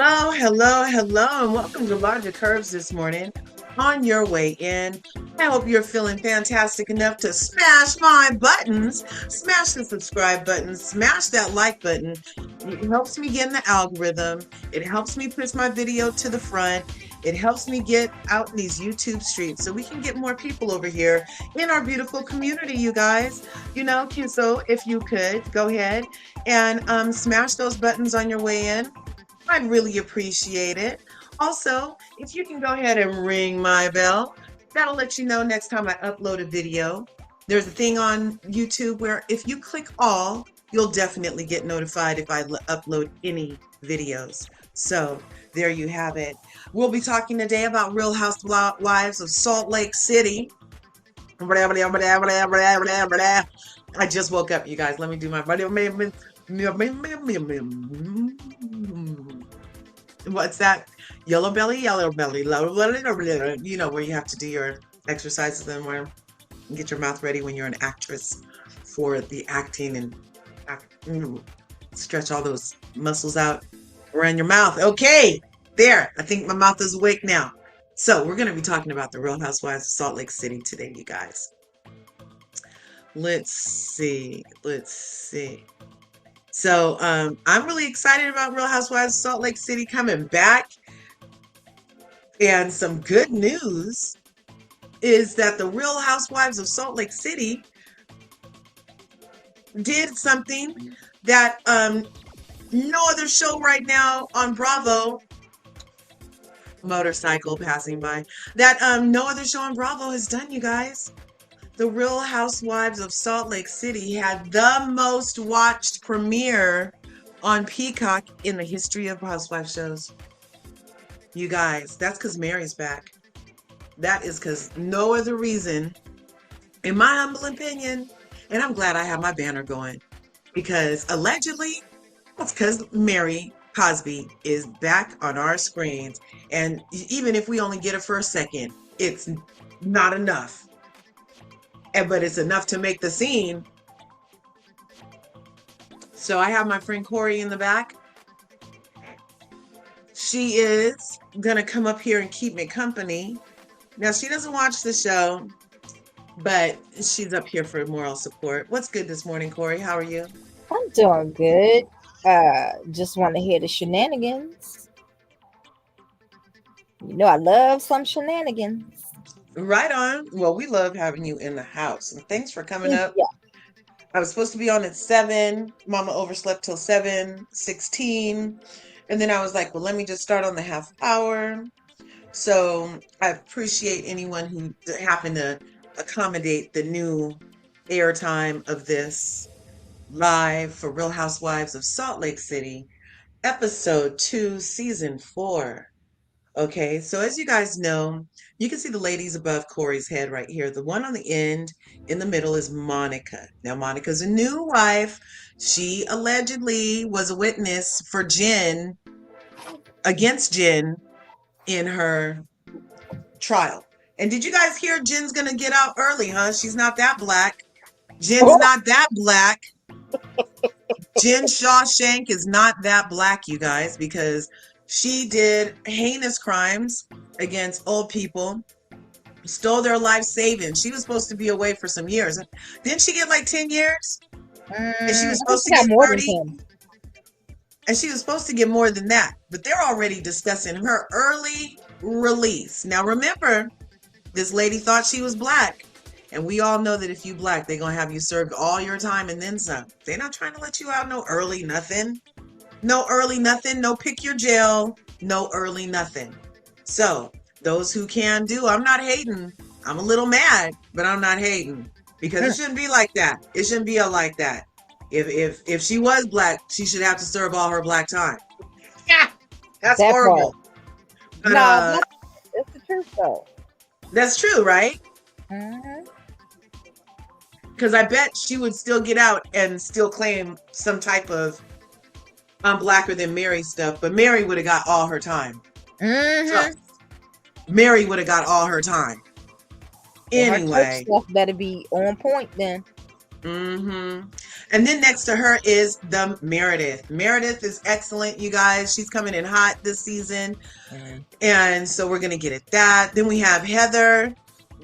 Hello, hello, hello, and welcome to Larger Curves this morning. On your way in, I hope you're feeling fantastic enough to smash my buttons, smash the subscribe button, smash that like button. It helps me get in the algorithm. It helps me push my video to the front. It helps me get out in these YouTube streets so we can get more people over here in our beautiful community, you guys. So if you could go ahead and smash those buttons on your way in. I'd really appreciate it. Also, if you can go ahead and ring my bell, that'll let you know next time I upload a video. There's a thing on YouTube where if you click all, you'll definitely get notified if I upload any videos. So there you have it. We'll be talking today about Real Housewives of Salt Lake City. I just woke up, you guys. Let me do my what's that? Yellow belly, you know, where you have to do your exercises and where you get your mouth ready when you're an actress for the acting and stretch all those muscles out around your mouth. Okay, there. I think my mouth is awake now. So we're going to be talking about the Real Housewives of Salt Lake City today, you guys. Let's see. So I'm really excited about Real Housewives of Salt Lake City coming back. And some good news is that the Real Housewives of Salt Lake City did something that no other show right now on Bravo, motorcycle passing by, that no other show on Bravo has done, you guys. The Real Housewives of Salt Lake City had the most watched premiere on Peacock in the history of Housewives shows. You guys, that's because Mary's back. That is because no other reason, in my humble opinion, and I'm glad I have my banner going, because allegedly, it's because Mary Cosby is back on our screens. And even if we only get her for a second, it's not enough. But it's enough to make the scene. So I have my friend Corey in the back. She is going to come up here and keep me company. Now, she doesn't watch the show, but she's up here for moral support. What's good this morning, Corey? How are you? I'm doing good. Just want to hear the shenanigans. You know, I love some shenanigans. Right on. Well, we love having you in the house. And thanks for coming up. Yeah, I was supposed to be on at 7. Mama overslept till 7:16. And then I was like, well, let me just start on the half hour. So I appreciate anyone who happened to accommodate the new airtime of this live for Real Housewives of Salt Lake City, episode 2, season 4. Okay, so as you guys know, you can see the ladies above Corey's head right here. The one on the end in the middle is Monica. Now, Monica's a new wife. She allegedly was a witness for Jen, against Jen, in her trial. And did you guys hear Jen's gonna get out early, huh? She's not that black. Jen's not that black. Jen Shawshank is not that black, you guys, because she did heinous crimes against old people, stole their life savings. She was supposed to be away for some years. Didn't she get like 10 years? And she was I think supposed she to got get more than 30? 10. And she was supposed to get more than that. But they're already discussing her early release. Now remember, this lady thought she was black. And we all know that if you black, they're going to have you served all your time and then some. They're not trying to let you out no early nothing. No early nothing. No pick your jail. No early nothing. So those who can do, I'm not hating. I'm a little mad, but I'm not hating. Because it shouldn't be like that. It shouldn't be like that. If she was black, she should have to serve all her black time. Yeah, that's That part. horrible. But No, that's the truth, though. that's true, right? hmm Because I bet she would still get out and still claim some type of I'm blacker than Mary stuff, but Mary would have got all her time. hmm Trust. Mary would have got all her time. Well, her church Anyway. stuff better be on point then. hmm And then next to her is the Meredith. Meredith is excellent, you guys. She's coming in hot this season. Mm. And so we're going to get at that. Then we have Heather.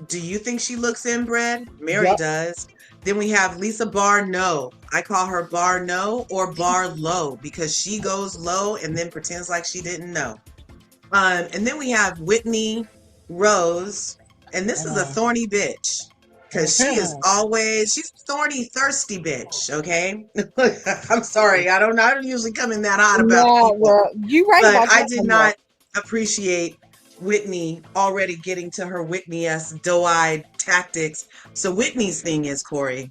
Do you think she looks inbred? Mary Yep. does. Then we have Lisa Barno. I call her Barno or Bar Low because she goes low and then pretends like she didn't know. And then we have Whitney Rose. And this is a thorny bitch. Because she's a thorny, thirsty bitch, okay? I'm sorry. I don't usually come in that hot about No, people. well, you right But about I that did one, not appreciate Whitney already getting to her Whitney-esque doe-eyed tactics. So Whitney's thing is, Corey,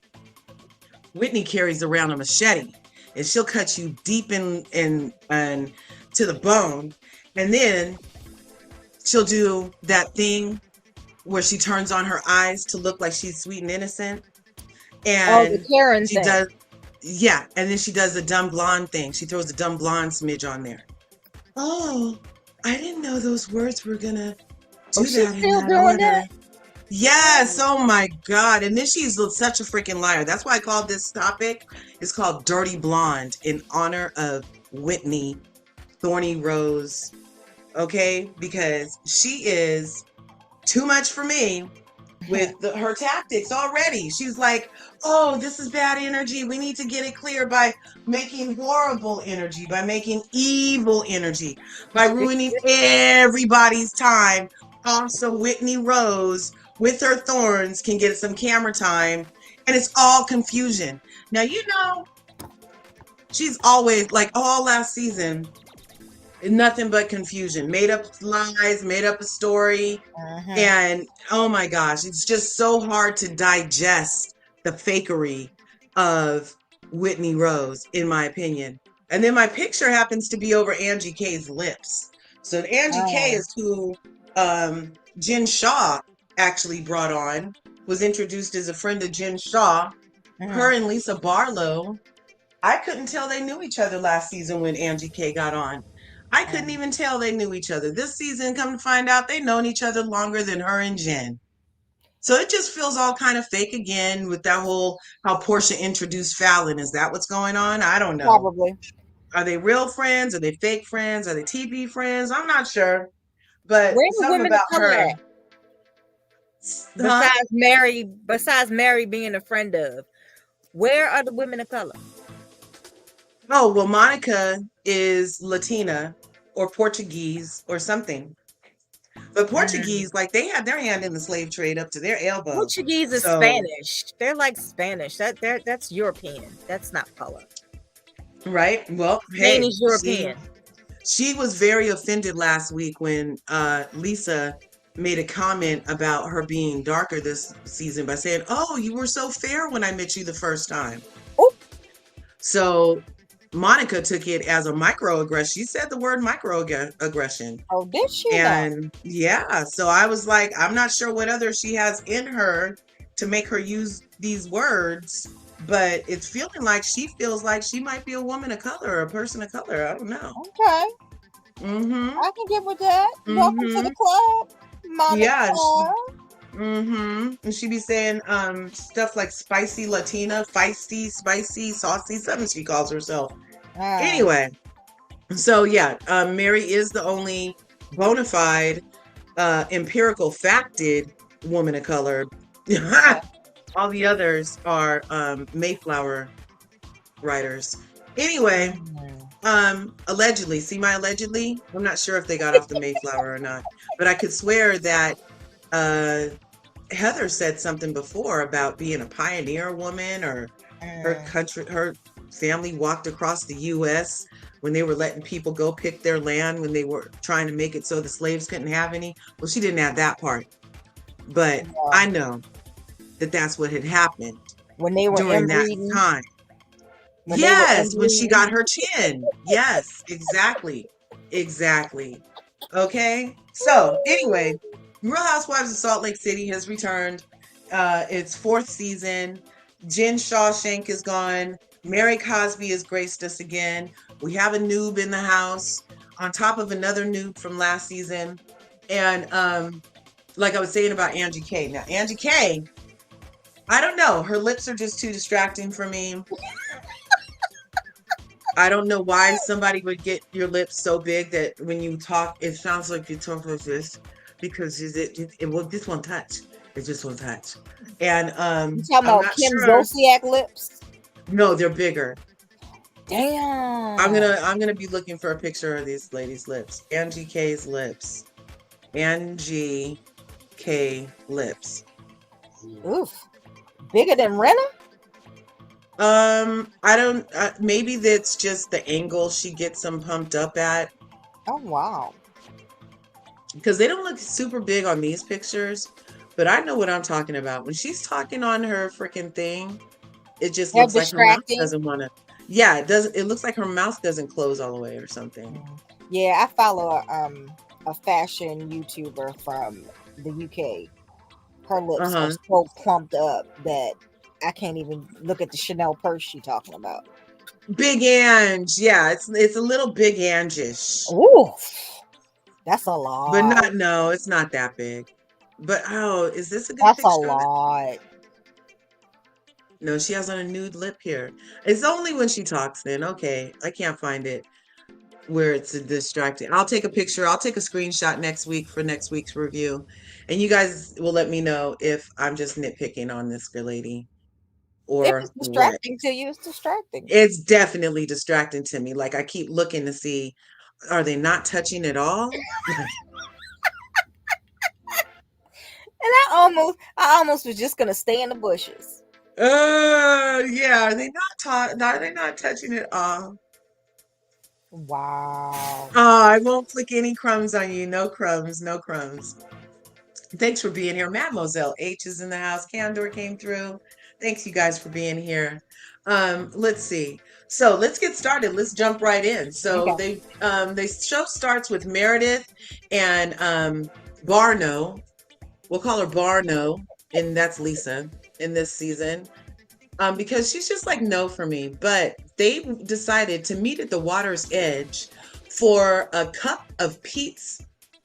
Whitney carries around a machete and she'll cut you deep in to the bone. And then she'll do that thing where she turns on her eyes to look like she's sweet and innocent. Oh, the And Karen she thing. does, yeah. And then she does the dumb blonde thing. She throws the dumb blonde smidge on there. Oh, I didn't know those words were gonna Oh, do she's that in still that doing order. that? Yes, oh my God. And then she's such a freaking liar. That's why I called this topic. It's called Dirty Blonde in honor of Whitney Thorny Rose. Okay? Because she is too much for me with her tactics already. She's like, oh, this is bad energy. We need to get it clear by making horrible energy, by making evil energy, by ruining everybody's time. Also, Whitney Rose with her thorns can get some camera time, and it's all confusion. Now, she's always like all last season, nothing but confusion, made up lies, made up a story. And oh my gosh, it's just so hard to digest the fakery of Whitney Rose, in my opinion. And then my picture happens to be over Angie K's lips. So Angie K is who Jen Shaw actually brought on, was introduced as a friend of Jen Shaw. Her and Lisa Barlow, I couldn't tell they knew each other last season when Angie K got on. I couldn't even tell they knew each other. This season, come to find out, they've known each other longer than her and Jen. So it just feels all kind of fake again with that whole how Portia introduced Fallon. Is that what's going on? I don't know. Probably. Are they real friends? Are they fake friends? Are they TV friends? I'm not sure. But Where the something women of about color her. at? Huh? Besides Mary being a friend of, where are the women of color? Oh, well, Monica is Latina or Portuguese or something. But Portuguese, like they had their hand in the slave trade up to their elbow. Portuguese is So, Spanish. They're like Spanish. That's European. That's not color. right? Well, Spain hey, is European. she was very offended last week when Lisa made a comment about her being darker this season by saying, "Oh, you were so fair when I met you the first time." Oop. So Monica took it as a microaggression. She said the word microaggression. Oh, did she? And yeah, so I was like, I'm not sure what other she has in her to make her use these words, but it's feeling like she feels like she might be a woman of color or a person of color. I don't know. Okay. Mm-hmm. I can get with that. Welcome to the club, Monica. Yeah. And she be saying stuff like spicy Latina, feisty, spicy, saucy, something she calls herself. Anyway, so yeah, Mary is the only bona fide, empirical facted woman of color. All the others are Mayflower writers. Anyway, allegedly, see my allegedly? I'm not sure if they got off the Mayflower or not, but I could swear that Heather said something before about being a pioneer woman, or her family walked across the U.S. when they were letting people go pick their land when they were trying to make it so the slaves couldn't have any. Well, she didn't have that part, but I know that that's what had happened when they were during that time. Yes, when she got her chin. Yes, exactly. Okay. So anyway, Real Housewives of Salt Lake City has returned. Its fourth season. Jen Shawshank is gone. Mary Cosby has graced us again. We have a noob in the house on top of another noob from last season. And like I was saying about Angie K. Now, Angie K, I don't know. Her lips are just too distracting for me. I don't know why somebody would get your lips so big that when you talk, it sounds like you talk like this because it will this won't touch. It just won't touch. And You talking I'm about not Kim sure. Zolciak lips? No, they're bigger. Damn. I'm gonna be looking for a picture of these ladies' lips. Angie K's lips. Angie K lips. Oof. Bigger than Renna? I don't. Maybe that's just the angle she gets them pumped up at, Oh wow. because they don't look super big on these pictures. But I know what I'm talking about. When she's talking on her freaking thing, it just They're looks like her mouth distracting. doesn't want to. Yeah, it does. It looks like her mouth doesn't close all the way or something. Yeah, I follow a fashion YouTuber from the UK. Her Uh lips are huh. so plumped up that I can't even look at the Chanel purse she talking about. Big Ange. Yeah, it's a little big Ange-ish, Ooh, that's a but lot. not. No, it's not that big. But oh, is this a good That's a picture of it? lot. No, she has on a nude lip here. It's only when she talks then. Okay, I can't find it where it's distracting. I'll take a picture. I'll take a screenshot next week for next week's review. And you guys will let me know if I'm just nitpicking on this girl lady If or it's what. distracting to you, it's distracting. It's definitely distracting to me. Like I keep looking to see, are they not touching at all? And I almost was just gonna stay in the bushes. Yeah, are they are they not touching at all? Wow. Oh, I won't flick any crumbs on you. No crumbs, no crumbs. Thanks for being here. Mademoiselle H is in the house. Candor came through. Thanks, you guys, for being here. Let's see. So let's get started. Let's jump right in. So Okay. they show starts with Meredith and Barno. We'll call her Barno, and that's Lisa in this season. Because she's just like no for me. But they decided to meet at the water's edge for a cup of Pete's.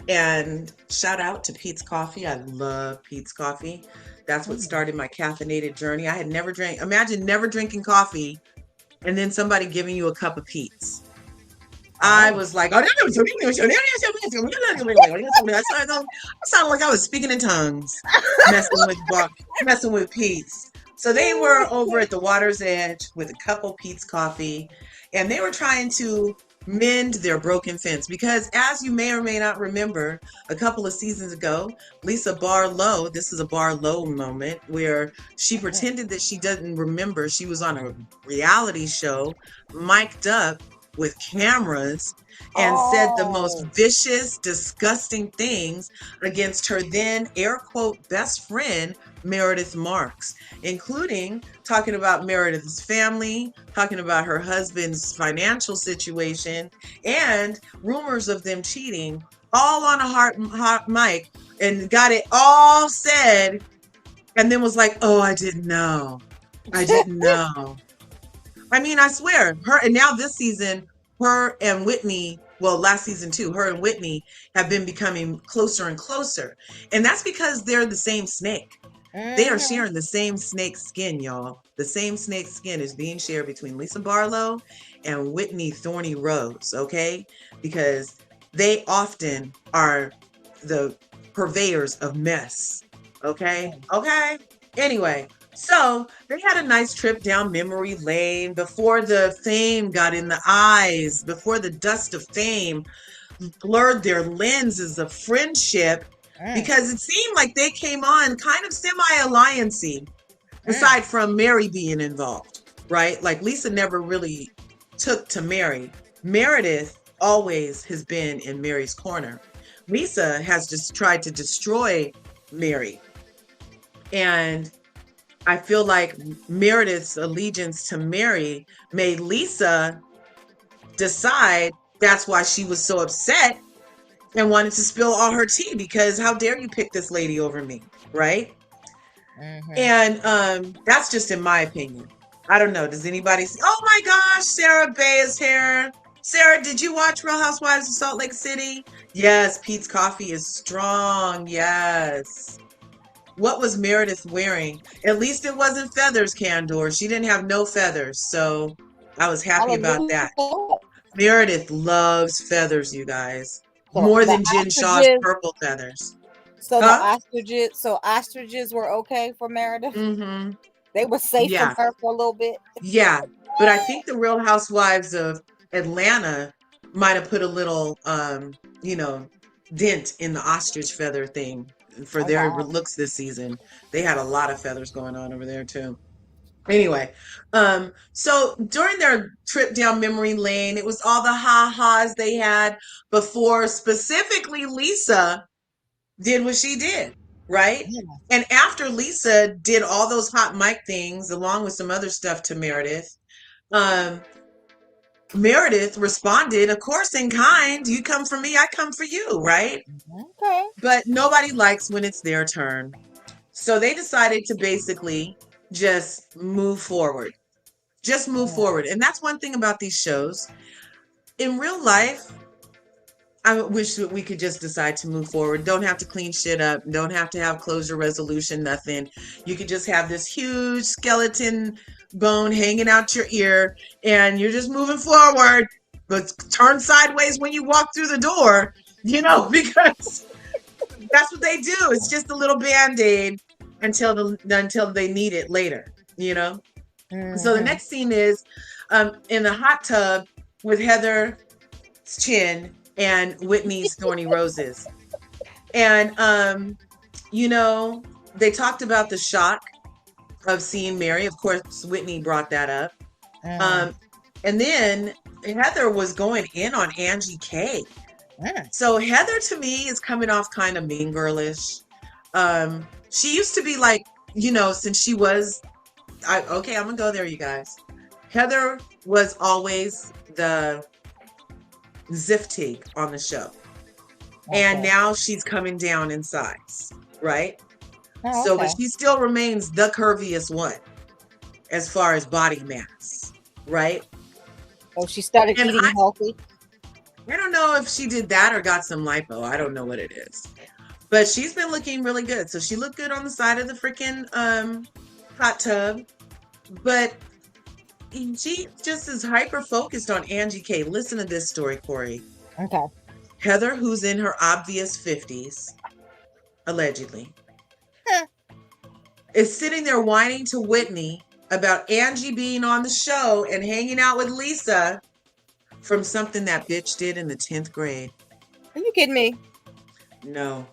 And shout out to Pete's Coffee. I love Pete's Coffee. That's what Mm. started my caffeinated journey. I had never drank, imagine never drinking coffee and then somebody giving you a cup of Pete's. I Oh. was like, oh, I sounded like I was speaking in tongues, messing with messing with Pete's. So they were over at the water's edge with a couple Pete's coffee, and they were trying to mend their broken fence because, as you may or may not remember, a couple of seasons ago, Lisa Barlow, this is a Barlow moment where she pretended that she doesn't remember she was on a reality show, mic'd up with cameras, and said the most Oh. vicious, disgusting things against her then air quote best friend, Meredith Marks, including talking about Meredith's family, talking about her husband's financial situation, and rumors of them cheating, all on a hot mic, and got it all said, and then was like, oh, I didn't know. I didn't know. I mean, I swear, her and now this season, her and Whitney, well, last season too, her and Whitney have been becoming closer and closer. And that's because they're the same snake. They are Hmm. sharing the same snake skin, y'all. The same snake skin is being shared between Lisa Barlow and Whitney Thorny Rose, okay? Because they often are the purveyors of mess, okay? Okay? Anyway, so they had a nice trip down memory lane before the fame got in the eyes, before the dust of fame blurred their lenses of friendship, Mm, because it seemed like they came on kind of semi-alliancy, mm. aside from Mary being involved, right? Like Lisa never really took to Mary. Meredith always has been in Mary's corner. Lisa has just tried to destroy Mary. And I feel like Meredith's allegiance to Mary made Lisa decide that's why she was so upset and wanted to spill all her tea, because how dare you pick this lady over me, right? Hmm. And that's just in my opinion. I don't know. Does anybody see? Oh my gosh, Sarah Bay is here. Sarah, did you watch Real Housewives of Salt Lake City? Yes, Pete's coffee is strong. Yes. What was Meredith wearing? At least it wasn't feathers, Candor. She didn't have no feathers. So I was happy about that. Hallelujah. Meredith loves feathers, you guys. So More the than Jen Shaw's ostriches, purple feathers. so the Huh? ostriches, so ostriches were okay for Meredith. Mm-hmm. They were safe from Yeah. her for a little bit. Yeah. But I think the Real Housewives of Atlanta might have put a little you know, dent in the ostrich feather thing for Oh their wow. looks this season. They had a lot of feathers going on over there too. Anyway, so during their trip down memory lane, it was all the ha-has they had before specifically Lisa did what she did, right? Yeah. And after Lisa did all those hot mic things along with some other stuff to Meredith, um, Meredith responded, of course, in kind. You come for me, I come for you, right? Okay. But nobody likes when it's their turn. So they decided to basically just move forward. Just move Yeah. forward. And that's one thing about these shows. In real life, I wish that we could just decide to move forward. Don't have to clean shit up. Don't have to have closure resolution, nothing. You could just have this huge skeleton bone hanging out your ear and you're just moving forward, but turn sideways when you walk through the door, because that's what they do. It's just a little band-aid until they need it later, you know? So the Mm-hmm. next scene is in the hot tub with Heather's chin and Whitney's thorny roses. And they talked about the shock of seeing Mary. Of course, Whitney brought that up. Mm. Um, and then Heather was going in on Angie K. Mm. So Heather to me is coming off kind of mean girlish. She used to be like, since she was okay, I'm gonna go there, you guys. Heather was always the Ziftig on the show. And Okay. now she's coming down in size, right? Oh, So, but okay. she still remains the curviest one as far as body mass, right? So she started And eating healthy. I don't know if she did that or got some lipo. I don't know what it is. But she's been looking really good. So she looked good on the side of the freaking hot tub. But she just is hyper focused on Angie K. Listen to this story, Corey. Okay. Heather, who's in her obvious 50s, allegedly, is sitting there whining to Whitney about Angie being on the show and hanging out with Lisa from something that bitch did in the 10th grade. Are you kidding me? No.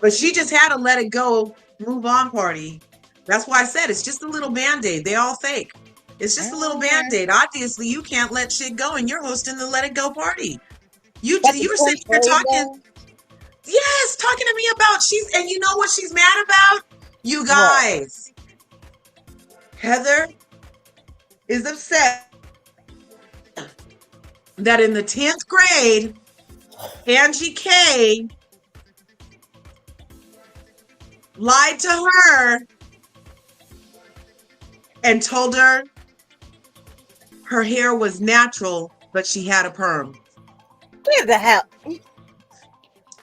But she just had a let it go, move on party. That's why I said it's just a little band-aid. They all fake. It's just a little band-aid. Obviously, you can't let shit go and you're hosting the let it go party. You But the were 10th sitting here grade talking, though? yes, talking to me about and you know what she's mad about? You What? guys. Heather is upset that in the 10th grade, Angie K lied to her and told her her hair was natural, but she had a perm. Get the hell.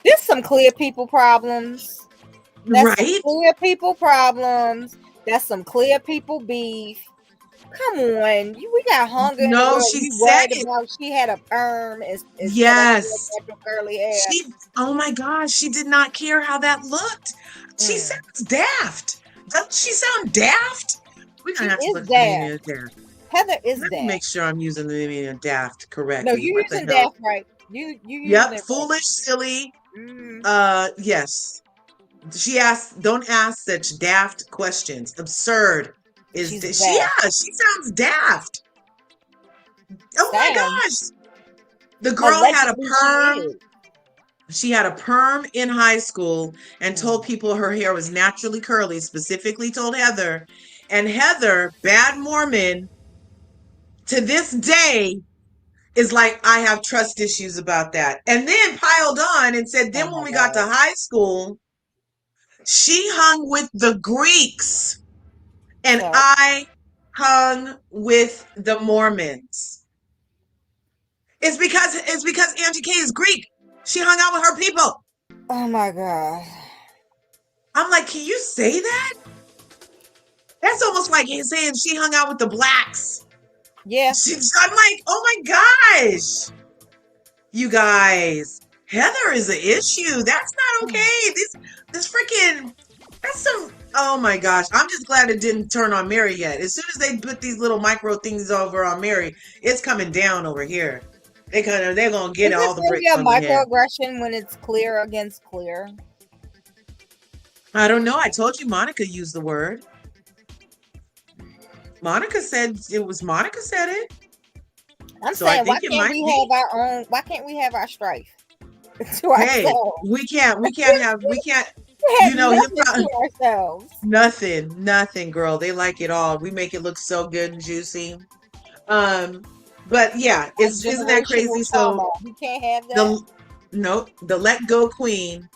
There's some clear people problems. That's some Right? clear people problems. That's some clear people beef. Come on, we got hunger in the No, world. she You said worried it. about she had a perm instead of Yes. natural curly hair. Oh my gosh, she did not care how that looked. She Mm. sounds daft. Doesn't she sound daft? We're She gonna have to is look at the meaning daft. of daft. Heather is Let me daft. make sure I'm using the meaning of daft No, correctly. you What the using hell? daft right. You using Yep, it right. foolish, silly. Mm. Yes. Don't ask such daft questions. Absurd is She's this. daft. Yeah, she sounds daft. Oh my Sounds. gosh. The girl had a Allegedly she perm. is. She had a perm in high school and told Mm. people her hair was naturally curly, specifically told Heather. And Heather, bad Mormon, to this day is like, I have trust issues about that. And then piled on and said, Oh then when my we got to God. high school, she hung with the Greeks and So, I hung with the Mormons. It's because Angie K is Greek. She hung out with her people. oh my God. I'm like, can you say that? That's almost like saying she hung out with the blacks. Yeah. I'm like, oh my gosh, you guys, Heather is an issue. That's not okay. This freaking, that's some, oh my gosh. I'm just glad it didn't turn on Mary yet. As soon as they put these little micro things over on Mary, it's coming down over here. They're gonna get Is all this the really bricks a on the head. microaggression when it's clear against clear? I don't know. I told you Monica used the word. Monica said Monica said it. I'm So I saying, why think it can't might we be. have our own? Why can't we have our strife to Hey, ourselves? we can't, We have you know, you're nothing probably to ourselves. nothing, girl. They like it all. We make it look so good and juicy. Um, but yeah, Like isn't that generational crazy? trauma. So We can't have that. the no, the Let Go Queen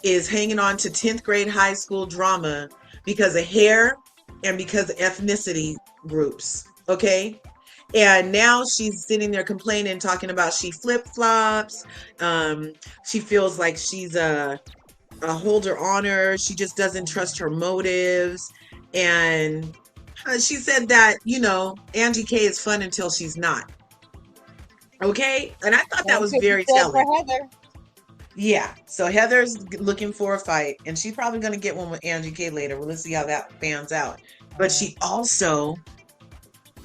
is hanging on to 10th grade high school drama because of hair and because of ethnicity groups. Okay. And now she's sitting there complaining, talking about she flip flops. Um, she feels like she's a holder honor. She just doesn't trust her motives. And she said that, Angie K is fun until she's not. Okay. And I thought that Same was could be very said for telling. Heather. Yeah. So Heather's looking for a fight, and she's probably going to get one with Angie K later. Well, let's see how that pans out. But she also,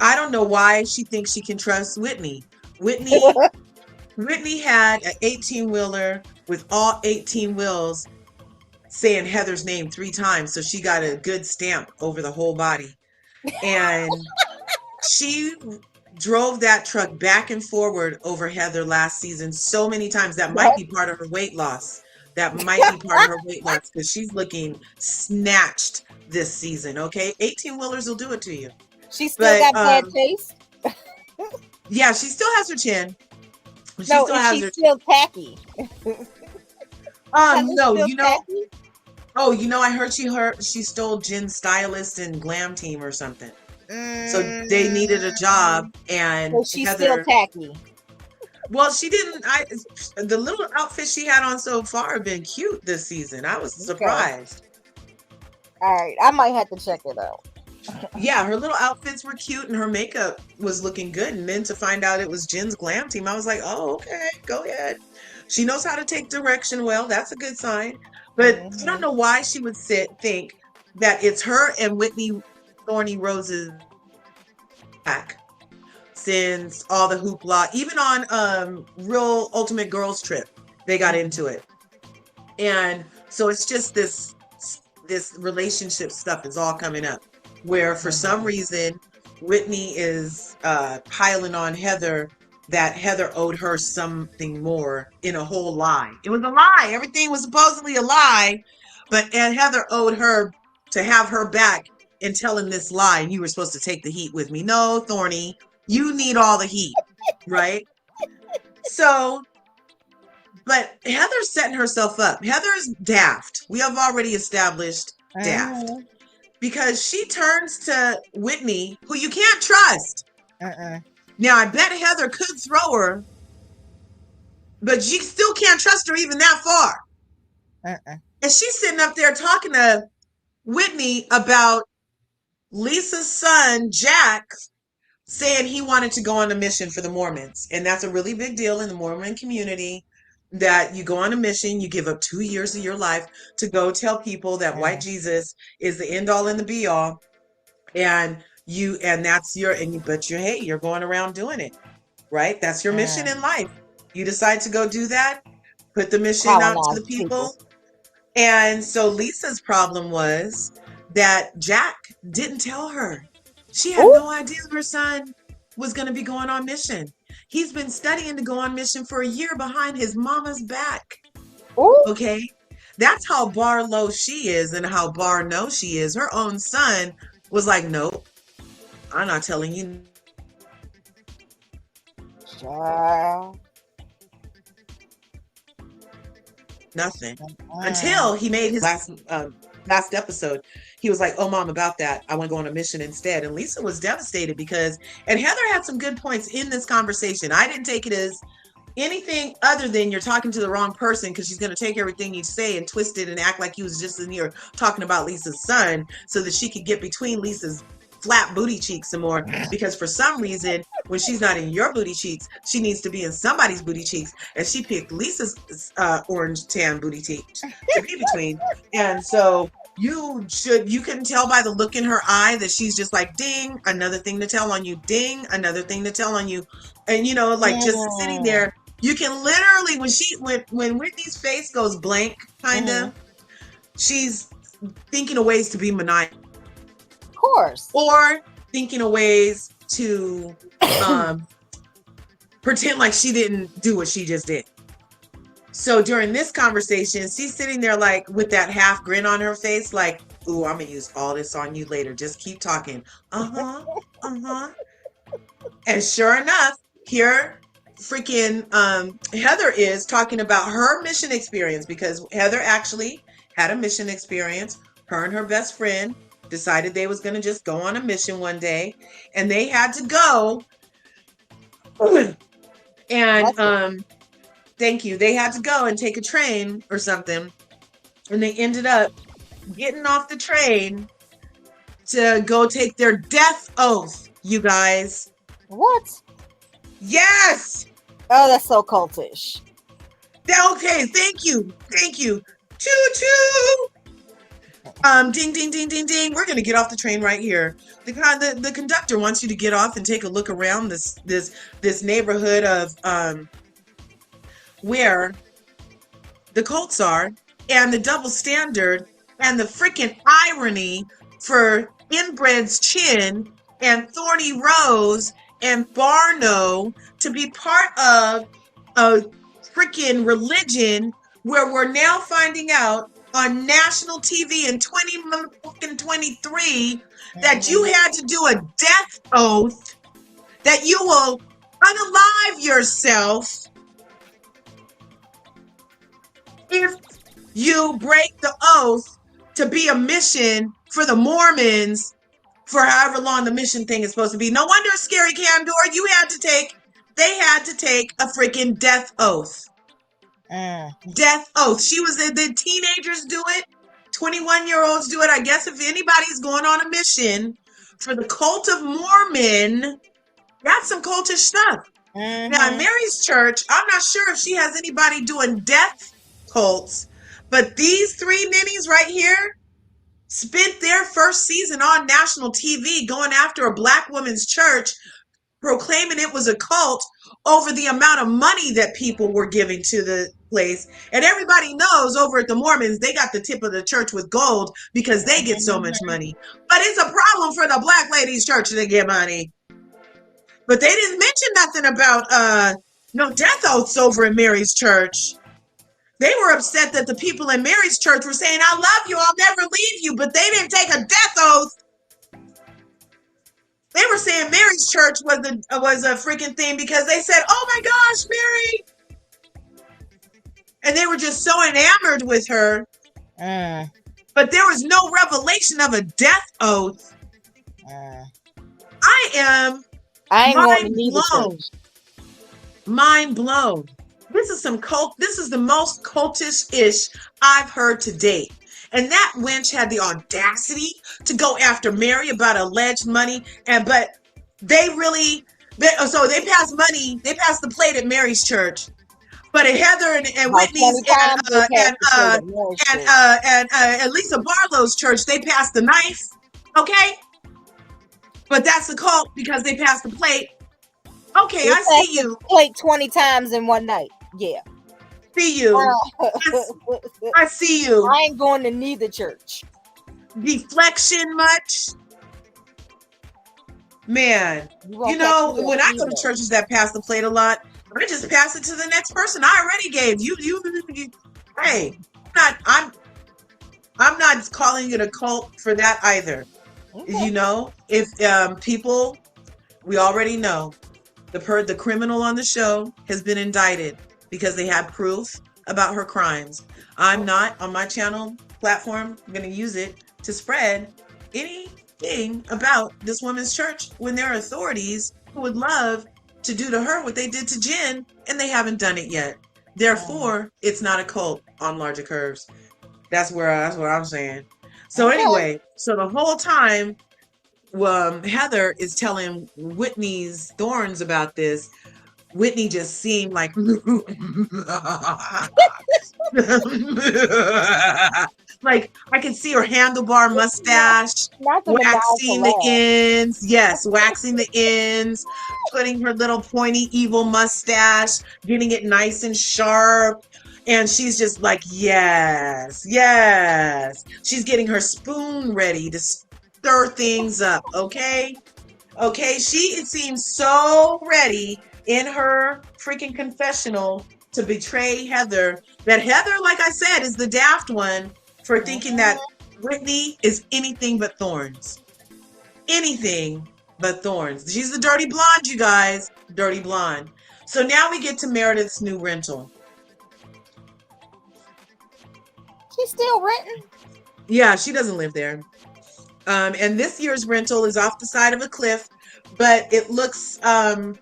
I don't know why she thinks she can trust Whitney. Whitney, Whitney had an 18 wheeler with all 18 wheels saying Heather's name 3 times. So she got a good stamp over the whole body. And she drove that truck back and forward over Heather last season so many times. That might What? be part of her weight loss. That might be part of her weight loss because she's looking snatched this season. Okay. 18 wheelers will do it to you. She still But got bad taste. yeah, she still has her chin. She No, still is has she her still tacky? Heather's no, still tacky. I heard she stole Jen's stylist and glam team or something. So they needed a job, Mm, and so she's still Heather, tacky. well, she didn't. The little outfits she had on so far have been cute this season. I was Okay. surprised. All right. I might have to check it out. Yeah, her little outfits were cute, and her makeup was looking good. And then to find out it was Jen's glam team, I was like, oh, okay, go ahead. She knows how to take direction well. That's a good sign. But I don't Hmm. know why she would think that it's her and Whitney Thorny Rose's back since all the hoopla, even on Real Ultimate Girls Trip, they got into it. And so it's just this relationship stuff is all coming up where for some reason Whitney is piling on Heather that Heather owed her something more in a whole lie. It was a lie. Everything was supposedly a lie, but and Heather owed her to have her back in telling this lie, and you were supposed to take the heat with me. No, Thorny, you need all the heat, right? So, but Heather's setting herself up. Heather's daft. We have already established daft Hmm. because she turns to Whitney, who you can't trust. Now, I bet Heather could throw her, but you still can't trust her even that far. And she's sitting up there talking to Whitney about Lisa's son, Jack, saying he wanted to go on a mission for the Mormons. And that's a really big deal in the Mormon community that you go on a mission, you give up 2 years of your life to go tell people that white Jesus is the end all and the be all. And that's but hey, you're going around doing it, right? That's your mission in life. You decide to go do that, put the mission out to Colonize the people. people. And so Lisa's problem was that Jack didn't tell her. She had Ooh, no idea her son was going to be going on mission. He's been studying to go on mission for a year behind his mama's back. ooh. Okay. That's how bar low she is and how bar no she is. Her own son was like, nope, I'm not telling you Child. nothing until he made his last episode. He was like, oh mom, about that, I want to go on a mission instead. And Lisa was devastated and Heather had some good points in this conversation. I didn't take it as anything other than you're talking to the wrong person, because she's going to take everything you say and twist it and act like you was just in here talking about Lisa's son so that she could get between Lisa's flap booty cheeks some more, because for some reason, when she's not in your booty cheeks, she needs to be in somebody's booty cheeks. And she picked Lisa's orange tan booty cheeks to be between. And so you can tell by the look in her eye that she's just like, ding, another thing to tell on you, ding, another thing to tell on you. And like just sitting there, you can literally, when Whitney's face goes blank, kind of, she's thinking of ways to be maniacal. Of course. Or thinking of ways to pretend like she didn't do what she just did. So during this conversation, she's sitting there like with that half grin on her face, like, ooh, I'm gonna use all this on you later. Just keep talking. And sure enough, here freaking Heather is talking about her mission experience, because Heather actually had a mission experience. Her and her best friend decided they was going to just go on a mission one day, and they had to go and thank you, they had to go and take a train or something, and they ended up getting off the train to go take their death oath, you guys. What? Yes. Oh, that's so cultish. Okay, thank you. Choo choo. Ding ding ding ding ding. We're gonna get off the train right here. The conductor wants you to get off and take a look around this neighborhood of where the cults are, and the double standard and the freaking irony for Inbred's Chin and Thorny Rose and Barno to be part of a freaking religion where we're now finding out on national TV in 2023 that you had to do a death oath, that you will unalive yourself if you break the oath to be a mission for the Mormons for however long the mission thing is supposed to be. No wonder, Scary Candor, they had to take a freaking death oath. Death oath. The teenagers do it. 21-year-olds do it. I guess if anybody's going on a mission for the cult of Mormon, that's some cultish stuff. Now, in Mary's church, I'm not sure if she has anybody doing death cults, but these three ninnies right here spent their first season on national TV going after a black woman's church, proclaiming it was a cult over the amount of money that people were giving to the place. And everybody knows over at the Mormons, they got the tip of the church with gold because they get so much money. But it's a problem for the black ladies' church to get money. But they didn't mention nothing about no death oaths over in Mary's church. They were upset that the people in Mary's church were saying, I love you, I'll never leave you, but they didn't take a death oath. They were saying Mary's church was a freaking thing because they said, oh my gosh, Mary. And they were just so enamored with her. But there was no revelation of a death oath. I am mind blown. This is the most cultish-ish I've heard to date. And that wench had the audacity to go after Mary about alleged money. But they passed money. They passed the plate at Mary's church. But at Heather and Whitney's and Lisa Barlow's church, they passed the knife. Okay? But that's a cult because they passed the plate. Okay, I see you. Plate 20 times in one night. Yeah. See you. I see you. I ain't going to neither church. Deflection much? Man, when I go to churches that pass the plate a lot, I just pass it to the next person I already gave. Hey, I'm not calling it a cult for that either. Okay. If people, we already know the criminal on the show has been indicted because they had proof about her crimes. I'm not on my channel platform going to use it to spread anything about this woman's church when there are authorities who would love to do to her what they did to Jen, and they haven't done it yet. Therefore, it's not a cult on larger curves. That's what I'm saying. So anyway, so the whole time Heather is telling Whitney's Thorns about this. Whitney just seemed like like I can see her handlebar mustache, Not the waxing maniacal the laugh. ends. Yes, waxing the ends, putting her little pointy evil mustache, getting it nice and sharp. And she's just like, yes, yes. She's getting her spoon ready to stir things up. Okay. Okay. She seems so ready in her freaking confessional to betray Heather. That Heather, like I said, is the daft one for thinking that Whitney is anything but thorns. Anything but thorns. She's the dirty blonde, you guys. Dirty blonde. So now we get to Meredith's new rental. She's still renting. Yeah, she doesn't live there. And this year's rental is off the side of a cliff, but it looks like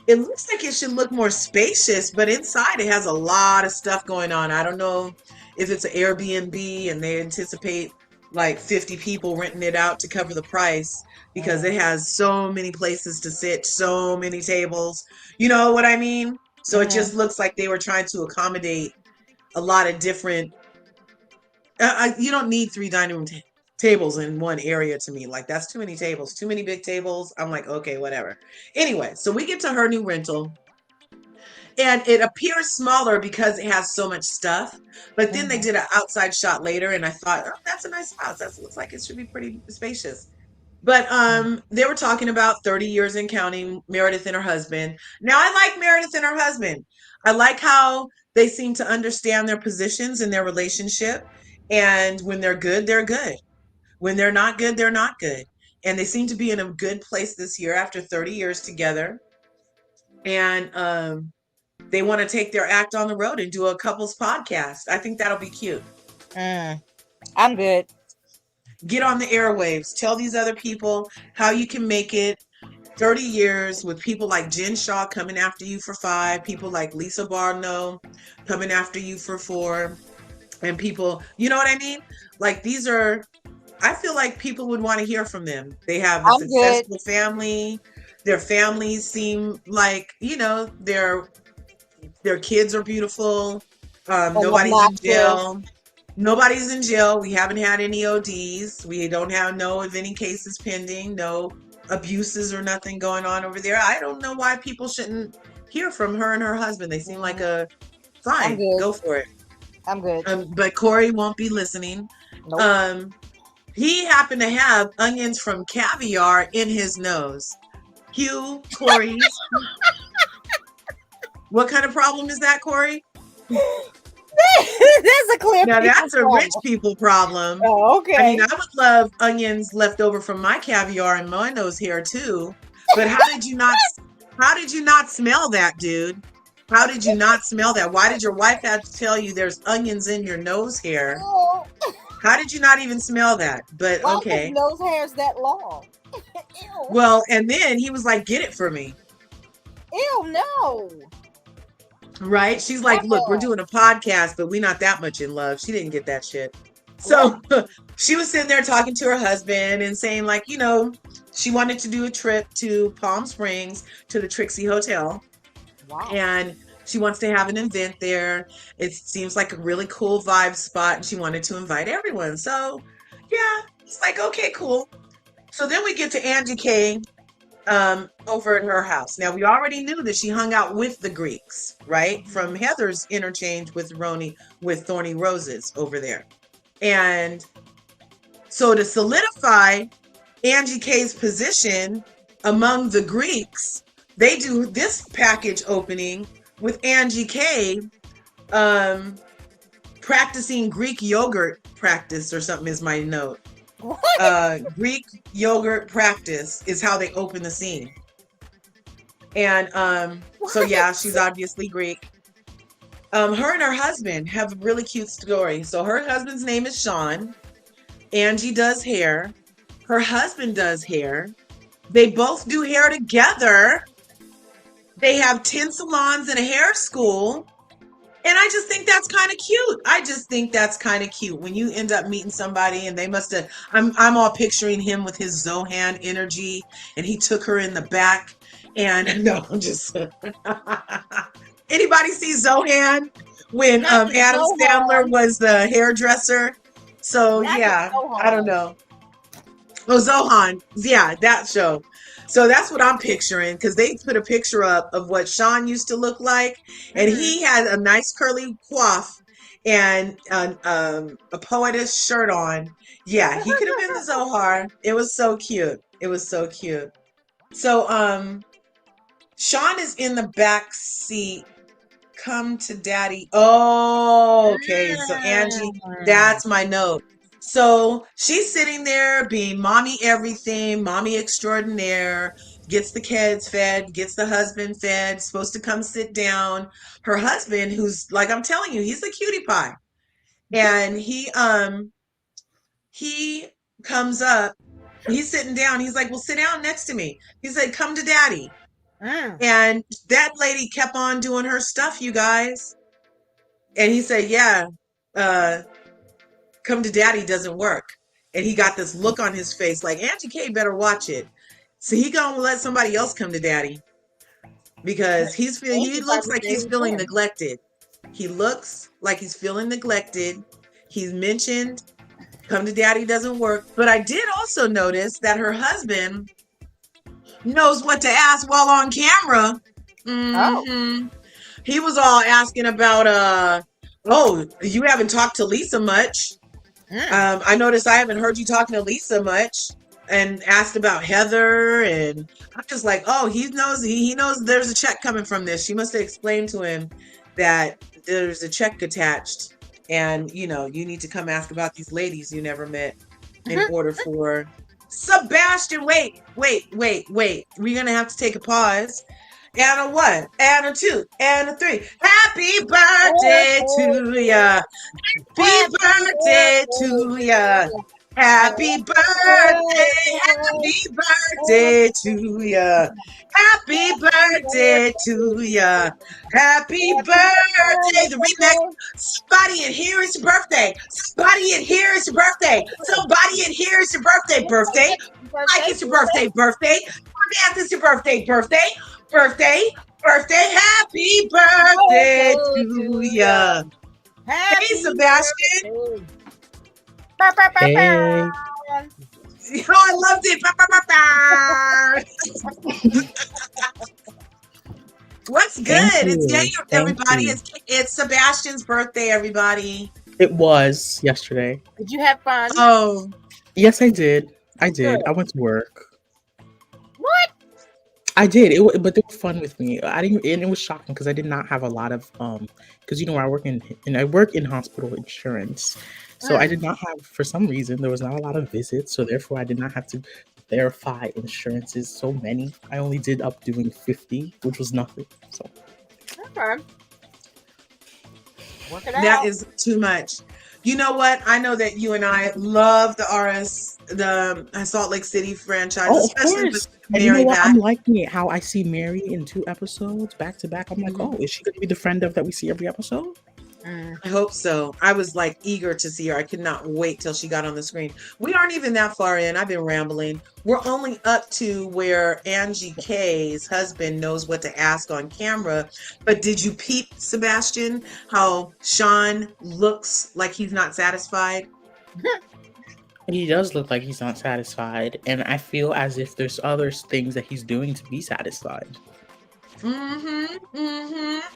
it should look more spacious, but inside it has a lot of stuff going on. I don't know if it's an Airbnb and they anticipate like 50 people renting it out to cover the price because it has so many places to sit, so many tables. You know what I mean? So it just looks like they were trying to accommodate a lot of different. You don't need three dining room tables in one area to me. Like that's too many tables, too many big tables. I'm like, okay, whatever. Anyway, so we get to her new rental and it appears smaller because it has so much stuff. But then they did an outside shot later and I thought, oh, that's a nice house. That looks like it should be pretty spacious. But they were talking about 30 years and counting, Meredith and her husband. Now I like Meredith and her husband. I like how they seem to understand their positions in their relationship. And when they're good, they're good. When they're not good, they're not good. And they seem to be in a good place this year after 30 years together. And they want to take their act on the road and do a couples podcast. I think that'll be cute. I'm good. Get on the airwaves. Tell these other people how you can make it 30 years with people like Jen Shaw coming after you for 5, people like Lisa Barlow coming after you for 4, and people, you know what I mean? Like these are, I feel like people would want to hear from them. They have a successful family. Their families seem like, you know, their kids are beautiful. Nobody's in jail. Nobody's in jail. We haven't had any ODs. We don't know of any cases pending. No abuses or nothing going on over there. I don't know why people shouldn't hear from her and her husband. They seem like a fine. Go for it. I'm good. But Corey won't be listening. Nope. He happened to have onions from Caviar in his nose. Hugh, Corey. What kind of problem is that, Corey? That's a clear. Now that's a rich people problem. Oh, okay. I mean, I would love onions left over from my caviar and my nose hair too. But how did you not? How did you not smell that, dude? How did you not smell that? Why did your wife have to tell you there's onions in your nose hair? Oh. How did you not even smell that? But why okay. Why nose hair's that long? Ew. Well, and then he was like, "Get it for me." Ew, no. Right? She's like, "Look, we're doing a podcast, but we're not that much in love." She didn't get that shit. So she was sitting there talking to her husband and saying, like, you know, she wanted to do a trip to Palm Springs to the Trixie Hotel. Wow. And she wants to have an event there. It seems like a really cool vibe spot, and she wanted to invite everyone. So, yeah, it's like, okay, cool. So then we get to Angie K over at her house. Now, we already knew that she hung out with the Greeks, right? From Heather's interchange with Thorny Roses over there. And so to solidify Angie K's position among the Greeks, they do this package opening with Angie K practicing Greek yogurt practice or something is my note. Greek yogurt practice is how they open the scene. And so yeah, she's obviously Greek. Her and her husband have a really cute story. So her husband's name is Sean. Angie does hair. Her husband does hair. They both do hair together. They have 10 salons and a hair school. And I just think that's kind of cute. I just think that's kind of cute when you end up meeting somebody and they must have. I'm all picturing him with his Zohan energy, and he took her in the back. And no, I'm just. Anybody see Zohan when Not the Adam Sandler Zohan. was the hairdresser? So Not the yeah, I don't Zohan. know. Oh, Zohan. Yeah, that show. So that's what I'm picturing because they put a picture up of what Sean used to look like, and Mm-hmm. he had a nice curly coif and a poetess shirt on. Yeah, he could have been the Zohar. It was so cute. It was so cute. So Sean is in the back seat. Come to daddy. Oh, okay. So Angie, that's my note. So she's sitting there being mommy everything, mommy extraordinaire, gets the kids fed, gets the husband fed, supposed to come sit down. Her husband, who's like I'm telling you, he's a cutie pie. And he comes up, he's sitting down, he's like, well, sit down next to me. He said, come to daddy. Mm. And that lady kept on doing her stuff, you guys. And he said, yeah, uh, come to daddy doesn't work. And he got this look on his face like, Angie K better watch it. So he gonna let somebody else come to daddy because he Angie looks probably like said he's he feeling can. neglected. He looks like he's feeling neglected. He's mentioned come to daddy doesn't work. But I did also notice that her husband knows what to ask while on camera. Oh. Hmm. He was all asking about oh, you haven't talked to Lisa much. Mm. I noticed I haven't heard you talking to Lisa much, and asked about Heather, and I'm just like, oh, he knows there's a check coming from this. She must have explained to him that there's a check attached, and you need to come ask about these ladies you never met in order for Sebastian. Wait. We're gonna have to take a pause. And a one, and a two, and a three. Happy birthday to ya. Happy Happy birthday to ya. birthday. Happy Happy birthday. birthday. Happy birthday to ya. Happy birthday to ya. Happy Happy birthday. The remix. birthday. Somebody in here is your birthday. Somebody in here is your birthday. Somebody in here is your birthday. Birthday. Like it's your birthday. Birthday. Math is your birthday. Birthday. Happy birthday Birthday to to ya. ya. Hey, Happy Sebastian. birthday. Ba, ba, ba, Hey, ba. Oh, I loved it. Ba, ba, ba, ba. What's good? thank It's you. Daniel, Thank everybody. you. It's Sebastian's birthday, everybody. It was yesterday. Did you have fun? Oh, Yes, I did. I Good. did. I went to work. What? I did. But they were fun with me. I didn't, and it was shocking because I did not have a lot of because I work I work in hospital insurance, so I Mm. did not have, for some reason, there was not a lot of visits, so therefore I did not have to verify insurances. So many. I only did up doing 50, which was nothing. So Okay. Work it that out. is too much. You know what? I know that you and I love the Salt Lake City franchise, oh, of especially with course. And you know Mary what? back. I'm liking it how I see Mary in 2 episodes back to back. I'm like, Mhm. oh, is she going to be the friend of that we see every episode? Mm. I hope so. I was like eager to see her. I could not wait till she got on the screen. We aren't even that far in. I've been rambling. We're only up to where Angie K's husband knows what to ask on camera. But did you peep, Sebastian, how Sean looks like he's not satisfied? He does look like he's not satisfied, and I feel as if there's other things that he's doing to be satisfied.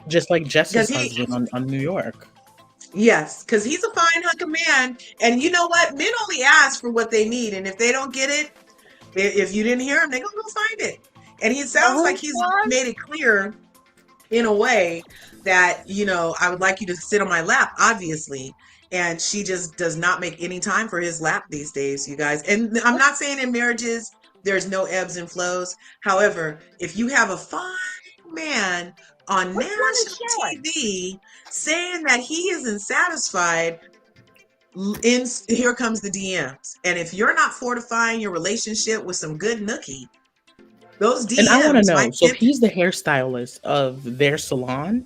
Just like Because Jess's husband on New York. yes, because he's a fine hunk of man. And you know what? Men only ask for what they need. And if they don't get it, if you didn't hear him, they're going to go find it. And he sounds like Who's he's Sean? made it clear in a way that, I would like you to sit on my lap, obviously. And she just does not make any time for his lap these days, you guys. And I'm not saying in marriages there's no ebbs and flows. However, if you have a fine man on Which one is national Sean? TV saying that he isn't satisfied, here comes the DMs. And if you're not fortifying your relationship with some good nookie, those And I want to DMs know, might so get. he's the hairstylist of their salon?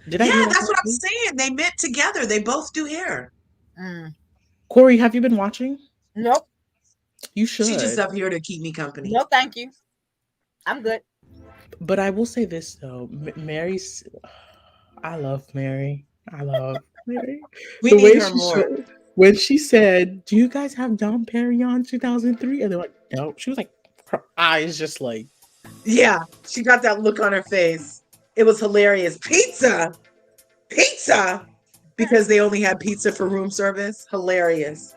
Did I Yeah, hear that that's what I'm correctly? saying. They met together. They both do hair. Mm. Corey, have you been watching? Nope. You She's just should. up here to keep me company. No, thank you. I'm good. But I will say this though, Mary's. I love Mary. I love Mary. We The need way her she more. showed when she said, "Do you guys have Dom Perignon 2003?" And they're like, "No." She was like, her eyes just like, Yeah, she got that look on her face. It was hilarious. Pizza, because they only had pizza for room service. Hilarious.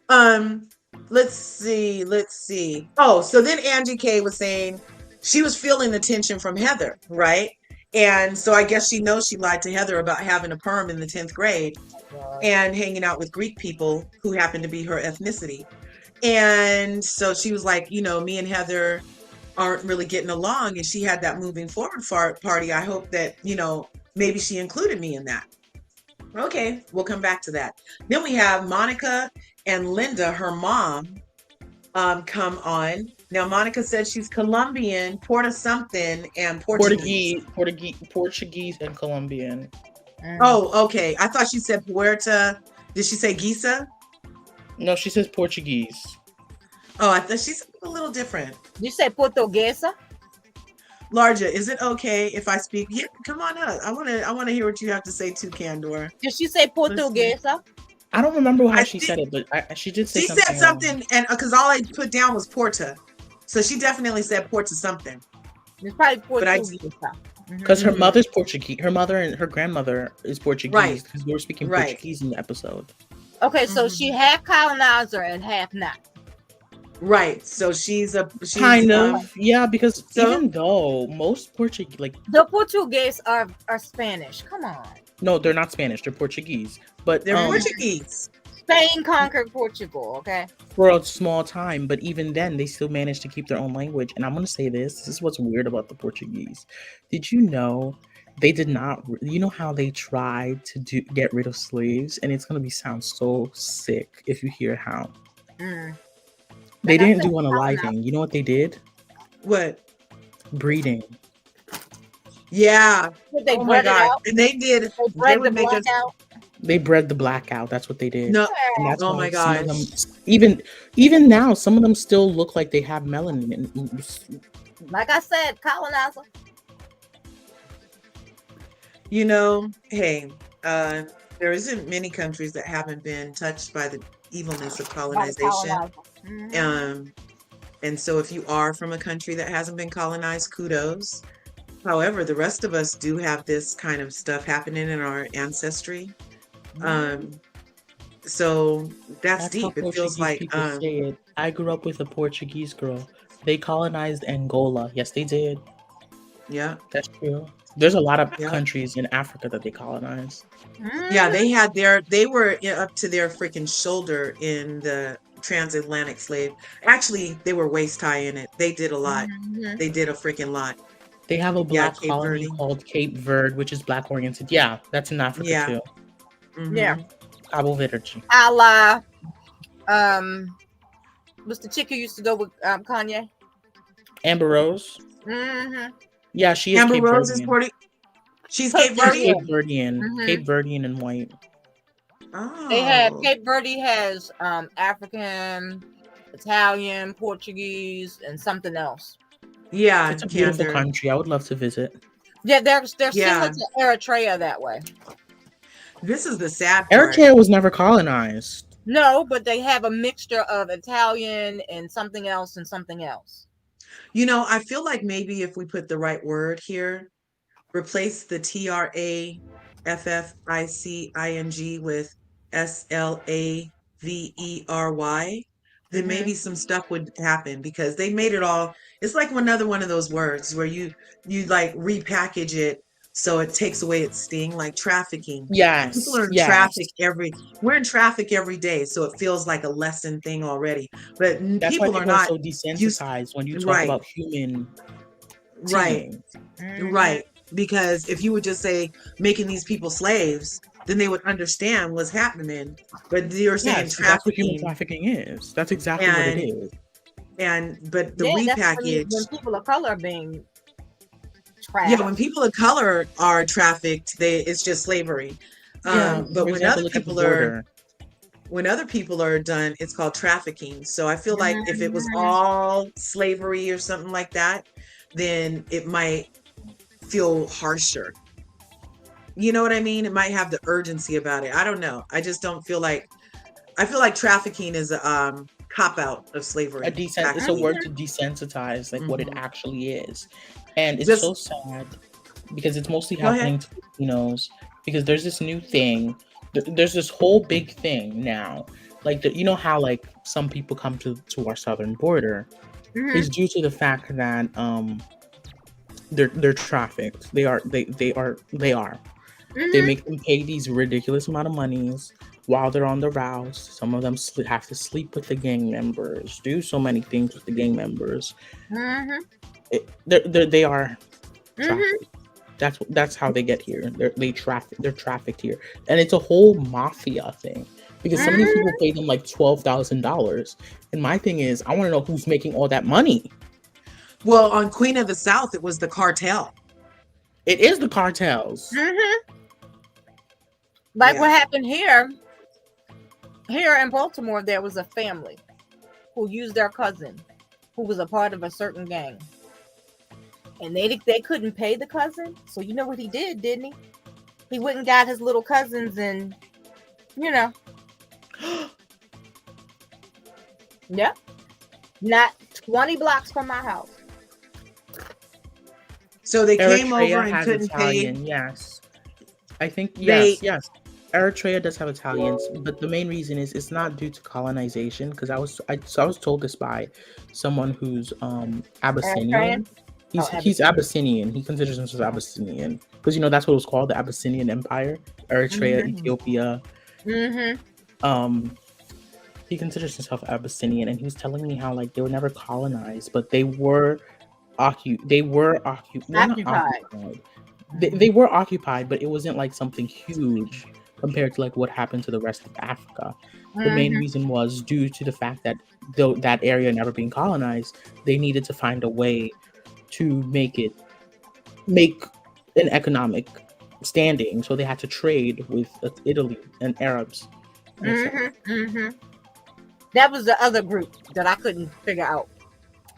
Um, let's see. Oh, so then Angie K was saying she was feeling the tension from Heather, right? And so I guess she knows she lied to Heather about having a perm in the 10th grade God. and hanging out with Greek people who happen to be her ethnicity. And so she was like, me and Heather aren't really getting along. And she had that moving forward party. I hope that, maybe she included me in that. Okay, we'll come back to that. Then we have Monica and Linda, her mom, come on. Now, Monica said she's Colombian, Porta something, and Portuguese. Portuguese, and Colombian. Mm. Oh, okay. I thought she said Puerta. Did she say Giza? No, she says Portuguese. Oh, I thought she's a little different. You say Portuguesa? Larja, is it okay if I speak? Yeah, come on up. I wanna hear what you have to say too, Candor. Did she say Portuguesa? I don't remember how I she think- said it, but she did say She something. said something, and because all I put down was Porta, so she definitely said Porta something. It's probably But I- Portuguesa. Because her Mhm. mother's Portuguese. Her mother and her grandmother is Portuguese. Right. Because we were speaking Right. Portuguese in the episode. Okay, so Mhm. she half colonizer and half not. Right. So she's Kind of. Yeah, because So? even though most Portuguese, like, The Portuguese are Spanish. Come on. no, they're not Spanish. They're Portuguese. But they're Portuguese. Spain conquered Portugal, okay? for a small time, but even then they still managed to keep their own language. And I'm going to say this is what's weird about the Portuguese. Did you know they did not, you know how they tried to get rid of slaves? And it's going to sound so sick if you hear how. Mm. They Like I didn't said, do unaliving. You know what they did? What? Breeding. Yeah. Did they Oh my bred it God. out? And they did. They bred the would make black us. out? They bred the black out. That's what they did. No. And that's Oh why my some of them, gosh. even now, some of them still look like they have melanin. Like I said, colonizer. Hey, there isn't many countries that haven't been touched by the evilness of By the colonization. colonizer. Mhm. And so if you are from a country that hasn't been colonized, kudos. However, the rest of us do have this kind of stuff happening in our ancestry. So that's How deep. It feels Portuguese like people say it. I grew up with a Portuguese girl. They colonized Angola. Yes, they did. yeah. That's true. There's a lot of Yeah. countries in Africa that they colonized. Yeah, they were up to their freaking shoulder in the transatlantic slave. Actually, they were waist high in it. They did a lot. Mhm. They did a freaking lot. They have a black Cape colony Verde. called Cape Verde, which is black oriented. Yeah, that's in Africa Yeah. too. Mhm. Yeah. Cabo Verde. A la, what's the chick who used to go with Kanye? Amber Rose. Mm-hmm. Yeah, she is Amber Cape Rose is Verdean. She's Cape Cape She's Verde. Cape Verdean. Mhm. Cape Verdean and white. Oh. They have Cape Verde has African, Italian, Portuguese, and something else. Yeah, It's a beautiful Candor. country. I would love to visit. Yeah, they're Yeah. similar to Eritrea that way. This is the sad part. Eritrea was never colonized. No, but they have a mixture of Italian and something else and something else. I feel like maybe if we put the right word here, replace the TRAFFICING with SLAVERY, then Mhm. maybe some stuff would happen, because they made it all. It's like another one of those words where you like repackage it so it takes away its sting, like trafficking. Yes. People are in Yes. traffic we're in traffic every day, so it feels like a lesson thing already. But That's why people are people are not so desensitized when you talk right. about human Right. beings. Mhm. Right. Because if you would just say making these people slaves, then they would understand what's happening. But you're saying Yes, that's what human trafficking, trafficking is. That's exactly what it and is. but the Yeah, that's when repackage. people of color are being Yeah, when trafficked. people of color are trafficked, it's just slavery. Yeah, But for example, look at the border. when other people are done, it's called trafficking. So I feel like if it was Mhm. all slavery or something like that, then it might feel harsher. You know what I mean? It might have the urgency about it. I don't know. I just don't feel like I feel like trafficking is a cop out of slavery, It's a actually. word to desensitize like what it Hmm. actually is, and it's Just so sad because it's mostly go ahead. happening to Filipinos because there's this new thing. There's this whole big thing now. Like you know how like some people come to our southern border Mhm. is due to the fact that they're trafficked. They are. They Mhm. make them pay these ridiculous amount of monies while they're on the routes. Some of them have to sleep with the gang members, do so many things with the gang members. Mhm. They are Mhm. trafficked. That's how they get here. They're trafficked here, and it's a whole mafia thing because some of these people Mhm. pay them like $12,000. And my thing is, I want to know who's making all that money. Well, on Queen of the South, it was the cartel. It is the cartels. Mhm. Like Yeah. what happened here in Baltimore, there was a family who used their cousin, who was a part of a certain gang, and they couldn't pay the cousin. So you know what he did, didn't he? He went and got his little cousins, and you know, yeah, not 20 blocks from my house. So they came over Eritrea and has couldn't pay. Italian, yes. I think They yes. Eritrea does have Italians, but the main reason is it's not due to colonization. Because I was told this by someone who's Trying. Abyssinian. Oh, He's Abyssinian. He considers himself Abyssinian because that's what it was called, the Abyssinian Empire. Eritrea, Mhm. Ethiopia. Mhm. Um, he considers himself Abyssinian, and he was telling me how like they were never colonized, but they were well, not Occupied. occupied. They were occupied, but it wasn't like something huge compared to like what happened to the rest of Africa. The main Mhm. reason was due to the fact that though that area never being colonized, they needed to find a way to make an economic standing. So they had to trade with Italy and Arabs and etc. Mhm. Mhm. That was the other group that I couldn't figure out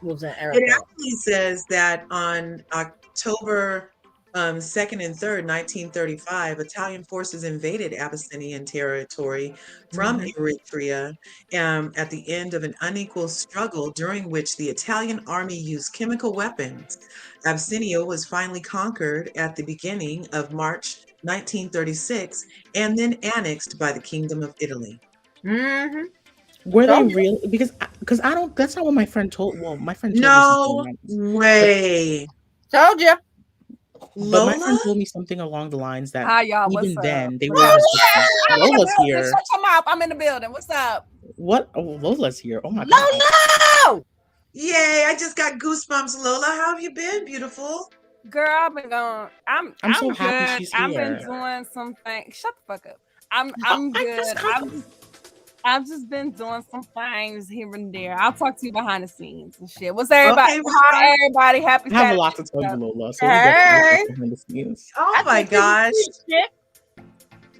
was in It Eritrea. actually says that on October 2nd and 3rd, 1935, Italian forces invaded Abyssinian territory from Mhm. Eritrea at the end of an unequal struggle during which the Italian army used chemical weapons. Abyssinia was finally conquered at the beginning of March 1936 and then annexed by the Kingdom of Italy. Mhm. Were they Told you. real? Because I don't. That's not what my friend told. Well, my friend told me something No else, but way. Told you. my Lola? friend told me something along the lines that Hi, y'all. What's even up? then they were resistant. I'm in the Lola's building. here. Shut your mouth. I'm in the building. What's up? What? Oh, Lola's here. Oh my god. Lolo! Yay, I just got goosebumps, Lola. How have you been, beautiful? Girl, I've been going. I'm so I'm happy good. she's I've been here. doing some things. Shut the fuck up. Oh, I'm I good. just got. I've just been doing some things here and there. I'll talk to you behind the scenes and shit. What's everybody? Okay, Hi, everybody. Happy I have a Saturday. lot to tell you, Lola. So we'll get to Hey! it behind the scenes. oh I my think this is gosh. sweet shit.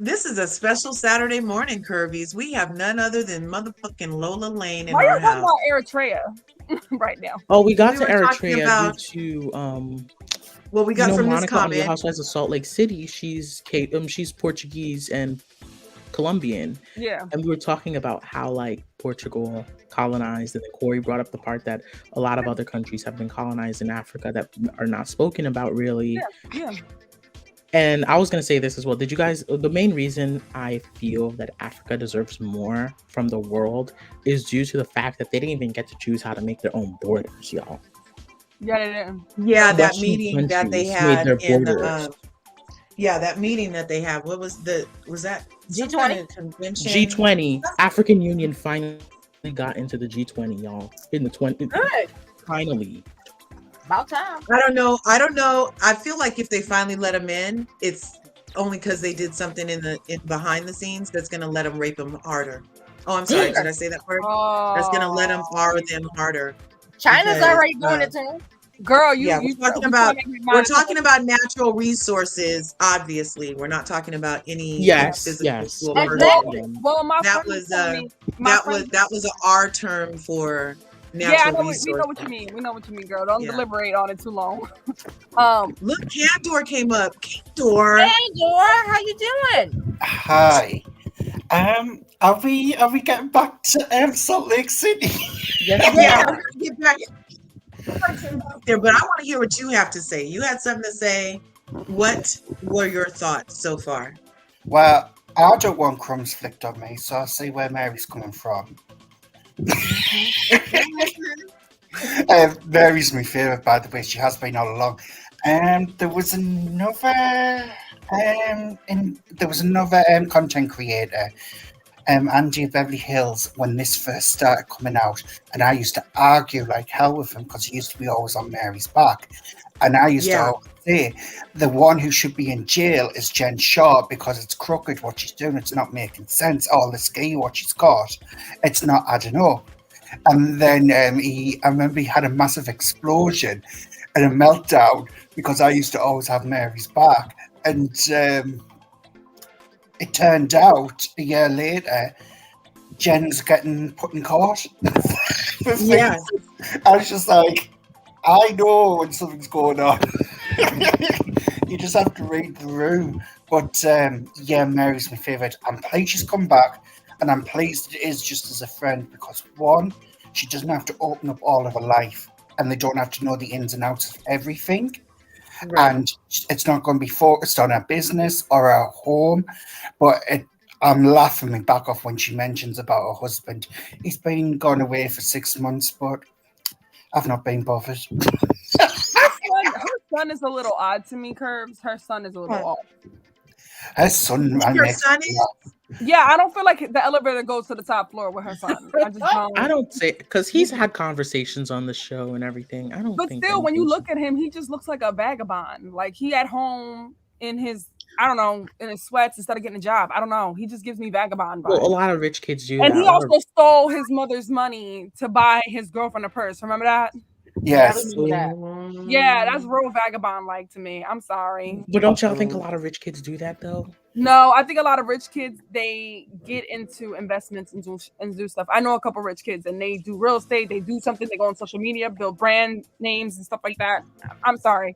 This is a special Saturday morning, Curvies. We have none other than motherfucking Lola Lane in Why our y'all talking house. about Eritrea right now? Oh, we got We to were talking Eritrea due about, to well, we got from this Monica on Real comment. Housewives of Salt Lake City. She's Portuguese and Colombian. Yeah. And we were talking about how like Portugal colonized, and then Corey brought up the part that a lot of other countries have been colonized in Africa that are not spoken about really. Yeah. And I was gonna say this as well. Did you guys? The main reason I feel that Africa deserves more from the world is due to the fact that they didn't even get to choose how to make their own borders, y'all. Yeah, they did. Yeah, that Western meeting that they countries made had their in, borders. yeah, that meeting that they had. Was that some G20? kind of convention? G20, African Union finally got into the G20, y'all. In the 20, Good. finally. About time. I don't know. I feel like if they finally let them in, it's only because they did something in behind the scenes that's going to let them rape them harder. Oh, I'm sorry. Did I say that word? That's going to let them R them harder. China's Because, already doing it to him. Girl, Yeah, you we're talking we about trying to make we're mine. talking about natural resources, obviously. We're not talking about any Yes, physical yes, to a we're person. Exactly. including them. Well, my That friend was was telling me, my friend. that was a our term for Yeah, I natural know. We know resources. what you mean. We know what you mean, girl. Don't Yeah. deliberate on it too long. Look, Candor came up. Candor. Hey, Dora, how you doing? Hi. Are we getting back to Salt Lake City? Yes, we Yeah, Yeah. we're are. gonna get back there, but I want to hear what you have to say. You had something to say. What were your thoughts so far? Well, I don't want crumbs flicked on me, so I'll see where Mary's coming from. Mary's my favourite, by the way. She has been all along. There was another content creator, Andy of Beverly Hills, when this first started coming out, and I used to argue like hell with him because he used to be always on Mary's back, and I used to Yeah, always say the one who should be in jail is Jen Shaw because it's crooked what she's doing. It's not making sense. All the ski what she's got, it's not adding up. And then I remember he had a massive explosion and a meltdown because I used to always have Mary's back. And it turned out a year later, Jen's getting put in court for yeah. things. I was just like, I know when something's going on. You just have to read the room. But yeah, Mary's my favourite. I'm pleased she's come back, and I'm pleased it is just as a friend because one, she doesn't have to open up all of her life, and they don't have to know the ins and outs of everything. Right. And it's not going to be focused on her business or her home. But I'm laughing my back off when she mentions about her husband. He's been gone away for 6 months, but I've not been bothered. Her son is a little odd to me, Curves. Her son is a little What? odd. Her son ran Your next son to is? her. Yeah, I don't feel like the elevator goes to the top floor with her son. I just don't. I don't say because he's had conversations on the show and everything. I don't But think still, when you anything's- look at him, he just looks like a vagabond. Like he at home in his, I don't know, in his sweats instead of getting a job. I don't know. He just gives me vagabond vibes. Well, a lot of rich kids do And that. he A lot of- also stole his mother's money to buy his girlfriend a purse. Remember that? Yes. That. Yeah, that's real vagabond like to me. I'm sorry. But don't y'all think a lot of rich kids do that though? No, I think a lot of rich kids, they get into investments and do stuff. I know a couple rich kids and they do real estate, they do something, they go on social media, build brand names and stuff like that. I'm sorry.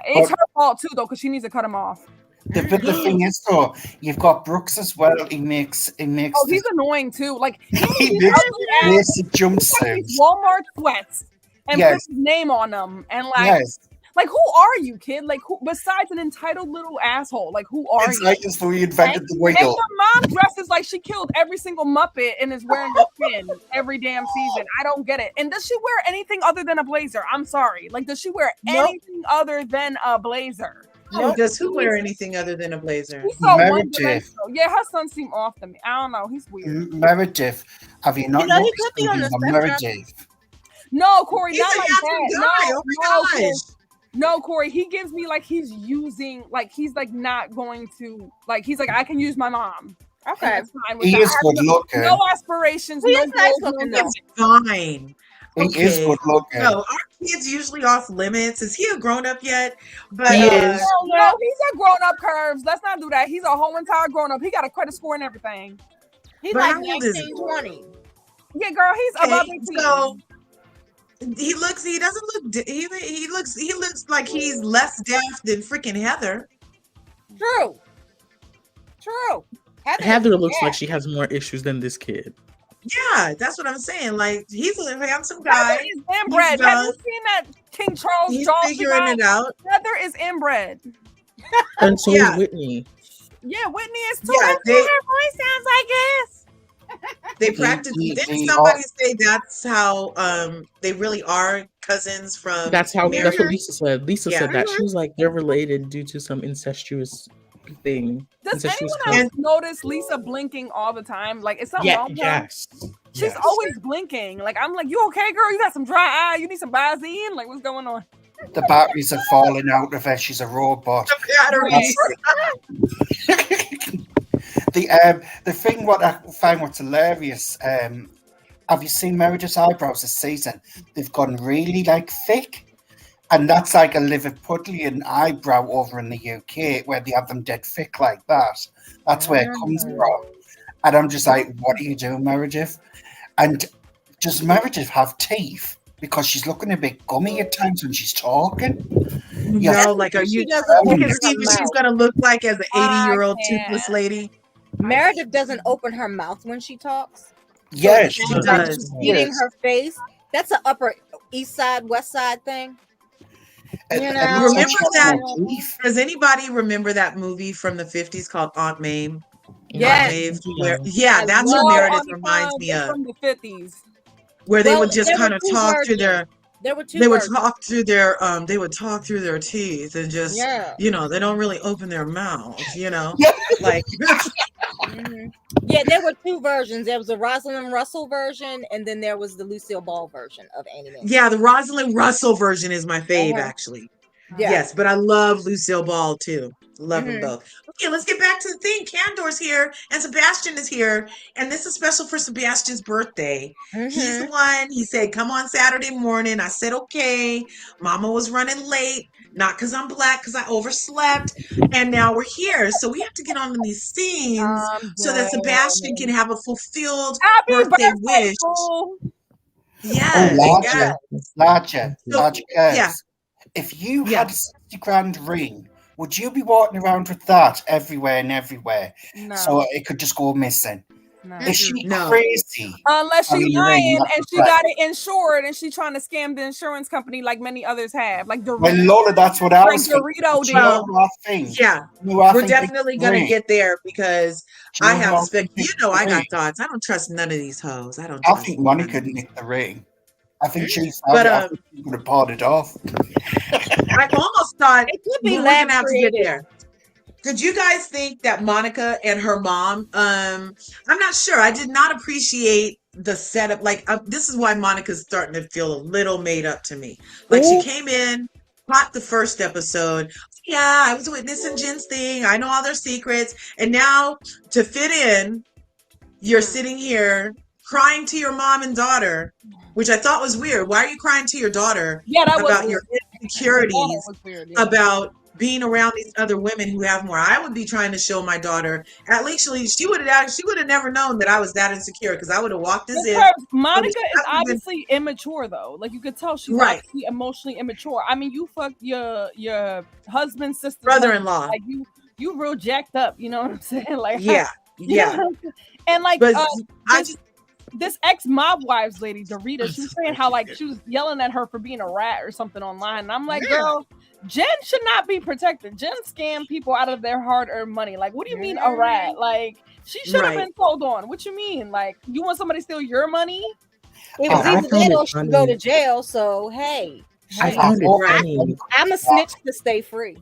It's her fault too though, because she needs to cut him off. But the thing is, though, you've got Brooks as well. He makes. Oh, he's annoying too. Like He these makes ugly ass lacy these jumpsuits. Walmart sweats and Yes. put his name on them and like Yes, like who are you, kid? Like who besides an entitled little asshole? Like who are it's you? like as though he invented the And wheel. your mom dresses like she killed every single Muppet and is wearing a skin every damn season. I don't get it. And does she wear anything other than a blazer? I'm sorry. Like, does she wear Nope. anything other than a blazer? Oh, does who wear anything other than a blazer? He's so Meredith. one-dimensional. Yeah, her son seemed off to me. I don't know. He's weird. Meredith, have you not You know, he noticed could be on movies the on spectrum. Meredith? No, Corey, He's not a like handsome that. guy. No, Oh my Corey. gosh. No, Corey, he gives me like he's using, like he's like not going to, like he's like, I can use my mom. And Okay. that's fine with He that. is I have good looking. no aspirations, He no is nice goals, looking, no though. nothing. Fine. He is Okay. good looking. No, our kid's usually off limits. Is he a grown up yet? But He is. No, he's a grown-up, Curves. Let's not do that. He's a whole entire grown-up. He got a credit score and everything. He's But like how old is 19, he? 20. Yeah, girl, he's above 18. So he doesn't look he looks like he's less deaf than freaking Heather. True. True. Heather looks like she has more issues than this kid. Yeah, that's what I'm saying. Like he's a handsome Heather guy. is inbred. He's Have you young. seen that King Charles He's doll she figuring got? it out. Heather is inbred. And so Yeah. is Whitney. Yeah, Whitney is too. Yeah, That's they- what her voice sounds like this. They practice. he- Didn't he- somebody say that's how they really are cousins from That's what marriage? Lisa said. Lisa Yeah. said that. She was like, they're related due to some incestuous thing. Does Incestuous anyone else And- notice Lisa blinking all the time? Like, is something Yeah, wrong with her? yes. She's Yes. always blinking. Like, I'm like, you okay, girl? You got some dry eye? You need some Visine? Like, what's going on? The batteries are falling out of her. She's a robot. Batteries. The thing what I find what's hilarious, have you seen Meredith's eyebrows this season? They've gone really like thick. And that's like a Liverpudlian eyebrow over in the UK where they have them dead thick like that. That's where it comes from. And I'm just like, what are you doing, Meredith? And does Meredith have teeth? Because she's looking a bit gummy at times when she's talking. Yes. No, like, are She you? doesn't You open can her see what she's mouth. gonna look like as an 80-year-old can't. toothless lady. Meredith doesn't open her mouth when she talks. Yes, So she it sounds like does. she's eating her face. That's an Upper East Side, West Side thing. And You it's know, Remember actually that? more teeth. Does anybody remember that movie from the 50s called Aunt Mame? Yes. Aunt Maeve, Too where, young. yeah, I that's love what Meredith On reminds me it's of. from the 50s. Where they Well, would just there were kind of two talk through versions. their There were two they would versions. talk through their they would talk through their teeth and just Yeah. they don't really open their mouth, Yeah. like Yeah, there were two versions. There was a Rosalind Russell version, and then there was the Lucille Ball version of Annie Mae. yeah, the Rosalind Russell version is my fave Uh-huh. actually. Yeah. Yes, but I love Lucille Ball too. Love them Mhm. both. Okay, let's get back to the thing. Candor's here and Sebastian is here, and this is special for Sebastian's birthday. He's the Mhm. one. He said, "Come on Saturday morning." I said, "Okay." Mama was running late, not because I'm black, because I overslept, and now we're here. So we have to get on in these scenes I'm so that dead. Sebastian can have a fulfilled Happy birthday birthday, wish. fool. Oh, Yes, Thank yes. you. larger So, yeah, curves. If you yeah. had a 60 grand ring, would you be walking around with that everywhere and everywhere? No. So it could just go missing. no. Is she No. crazy? Unless she Having a ring, lying that's and she right. got it insured and she trying to scam the insurance company like many others have. Like Well, Dorito. Lola, that's what I Like was thinking. Dorito Do you know Well, who I think? yeah. Who I We're think big definitely gonna ring? get there because Do you I know who have I think you nicked know the I got ring? thoughts. I don't trust none of these hoes. I don't I trust think none Monica of these. nicked the ring. I think she But found it. I think she would have bought it off. I almost thought It could be we're lab gonna have to get created. there. Did you guys think that Monica and her mom? I'm not sure. I did not appreciate the setup. Like this is why Monica's starting to feel a little made up to me. Like she Ooh. came in, caught the first episode. Yeah, I was witnessing Jen's thing. I know all their secrets, and now to fit in, you're sitting here crying to your mom and daughter, which I thought was weird. Why are you crying to your daughter Yeah, that was about weird. your That insecurities, was weird. Yeah. about being around these other women who have more? I would be trying to show my daughter. At least she would have never known that I was that insecure because I would have walked as if Because Monica is that would've been- obviously immature though. Like you could tell she's Right. obviously emotionally immature. I mean, you fucked your husband's sister's brother-in-law. husband. Like you real jacked up. You know what I'm saying? Like Yeah, you know yeah. what I'm saying? And like But I this, this ex mob wives lady, Dorita, she was saying how like she was yelling at her for being a rat or something online. And I'm like, girl, Jen should not be protected. Jen scammed people out of their hard-earned money. Like, what do you mean a rat? Like, she should have Right. been told on. What you mean? Like, you want somebody to steal your money? It was I either found that it or she funny. go to jail. So hey, I hey, found it Right. funny. I'm a snitch to stay free.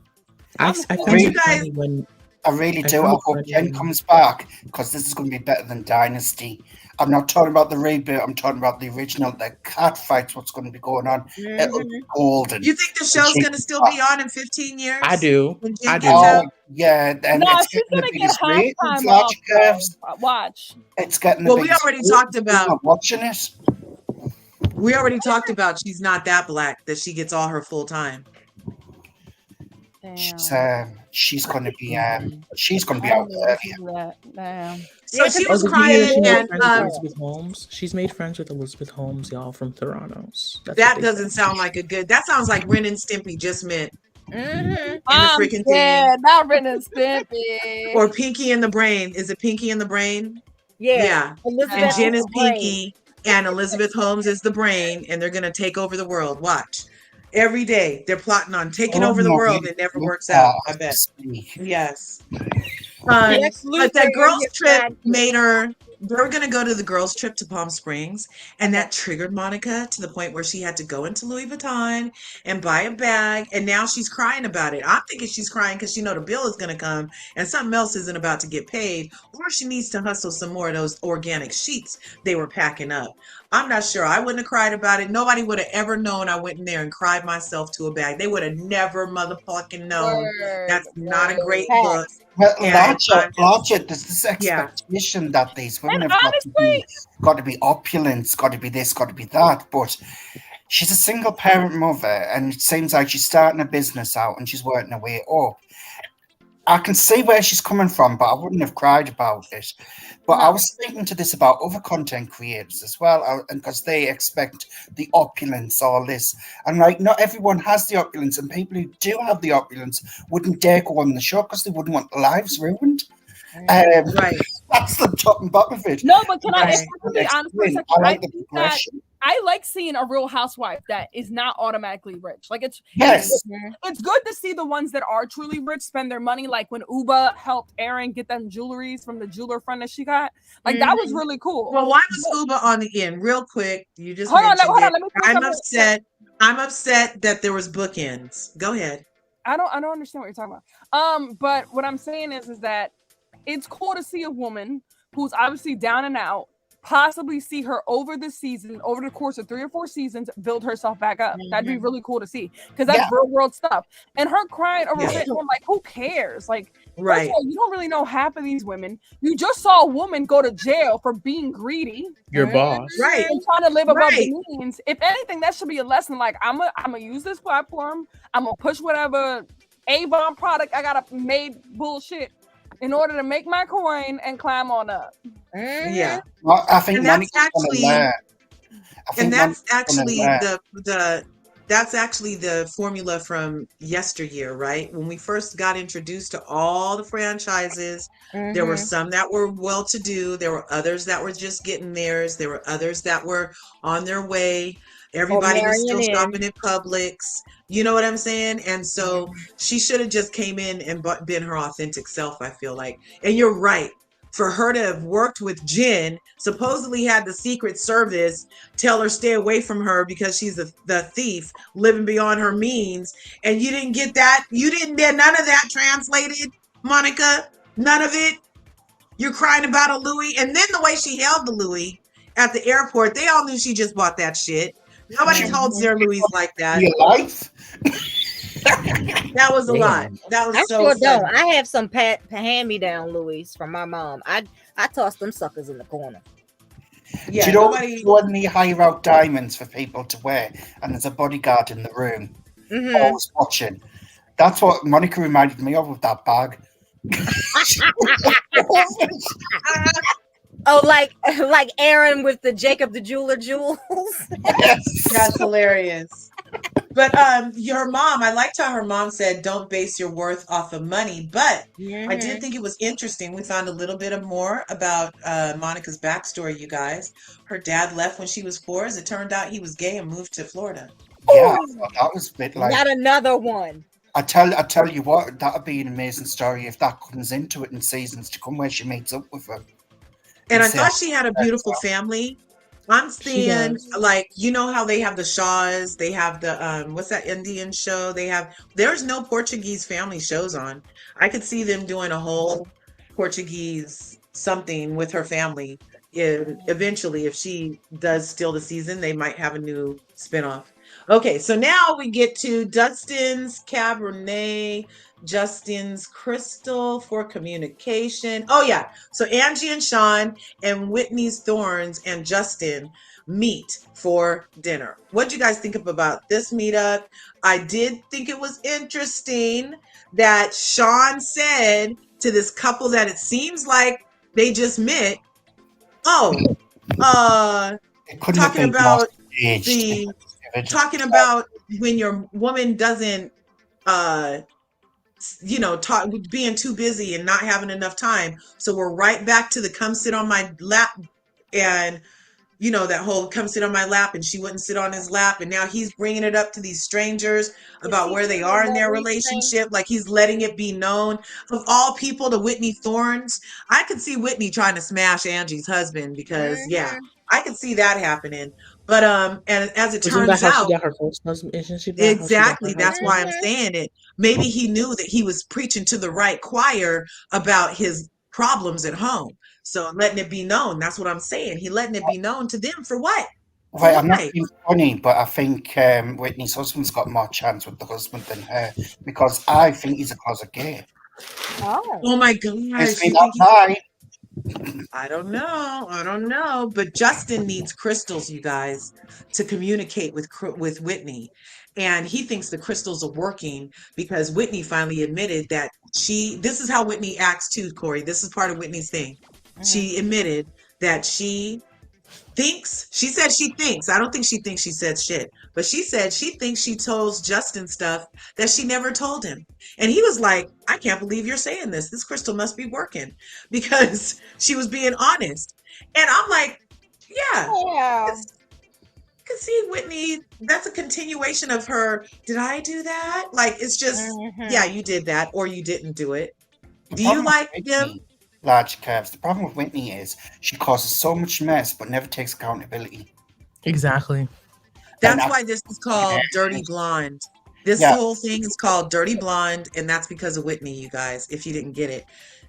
I Did found you it guys- funny when I really I do. found I it hope funny Jen when- comes back because this is going to be better than Dynasty. I'm not talking about the reboot. I'm talking about the original. The cat fights. What's going to be going on? It'll be golden. You think the show's she- going to still be on in 15 years? I do. When Jen I gets do. out? Yeah, and No, it's she's getting the gonna get biggest ratings. halftime Large off. curves. Watch. It's getting the Well, we biggest already ratings. talked People about- are watching it. We already talked about she's not that black, that she gets all her full time. She's going to be out earlier. Damn. So Yeah, she because was Oh, did you hear crying she made and friends with Elizabeth Holmes? She's made friends with Elizabeth Holmes, y'all, from Theranos. That's that what they doesn't said. sound like a good. That sounds like Ren and Stimpy just met Mm-hmm. in the I'm freaking thing. dead. Not Ren and Stimpy. Or Pinky in the Brain. Is it Pinky in the Brain? Yeah. Yeah. Elizabeth And Jen is the brain. Pinky and Elizabeth Holmes is the brain, and they're gonna take over the world. Watch. Every day they're plotting on taking over the world. It never works out. I bet. Yes. Lex But Luthor that and girls his trip sidekick. made her. They were gonna go to the girls trip to Palm Springs, and that triggered Monica to the point where she had to go into Louis Vuitton and buy a bag, and now she's crying about it. I'm thinking she's crying because she know the bill is gonna come and something else isn't about to get paid, or she needs to hustle some more of those organic sheets they were packing up. I'm not sure. I wouldn't have cried about it. Nobody would have ever known I went in there and cried myself to a bag. They would have never motherfucking known. Word, That's not a word. great Facts. book. Well, And larger, there's this expectation that these women And have got to be opulent, got to be this, got to be that. But she's a single parent mother, and it seems like she's starting a business out and she's working her way up. I can see where she's coming from, but I wouldn't have cried about it. But I was speaking to this about other content creators as well, and because they expect the opulence, all this. And like, not everyone has the opulence, and people who do have the opulence wouldn't dare go on the show because they wouldn't want their lives ruined. Right. That's the top and bottom of it. No, but can I, Right. if I can be honest for a second, I like I the think that progression. I like seeing a real housewife that is not automatically rich. Like it's good to see the ones that are truly rich spend their money. Like when Uba helped Erin get them jewelries from the jeweler friend that she got. Like that was really cool. Well, why was Uba on the end? Real quick, you just Hold on, mentioned it. let me put I'm something- upset. I'm upset that there was bookends. Go ahead. I don't understand what you're talking about. But what I'm saying is that it's cool to see a woman who's obviously down and out, possibly see her over the course of 3 or 4 seasons, build herself back up. That'd be really cool to see because that's real world stuff. And her crying over it, I'm like, who cares? Like, first of all, you don't really know half of these women. You just saw a woman go to jail for being greedy. Your boss. Right. And trying to live above the means. If anything, that should be a lesson. Like, I'm gonna use this platform. I'm gonna push whatever Avon product I got made bullshit in order to make my coin and climb on up. Yeah. Well, I think And that's actually the formula from yesteryear, right? When we first got introduced to all the franchises, there were some that were well-to-do. There were others that were just getting theirs. There were others that were on their way. Everybody was still shopping at Publix. You know what I'm saying? And so she should have just came in and been her authentic self, I feel like. And you're right. For her to have worked with Jen, supposedly had the Secret Service tell her stay away from her because she's the thief living beyond her means. And you didn't get that. You didn't get none of that translated, Monica. None of it. You're crying about a Louis. And then the way she held the Louis at the airport, they all knew she just bought that shit. Nobody holds their Louis like that. Real life. That was a lot. That was I so sure funny. don't. I have some hand-me-down Louis from my mom. I toss them suckers in the corner. Yeah, Do you know nobody. when they hire out diamonds for people to wear, and there's a bodyguard in the room always watching? That's what Monica reminded me of with that bag. Oh, like Aaron with the Jacob the Jeweler jewels. Yes. That's hilarious. But your mom, I liked how her mom said, "Don't base your worth off of money." But I did think it was interesting. We found a little bit more about Monica's backstory. You guys, her dad left when she was 4. As it turned out, he was gay and moved to Florida. Yeah, that was a bit like. Not another one. I tell you what, that'd be an amazing story if that comes into it in seasons to come, where she meets up with her. And I thought she had a beautiful family. I'm seeing, like, you know how they have the Shaws, they have the what's that Indian show? There's no Portuguese family shows on. I could see them doing a whole Portuguese something with her family. Eventually, if she does steal the season, they might have a new spinoff. Okay, so now we get to Dustin's Cabernet, Justin's Crystal for communication. Oh yeah, so Angie and Sean and Whitney's Thorns and Justin meet for dinner. What do you guys think about this meetup? I did think it was interesting that Sean said to this couple that it seems like they just met, talking about when your woman doesn't talk, being too busy and not having enough time. So we're right back to the come sit on my lap, and that whole come sit on my lap, and she wouldn't sit on his lap, and now he's bringing it up to these strangers about where they are in their relationship, like he's letting it be known. Of all people, to Whitney Thorns, I could see Whitney trying to smash Angie's husband because I could see that happening. But and as it turns out, she got her first husband, isn't she? Exactly. That's why I'm saying it. Maybe he knew that he was preaching to the right choir about his problems at home. So letting it be known. That's what I'm saying. He letting it be known to them for what? Right, I'm not being funny, but I think Whitney's husband's got more chance with the husband than her, because I think he's a closet gay. Oh my gosh. Is he not right? I don't know. I don't know. But Justin needs crystals, you guys, to communicate with Whitney. And he thinks the crystals are working because Whitney finally admitted that this is how Whitney acts too, Corey. This is part of Whitney's thing. She admitted that she said she thinks, I don't think she thinks she said shit, but she said she thinks she told Justin stuff that she never told him. And he was like, I can't believe you're saying this. This crystal must be working because she was being honest. And I'm like, yeah. Yeah. Can see Whitney, that's a continuation of her, did I do that? Like, it's just, yeah, you did that or you didn't do it. Do you like him? Large curves. The problem with Whitney is she causes so much mess but never takes accountability. Exactly. That's why this is called Dirty Blonde. This whole thing is called Dirty Blonde, and that's because of Whitney, you guys, if you didn't get it.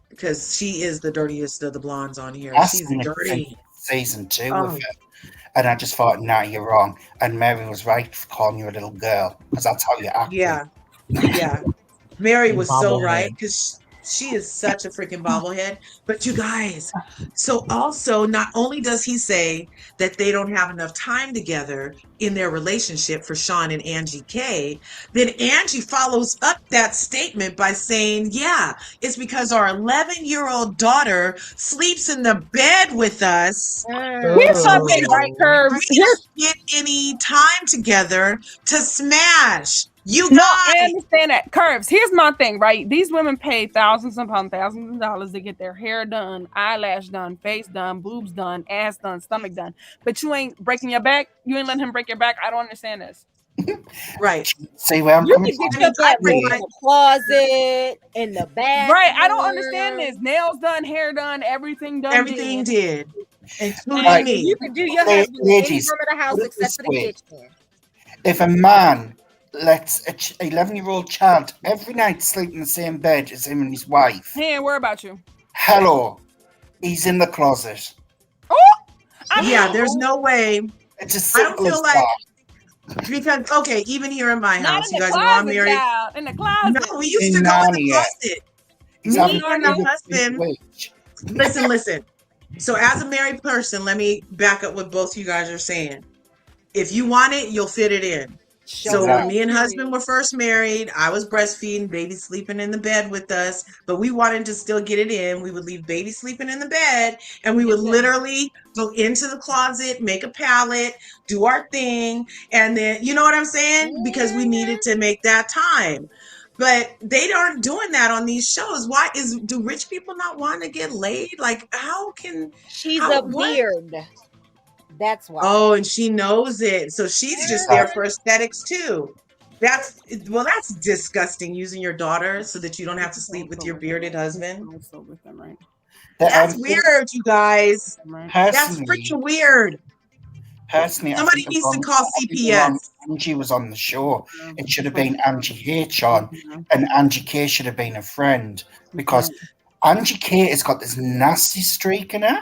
Because she is the dirtiest of the blondes on here. She's dirty. Season 2 of it. And I just thought, nah, you're wrong. And Mary was right for calling you a little girl, because that's how you act. Yeah. Mary was so right, because she is such a freaking bobblehead. But you guys, so also, not only does he say that they don't have enough time together in their relationship for Sean and Angie K, then Angie follows up that statement by saying, yeah, it's because our 11-year-old daughter sleeps in the bed with us. Here's something, right, Curves? We don't get any time together to smash. You guys. No, I understand that. Curves. Here's my thing, right? These women pay thousands upon thousands of dollars to get their hair done, eyelash done, face done, boobs done, ass done, stomach done. But you ain't breaking your back. You ain't letting him break your back. I don't understand this. Right. See where I'm You coming can from? get that in the closet, in the bathroom. Right. I don't understand this. Nails done, hair done, everything done. Everything did. Including me. You can do your husband in any room of the house except for the kitchen. If a man lets a 11-year-old child every night sleep in the same bed as him and his wife. He ain't worried about you. Hello. He's in the closet. Yeah, there's no way. It's as simple as like that. Because, okay, even here in my Not house, in you the guys know I'm closet, married. child. In the closet. No, we used In to go in the Narnia. closet. He's Me having and my a husband. Listen. So as a married person, let me back up what both you guys are saying. If you want it, you'll fit it in. So when me and husband were first married, I was breastfeeding, baby sleeping in the bed with us, but we wanted to still get it in. We would leave baby sleeping in the bed, and we would literally go into the closet, make a pallet, do our thing, and then, you know what I'm saying? Because we needed to make that time. But they aren't doing that on these shows. Do rich people not want to get laid? Like, how can... She's a beard. That's why. Oh, and she knows it. So she's just there for aesthetics too. That's disgusting, using your daughter so that you don't have to sleep with your bearded husband. That's weird, you guys. That's freaking weird. Personally, somebody needs to call CPS. Angie was on the show. It should have been Angie H on, and Angie K should have been a friend, because Angie K has got this nasty streak in her.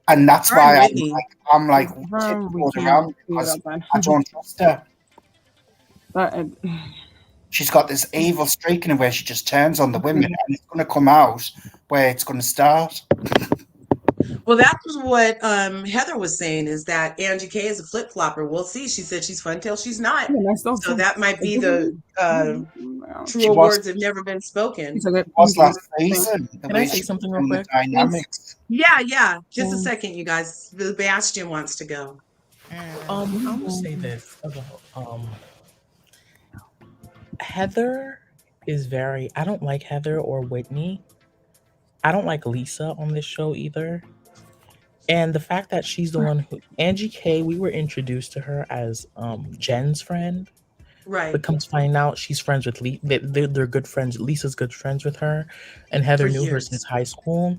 And that's why I'm like around, because I don't trust her. She's got this evil streak in her where she just turns on the women, and it's going to come out where it's going to start. Well, that was what Heather was saying, is that Angie K is a flip-flopper. We'll see. She said she's fun till she's not. So that might be the true words have never been spoken. What's last season? Can I say something real quick? Dynamics. Yeah. Just a second, you guys. Sebastian wants to go. I'm gonna say this about Heather is very... I don't like Heather or Whitney. I don't like Lisa on this show either. And the fact that she's the one who... Angie K, we were introduced to her as Jen's friend. Right. But comes find out she's friends with they're good friends. Lisa's good friends with her. And Heather knew her since high school.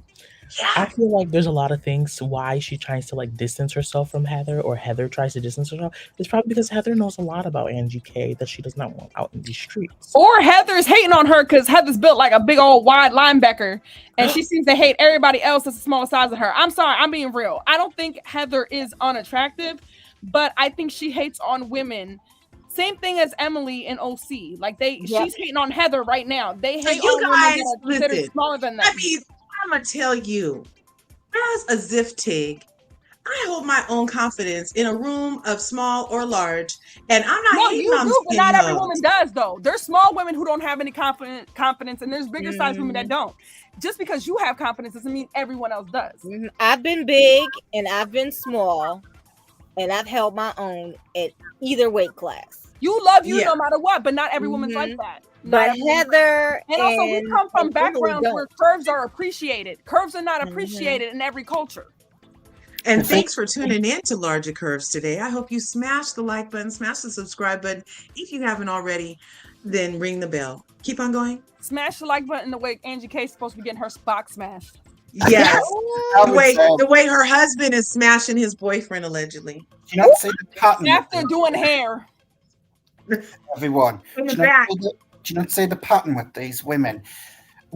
Yeah. I feel like there's a lot of things why she tries to like distance herself from Heather, or Heather tries to distance herself. It's probably because Heather knows a lot about Angie K that she does not want out in these streets. Or Heather's hating on her because Heather's built like a big old wide linebacker, and she seems to hate everybody else that's a smaller size of her. I'm sorry, I'm being real. I don't think Heather is unattractive, but I think she hates on women. Same thing as Emily in OC. Like she's hating on Heather right now. They hate on women that are considered smaller than them. I'm gonna tell you, As a Ziftig, I hold my own confidence in a room of small or large, and I'm not No, hating you on do, but skinny not every hoes. woman does, though. There's small women who don't have any confidence, and there's bigger size women that don't. Just because you have confidence doesn't mean everyone else does. I've been big and I've been small, and I've held my own at either weight class. You love you Yeah. no matter what, but not every woman's like that. Not But every woman- Heather and also we come from backgrounds where curves are appreciated. Curves are not appreciated in every culture. And thanks for tuning in to Larger Curves today. I hope you smash the like button, smash the subscribe button. If you haven't already, then ring the bell. Keep on going. Smash the like button the way Angie K is supposed to be getting her box smashed. Yes. the way her husband is smashing his boyfriend allegedly. Do you not see the pattern? After doing hair. Everyone. Do you not see the pattern with these women?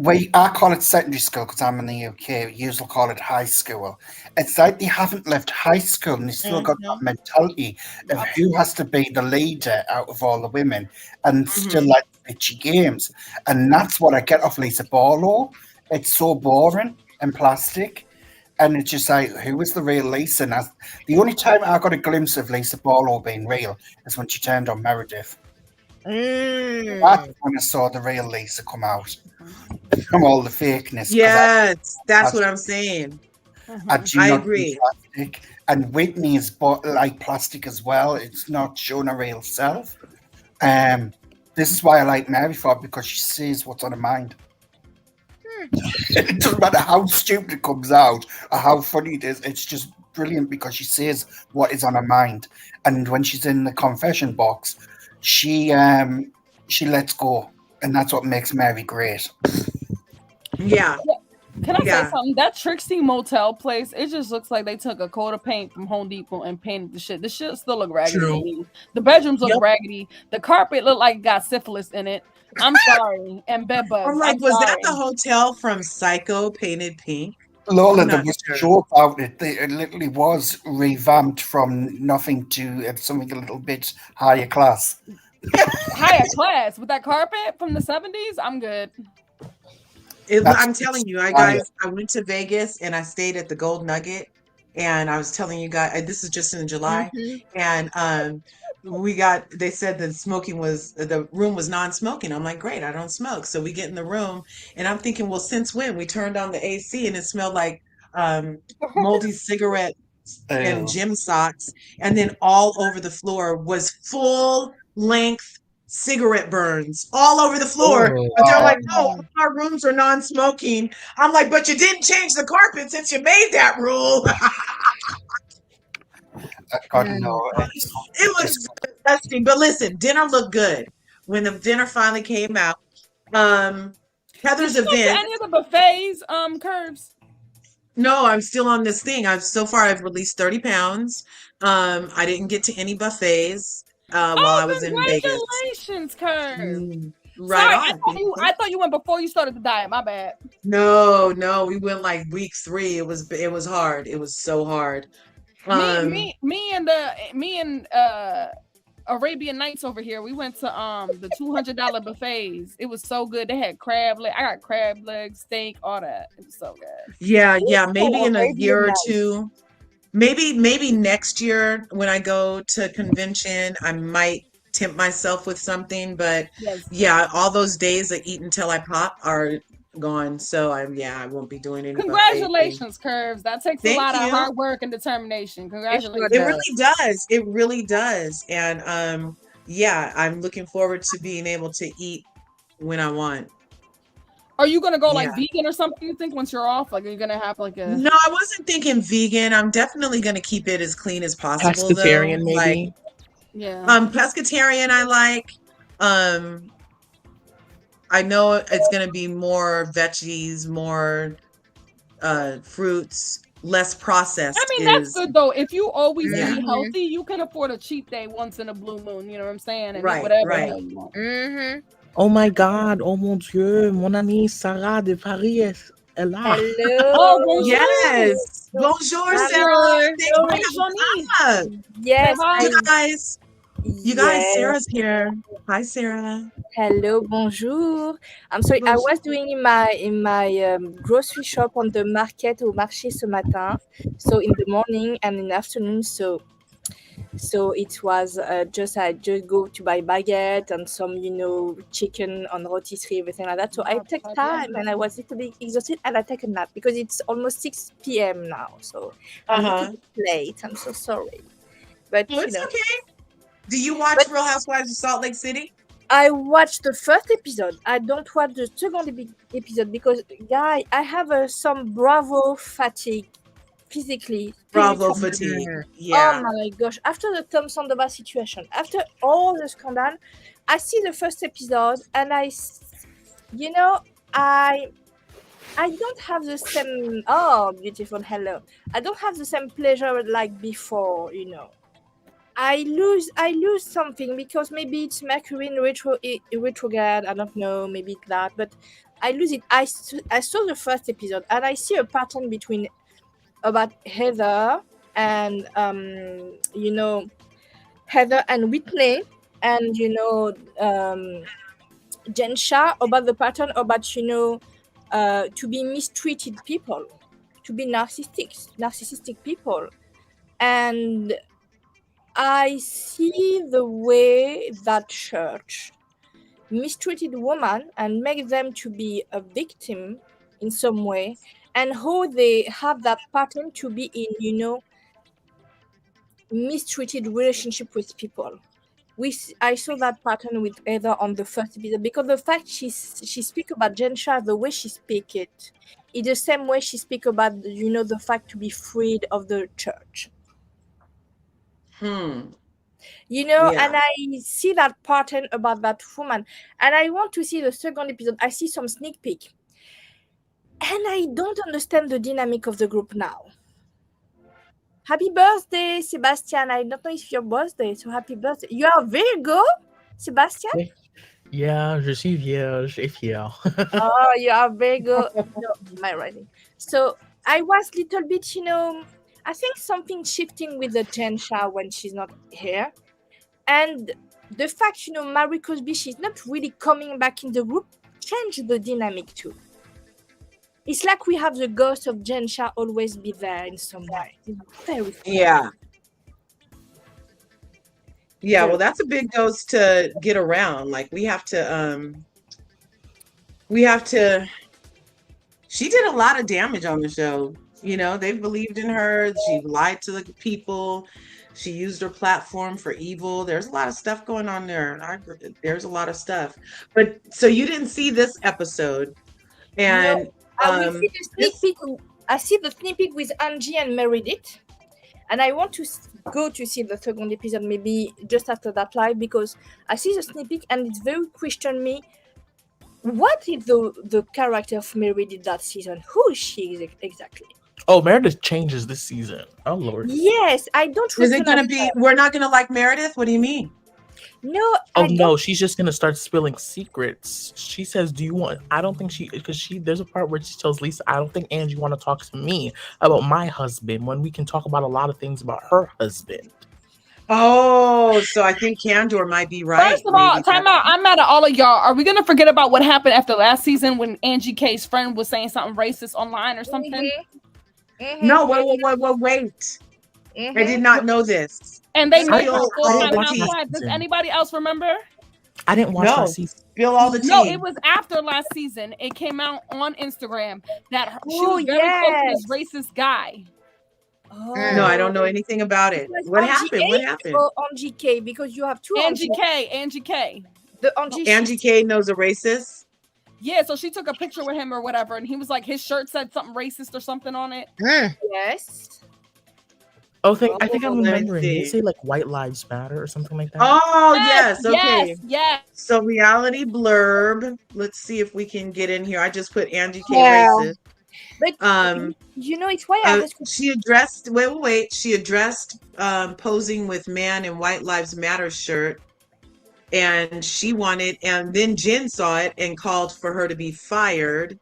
I call it secondary school because I'm in the UK. You usually call it high school. It's like they haven't left high school and they still got that mentality of who has to be the leader out of all the women and still like bitchy games. And that's what I get off Lisa Barlow. It's so boring and plastic. And it's just like, who is the real Lisa? And the only time I got a glimpse of Lisa Barlow being real is when she turned on Meredith. That's when I saw the real Lisa come out from all the fakeness. Yes, that's what I'm saying. I agree. Plastic. And Whitney is like plastic as well. It's not showing her real self. This is why I like Mary for it, because she says what's on her mind. It doesn't matter how stupid it comes out or how funny it is. It's just brilliant because she says what is on her mind. And when she's in the confession box, she lets go, and that's what makes Mary great. Yeah. Can I say something? That Trixie Motel place, it just looks like they took a coat of paint from Home Depot and painted the shit. The shit still look raggedy to me. The bedrooms look raggedy. The carpet looked like it got syphilis in it. I'm sorry. And bed bugs. I'm like, was that the hotel from Psycho painted pink? Lola, there was a show about it. It literally was revamped from nothing to something a little bit higher class. Higher class with that carpet from the 70s? I'm good. I'm telling you, I went to Vegas and I stayed at the Gold Nugget, and I was telling you guys, this is just in July, and they said that the room was non-smoking. I'm like, great, I don't smoke. So we get in the room and I'm thinking, well, since when? We turned on the AC and it smelled like moldy cigarette and gym socks. And then all over the floor was full length cigarette burns all over the floor. But they're like, no, our rooms are non-smoking. I'm like, but you didn't change the carpet since you made that rule. God, no. It was disgusting. But listen, dinner looked good. When the dinner finally came out, Heather's event. Any of the buffets, Curves? No, I'm still on this thing. I've released 30 pounds. I didn't get to any buffets while I was in Vegas. Congratulations, Curves. Right. Sorry, I thought you went before you started the diet. My bad. No, we went like week 3. It was hard. It was so hard. Me and Arabian Nights over here, we went to the $200 buffets. It was so good. They had crab leg. I got crab legs, steak, all that. It was so good. Yeah. Maybe in a year or two. Maybe next year when I go to convention, I might tempt myself with something. But all those days that eat until I pop are gone. So I won't be doing any. Congratulations, Curves. That takes a lot of hard work and determination. Congratulations. It really does. And I'm looking forward to being able to eat when I want. Are you gonna go like vegan or something, you think, once you're off? Like, are you gonna have like a... No, I wasn't thinking vegan. I'm definitely gonna keep it as clean as possible. Pescatarian, maybe. Pescatarian I like. I know it's going to be more veggies, more fruits, less processed. I mean, that's good though. If you always eat healthy, you can afford a cheat day once in a blue moon. You know what I'm saying? And eat whatever you want. Oh my God! Oh mon Dieu! Mon amie Sarah de Paris est là. Hello. Oh, bonjour. Yes. Bonjour, Sarah. Yes. You guys. Sarah's here. Hi, Sarah. Hello, bonjour. I'm sorry, I was doing in my grocery shop on the market au marché ce matin. So in the morning and in the afternoon. So it was I just go to buy baguette and some chicken on rotisserie, everything like that. So I take time and I was a little bit exhausted and I take a nap because it's almost 6 p.m. now. So I'm a little bit late. I'm so sorry, but Well, it's okay. Do you watch Real Housewives of Salt Lake City? I watched the first episode. I don't watch the second episode because, guy, I have some Bravo fatigue physically. Bravo fatigue. Oh Yeah. my gosh. After the Tom Sandoval situation, after all the scandal, I see the first episode and I don't have the same, oh, beautiful, hello. I don't have the same pleasure like before, I lose something because maybe it's Mercury in retrograde. I don't know, maybe it's that, but I lose it. I saw the first episode and I see a pattern about Heather and Heather and Whitney and Jen Shah, about the pattern about to be mistreated people, to be narcissistic people, and I see the way that church mistreated women and make them to be a victim in some way, and how they have that pattern to be in mistreated relationship with people. I saw that pattern with Heather on the first episode because the fact she speak about Jen Shah, the way she speak it's the same way she speak about the fact to be freed of the church. Yeah. And I see that pattern about that woman, and I want to see the second episode. I see some sneak peek, and I don't understand the dynamic of the group now. Happy birthday, Sebastian. I don't know if your birthday, so happy birthday. You are Virgo, Sebastian? Yeah, je suis vierge et fier. Oh, you are Virgo. No, my writing. So I was little bit, I think something shifting with the Jen Shah when she's not here. And the fact, Marie Cosby, she's not really coming back in the group, changed the dynamic too. It's like we have the ghost of Jen Shah always be there in some way. Very funny. Yeah. Yeah, well, that's a big ghost to get around. Like we have to she did a lot of damage on the show. They believed in her. She lied to the people. She used her platform for evil. There's a lot of stuff going on there. There's a lot of stuff. But so you didn't see this episode. And no, I will see the sneak peek. I see the sneak peek with Angie and Meredith. And I want to go to see the second episode maybe just after that live because I see the sneak peek and it's very question me. What is the character of Meredith that season? Who is she exactly? Oh, Meredith changes this season. Oh, Lord. Yes, I don't. Is it going to be? We're not going to like Meredith? What do you mean? No. Oh no, she's just gonna start spilling secrets. She says, "Do you want?" I don't think there's a part where she tells Lisa, "I don't think Angie want to talk to me about my husband when we can talk about a lot of things about her husband." Oh, so I think Candor might be right. First of all, time out. I'm mad at all of y'all. Are we gonna forget about what happened after last season when Angie K's friend was saying something racist online or something? Mm-hmm. No, wait. I did not know this. And they made Spill her all the tea. Does anybody else remember? I didn't watch that season. Spill all the tea. No, it was after last season. It came out on Instagram that she was very close to this racist guy. Oh. No, I don't know anything about it. What happened? What happened? Angie K, because you have two Angie K. The Angie K knows a racist. Yeah, so she took a picture with him or whatever, and he was like, his shirt said something racist or something on it. Yes. Oh, I think I'm remembering. They say like "White Lives Matter" or something like that. Oh yes, okay. Yes. So reality blurb. Let's see if we can get in here. I just put Angie K racist. But it's why she addressed. Wait. She addressed posing with man in White Lives Matter shirt, and she wanted. And then Jen saw it and called for her to be fired.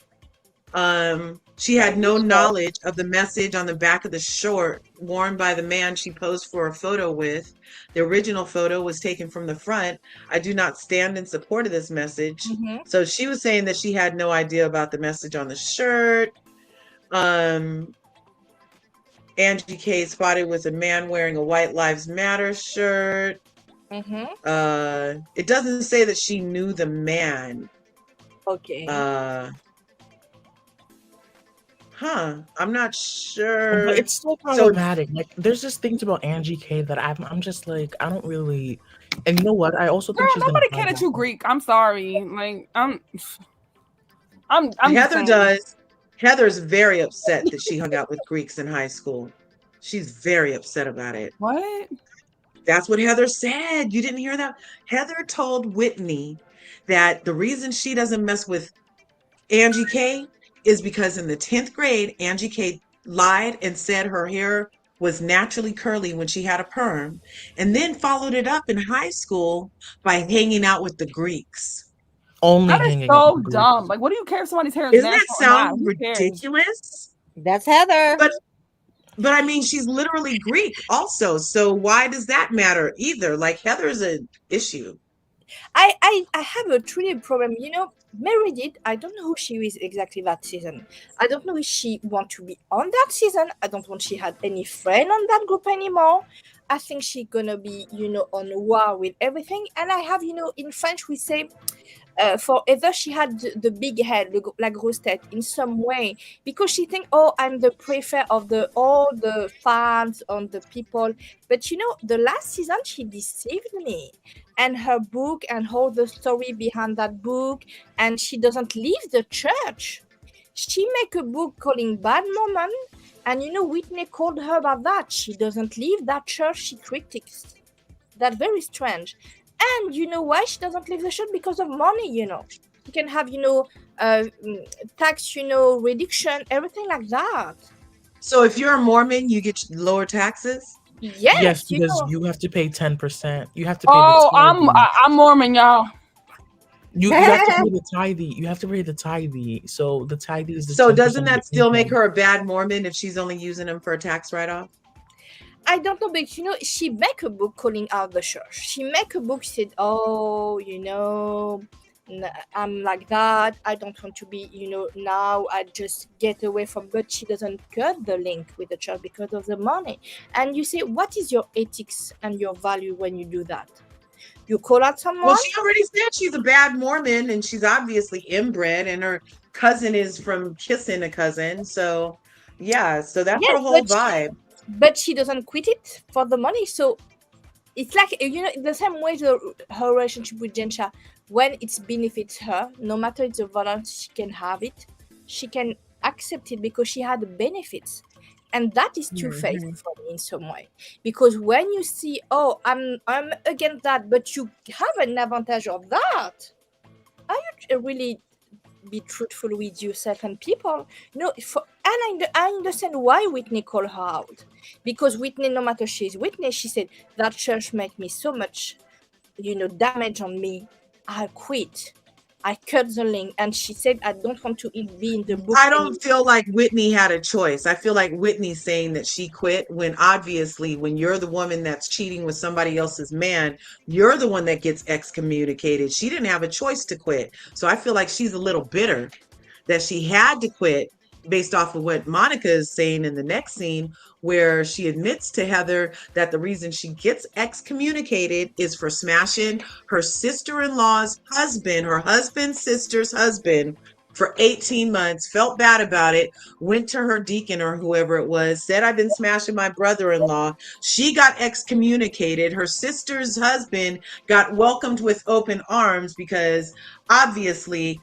She had no knowledge of the message on the back of the short worn by the man she posed for a photo with. The original photo was taken from the front. I do not stand in support of this message. Mm-hmm. So she was saying that she had no idea about the message on the shirt. Angie K spotted with a man wearing a White Lives Matter shirt. Mm-hmm. It doesn't say that she knew the man. Okay. I'm not sure. But it's so problematic. Like, there's just things about Angie K that I'm just like, I don't really. And you know what? I also think Girl, she's nobody gonna cared that you Greek. I'm sorry. Like I'm Heather does. Heather's very upset that she hung out with Greeks in high school. She's very upset about it. What? That's what Heather said. You didn't hear that? Heather told Whitney that the reason she doesn't mess with Angie K is because in the 10th grade, Angie K lied and said her hair was naturally curly when she had a perm, and then followed it up in high school by hanging out with the Greeks. only That is hanging out so with dumb. Like, what do you care if somebody's hair is Doesn't that natural or not? sound Who cares? ridiculous? That's Heather. But I mean, she's literally Greek also. So why does that matter either? Like Heather's an issue. I have a truly problem. You know, Meredith, I don't know who she is exactly that season. I don't know if she want to be on that season. I don't want she had any friend on that group anymore. I think she gonna be, you know, on war with everything. And I have, you know, in French we say for either she had the big head, la grosse tête, in some way, because she think, oh, I'm the prefect of the all the fans on the people. But you know, the last season she deceived me, and her book and all the story behind that book, and she doesn't leave the church. She make a book calling Bad Moment, and you know, Whitney called her about that. She doesn't leave that church. She critiques. That's very strange. And you know why she doesn't leave the church? Because of money, you know. You can have, you know, tax, you know, reduction, everything like that. So if you're a Mormon, you get lower taxes? Yes, You because know. you have to pay 10%. You have to pay Oh, the I'm Mormon, y'all. You have to pay the tithe. You have to pay the tithe. So the tithe is the So 10% doesn't of your that still make income. her a bad Mormon if she's only using them for a tax write-off? I don't know, but you know, she make a book calling out the church. She make a book said, oh, you know, I'm like that. I don't want to be, you know, now I just get away from. But she doesn't cut the link with the church because of the money. And you say, what is your ethics and your value when you do that? You call out someone. Well, she already said she's a bad Mormon, and she's obviously inbred, and her cousin is from kissing a cousin. So, yeah, so that's her whole vibe. But she doesn't quit it for the money. So it's like, you know, the same way her relationship with Jensha, when it benefits her, no matter it's a violence, she can have it. She can accept it because she had the benefits. And that is two-faced for me in some way. Because when you see, oh, I'm against that, but you have an advantage of that, are you really be truthful with yourself and people? No, I understand why Whitney called her out, because Whitney, no matter she's Whitney, she said that church made me so much, you know, damage on me. I quit. I cut the link, and she said, I don't want to be in the book. I don't feel like Whitney had a choice. I feel like Whitney's saying that she quit when obviously when you're the woman that's cheating with somebody else's man, you're the one that gets excommunicated. She didn't have a choice to quit. So I feel like she's a little bitter that she had to quit based off of what Monica is saying in the next scene, where she admits to Heather that the reason she gets excommunicated is for smashing her sister-in-law's husband, her husband's sister's husband, for 18 months, felt bad about it, went to her deacon or whoever it was, said, I've been smashing my brother-in-law. She got excommunicated. Her sister's husband got welcomed with open arms because obviously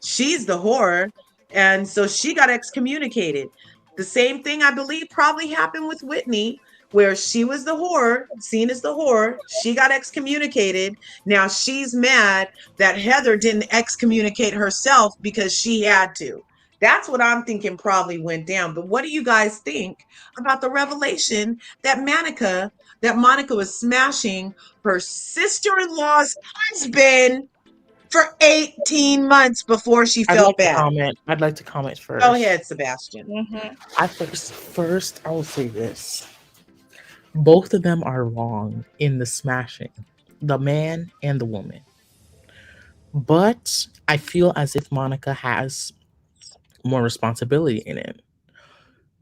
she's the whore. And so she got excommunicated. The same thing, I believe, probably happened with Whitney, where she was the whore, seen as the whore. She got excommunicated. Now she's mad that Heather didn't excommunicate herself because she had to. That's what I'm thinking probably went down. But what do you guys think about the revelation that Monica was smashing her sister-in-law's husband for 18 months before she I'd felt like to bad. comment. I'd like to comment first. Go ahead, Sebastian. I first I will say this. Both of them are wrong in the smashing, the man and the woman. But I feel as if Monica has more responsibility in it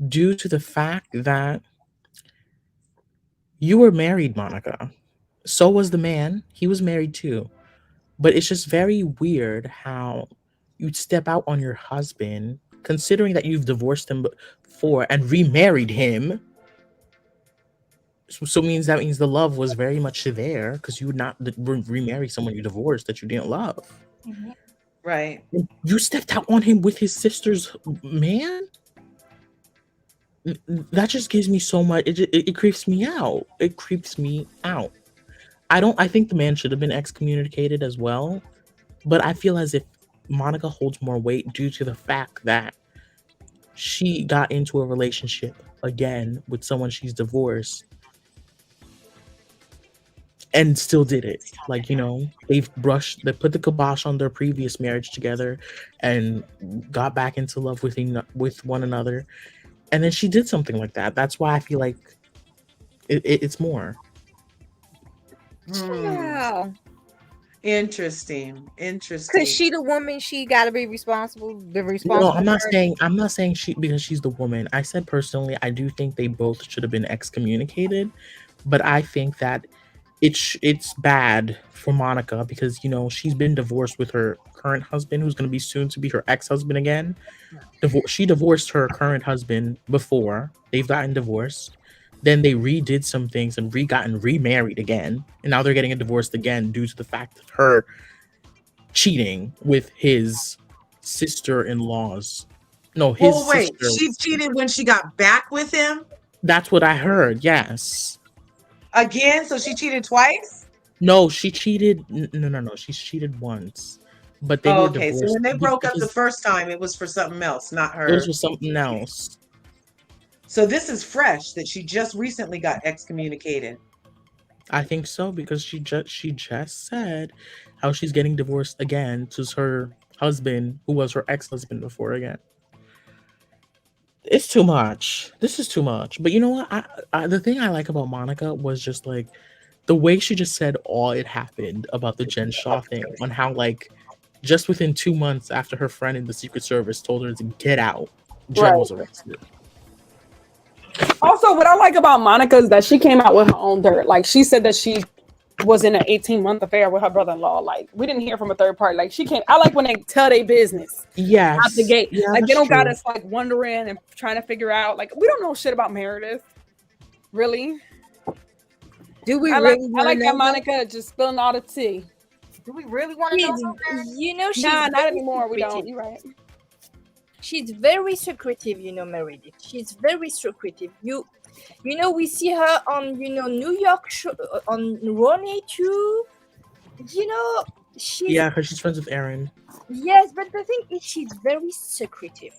due to the fact that you were married, Monica. So was the man. He was married too. But it's just very weird how you'd step out on your husband, considering that you've divorced him before and remarried him. So that means the love was very much there because you would not remarry someone you divorced that you didn't love. Right. You stepped out on him with his sister's man. That just gives me so much. It creeps me out. It creeps me out. I think the man should have been excommunicated as well, but I feel as if Monica holds more weight due to the fact that she got into a relationship again with someone she's divorced and still did it. Like, they put the kibosh on their previous marriage together and got back into love with one another. And then she did something like that. That's why I feel like it's more. Wow. Interesting. Because she the woman, she got to be responsible. No, I'm not saying she because she's the woman. I said personally, I do think they both should have been excommunicated, but I think that it's bad for Monica because she's been divorced with her current husband, who's going to be soon to be her ex-husband again. She divorced her current husband before. They've gotten divorced. Then they redid some things and gotten remarried again. And now they're getting a divorce again due to the fact of her cheating with his sister-in-laws. No, his wait, sister. She cheated when she got back with him? That's what I heard, yes. Again? So she cheated twice? No, she cheated. No. She's cheated once. But they were divorced. So when they broke up the first time, it was for something else, not her. It was for something else. So this is fresh that she just recently got excommunicated. I think so because she just said how she's getting divorced again to her husband, who was her ex-husband before again. It's too much. This is too much. But you know what? The thing I like about Monica was just like the way she just said all it happened about the Jen Shaw thing, on how like just within 2 months after her friend in the Secret Service told her to get out, Jen was arrested. Also, what I like about Monica is that she came out with her own dirt. Like, she said that she was in an 18-month affair with her brother-in-law. Like, we didn't hear from a third party. Like, she came. I like when they tell their business. Yes. Out the gate. Yeah, like, they don't true. got us like wondering and trying to figure out. Like, we don't know shit about Meredith. Really? Do we I really like that know Monica just spilling all the tea. Do we really want to know? She's not very anymore. We don't. secretive. You're right. She's very secretive, Meredith. She's very secretive. We see her on, New York show, on Ronnie too. She's... Yeah, because she's friends with Aaron. Yes, but the thing is, she's very secretive.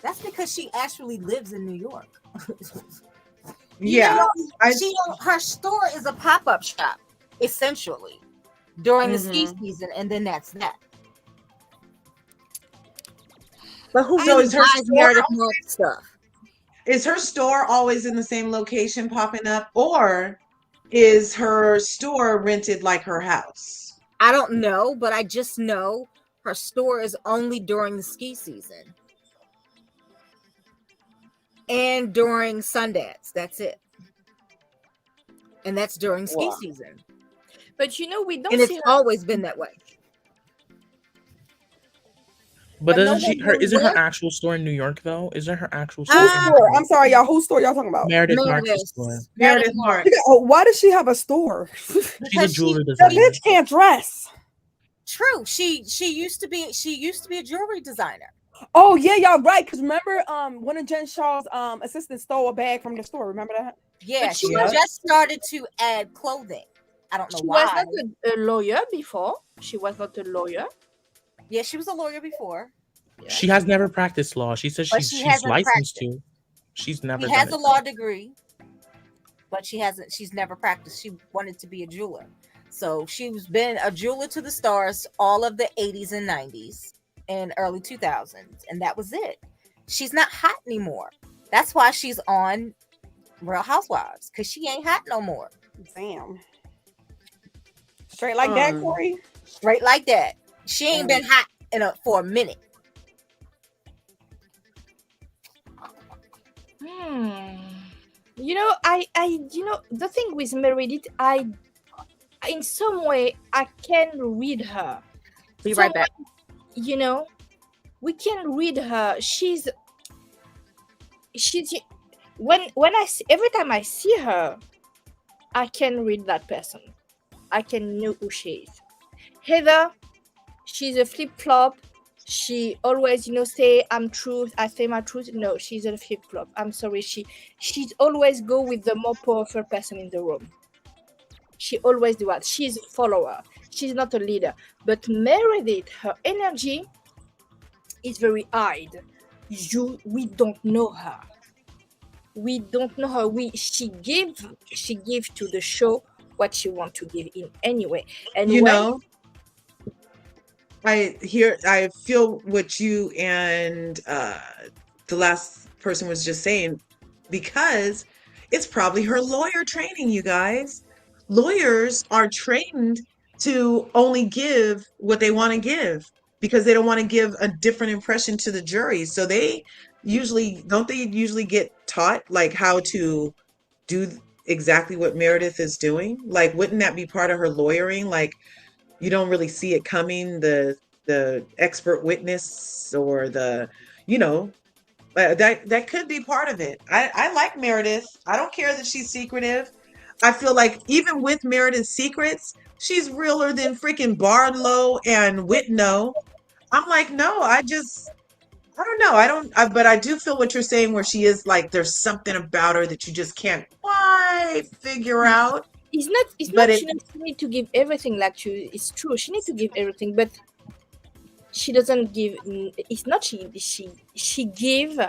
That's because she actually lives in New York. Yeah. Her store is a pop-up shop, essentially, during the ski season, and then that's that. But who So is her buys store Meredith Monk stuff? Is her store always in the same location popping up, or is her store rented like her house? I don't know, but I just know her store is only during the ski season and during Sundance. That's it. And that's during ski season. But we don't and see it's her... always been that way. But doesn't isn't her actual store in New York though? Isn't her actual store? Whose store? I'm sorry, y'all. Whose store y'all talking about? Meredith Marks' store. Meredith Marks. Why does she have a store? She's a jewelry That designer. bitch can't dress. True. She used to be a jewelry designer. Oh yeah, y'all right. Because remember, one of Jen Shaw's assistants stole a bag from the store. Remember that? Yeah, she just started to add clothing. I don't know why. She was not a lawyer before. She was not a lawyer. Yeah, she was a lawyer before. Yeah. She has never practiced law. She says she's licensed to. She's never. She has a law degree, but she's never practiced. She wanted to be a jeweler. So she's been a jeweler to the stars all of the 80s and 90s and early 2000s, and that was it. She's not hot anymore. That's why she's on Real Housewives, because she ain't hot no more. Damn. Straight like that, Corey? Straight like that. She ain't been hot for a minute. You know, you know, the thing with Meredith, in some way, I can read her. Be right back. You know, we can read her. She's every time I see her, I can read that person. I can know who she is. Heather, she's a flip-flop. She always, you know, say I'm truth, I say my truth. No, she's a flip-flop. I'm sorry. She's always go with the more powerful person in the room. She always do that. She's a follower. She's not a leader. But Meredith, her energy is very high. We don't know her. We don't know her. She give to the show what she want to give in anyway. And you know, I feel what you and the last person was just saying, because it's probably her lawyer training, you guys. Lawyers are trained to only give what they want to give because they don't want to give a different impression to the jury. So they usually get taught like how to do exactly what Meredith is doing? Like, wouldn't that be part of her lawyering? Like, you don't really see it coming, the expert witness or the, you know, that could be part of it. I like Meredith. I don't care that she's secretive. I feel like even with Meredith's secrets, she's realer than freaking Barlow and Whitno. I'm like, no, I don't know. But I do feel what you're saying, where she is like, there's something about her that you just can't quite figure out. It's not she need to give everything, like it's true. She needs to give everything, but she doesn't give. It's not she give.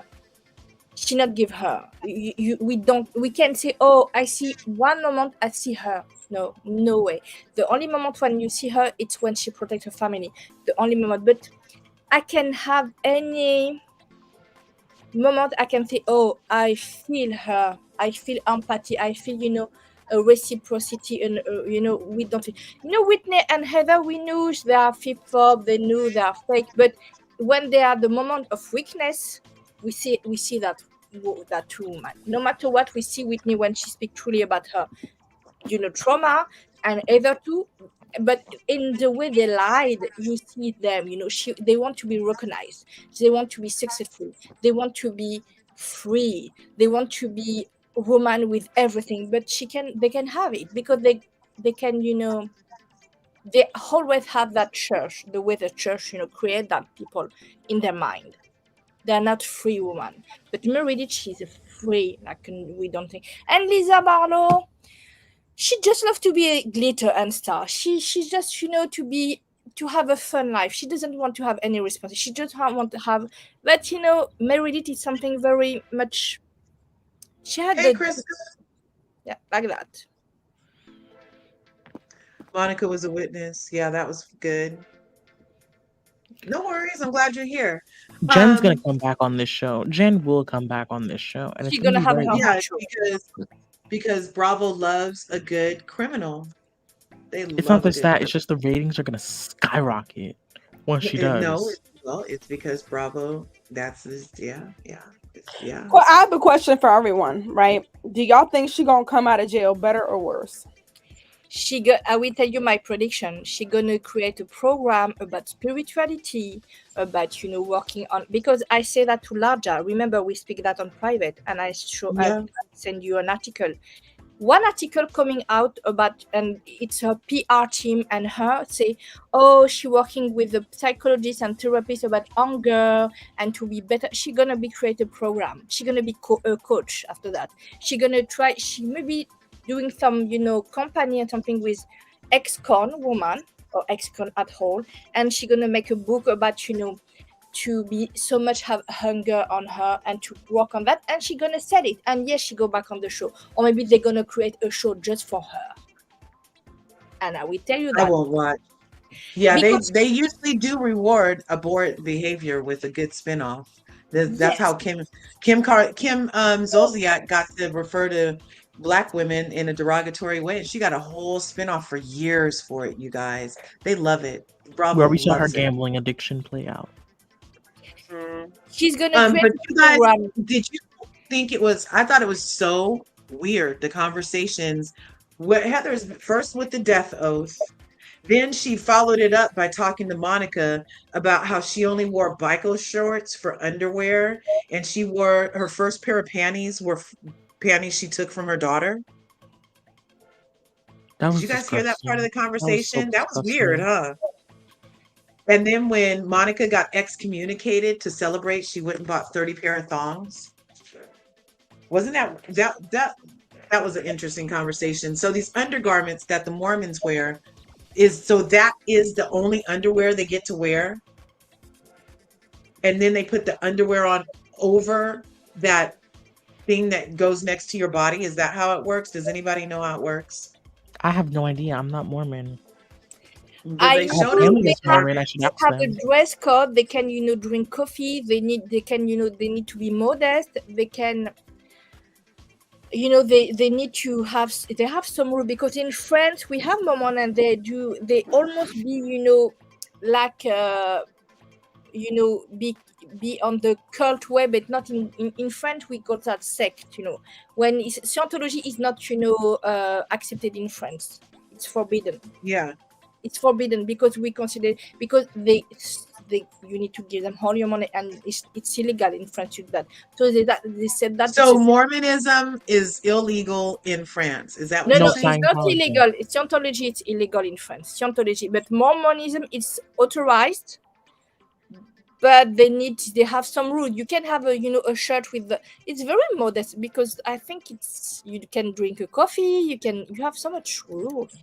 She not give her. We can't say, oh, I see one moment, I see her. No way. The only moment when you see her, it's when she protects her family. The only moment. But I can have any moment I can say, oh, I feel her. I feel empathy. I feel, you know, a reciprocity. And, you know, we don't. You know, Whitney and Heather, we knew they are flip-flop. They knew they are fake. But when they are the moment of weakness, we see that true woman. No matter what, we see Whitney when she speaks truly about her, you know, trauma, and Heather too. But in the way they lied, you see them, you know, they want to be recognized, they want to be successful, they want to be free, they want to be woman with everything. But they can have it because they can, you know, they always have that church, the way the church, you know, create that people in their mind. They're not free woman. But Meredith, she's free, like we don't think. And Lisa Barlow, she just loves to be a glitter and star. She's just, you know, to have a fun life. She doesn't want to have any responsibility. She just want to have. But you know, Meredith is something very much. She had Krista. Yeah, like that. Monica was a witness. Yeah, that was good. No worries. I'm glad you're here. Jen's gonna come back on this show. Jen will come back on this show, and she's gonna have her show. Because Bravo loves a good criminal. It's not just that; it's just the ratings are gonna skyrocket once she does. No, it's because Bravo. Yeah. Well, I have a question for everyone. Right? Do y'all think she gonna come out of jail better or worse? I will tell you my prediction. She's gonna create a program about spirituality, about, you know, working on, because I say that to Larja. Remember, we speak that on private, and I send you an article. One article coming out about, and it's her PR team and her say, oh, she working with the psychologist and therapist about anger and to be better. She's gonna be create a program. She's gonna be a coach after that. She's gonna try. She maybe doing some, you know, company and something with ex-con woman or ex-con at all, and she's gonna make a book about, you know, to be so much have hunger on her and to work on that, and she's gonna sell it, and yes, she go back on the show, or maybe they're gonna create a show just for her. and I will tell you I that won't watch. Yeah, because they usually do reward abhorrent behavior with a good spinoff. That's yes, how Kim Zolciak got to refer to black women in a derogatory way. She got a whole spinoff for years for it, you guys. They love it. Where Bravo we saw her loves it. gambling addiction play out. she's gonna create But a you guys, program. did you think it was? I thought it was so weird, the conversations. What Heather's first with the death oath. Then she followed it up by talking to Monica about how she only wore bico shorts for underwear, and she wore her first pair of panties were panties she took from her daughter. That Did was you guys hear that part of disgusting. the That was so conversation? That was weird, disgusting. huh? And then when Monica got excommunicated to celebrate, she went and bought 30 pair of thongs. Wasn't that was an interesting conversation. So these undergarments that the Mormons wear that is the only underwear they get to wear, and then they put the underwear on over that thing that goes next to your body. Is that how it works? Does anybody know how it works? I have no idea. I'm not Mormon. Well, I they I have showed know us family these that's Mormon. I should they ask have a them. dress code. They can, drink coffee. They need to be modest. They can, they need to have, they have some rule, because in France we have Mormon, and they almost be, like, be on the cult way, but not in French we call that sect. When Scientology is not, accepted in France. It's forbidden. Yeah. It's forbidden because we consider, because they you need to give them all your money, and it's illegal in France to do that. So they said that it's So Mormonism is illegal in France. Is that what no, you're No, it's saying? not Scientology. illegal. It's Scientology. It's illegal in France. Scientology, but Mormonism is authorized. But they have some rule. You can have a shirt with it's very modest, because I think you can drink a coffee. You have so much rules.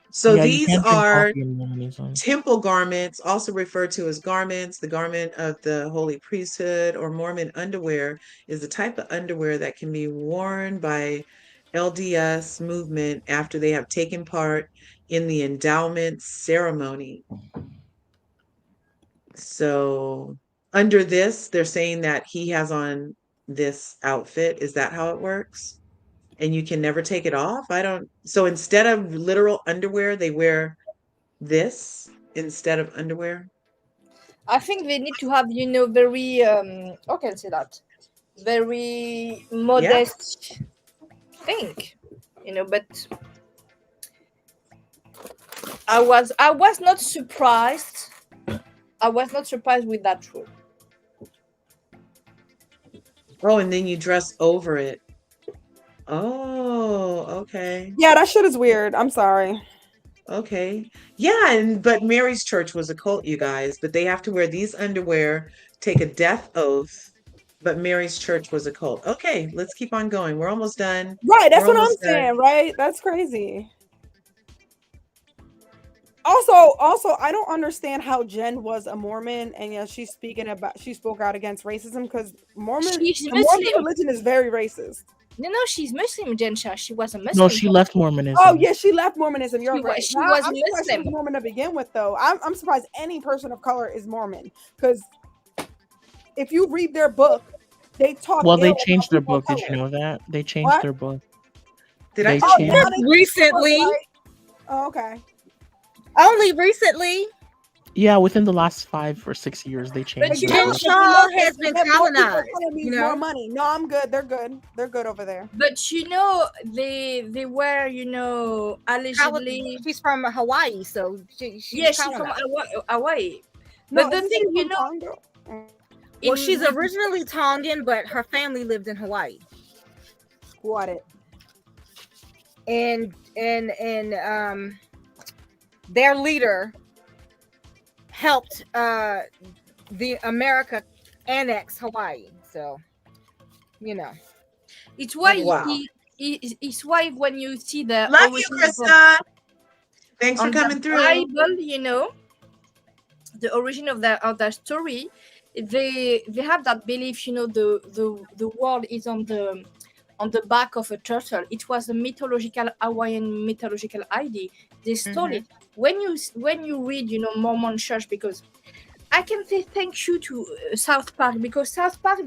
So Yeah, you these can't drink are coffee in Mormonism. temple garments, also referred to as garments. The garment of the holy priesthood or Mormon underwear is the type of underwear that can be worn by LDS movement after they have taken part in the endowment ceremony. So under this, they're saying that he has on this outfit. Is that how it works? And you can never take it off? So instead of literal underwear, they wear this instead of underwear? I think they need to have very how can I say that, very Yeah. modest thing, but I was not surprised. I was not surprised with that rule. Oh, and then you dress over it. Oh, okay. Yeah, that shit is weird. I'm sorry. Okay. Yeah, but Mary's church was a cult, you guys, but they have to wear these underwear, take a death oath, but Mary's church was a cult. Okay, let's keep on going. We're almost done. Right, that's We're what I'm almost done. saying, right? That's crazy. Also, I don't understand how Jen was a Mormon, and she spoke out against racism, because She's the Mormon Muslim. religion is very racist. No, she's Muslim, Jensha. She was a No, Muslim. she left Mormonism. Oh yeah, she left Mormonism. You're She right. was I'm surprised she Muslim. was Mormon to begin with, though. I'm surprised any person of color is Mormon, because if you read their book, they talk. Well, they ill changed about their people of book. Did you color. know that? They changed What? their book. Did They I Oh, changed. now change? they Recently, right? Oh, okay. only recently. Yeah, within the last 5 or 6 years, they But changed you their know, book. Shaw has been More people of colonized. color means You know, more money. No, I'm good. They're good. They're good over there. But they were allegedly. she's from Hawaii, so she's Yeah, she's from colonized. Hawaii. No, But the isn't thing, she from Tonga? Well, in she's with- originally Tongan, but her family lived in Hawaii, Squat it. and their leader helped the America annex Hawaii. So, it's why Wow. it's why when you see the Love you, origin of Krista. Thanks for on coming the through. Bible, the origin of that story, they have that belief, the world is on on the back of a turtle. It was a mythological Hawaiian mythological idea. They stole it. When you read, Mormon Church, because I can say thank you to South Park, because South Park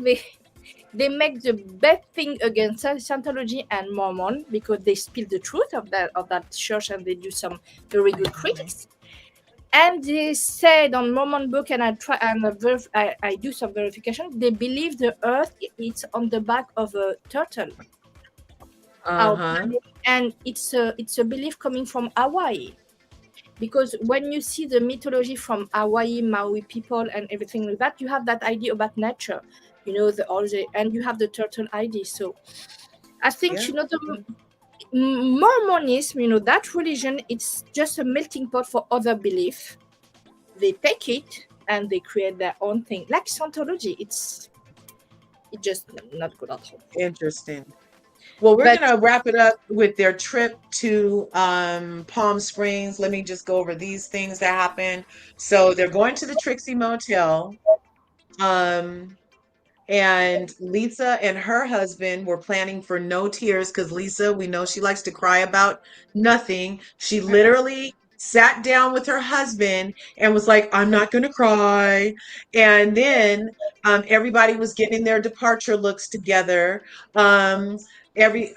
they make the best thing against Scientology and Mormon, because they spill the truth of that church, and they do some very good critics. And they said on Mormon book, and I do some verification. They believe the Earth is on the back of a turtle. And it's a belief coming from Hawaii, because when you see the mythology from Hawaii, Maui people, and everything like that, you have that idea about nature, and you have the turtle idea. So I think the Mormonism, that religion, it's just a melting pot for other belief. They take it and they create their own thing, like Scientology. It's just not good at all. Interesting. Well, we're going to wrap it up with their trip to Palm Springs. Let me just go over these things that happened. So they're going to the Trixie Motel. And Lisa and her husband were planning for no tears, because Lisa, we know she likes to cry about nothing. She literally sat down with her husband and was like, I'm not going to cry. And then everybody was getting their departure looks together.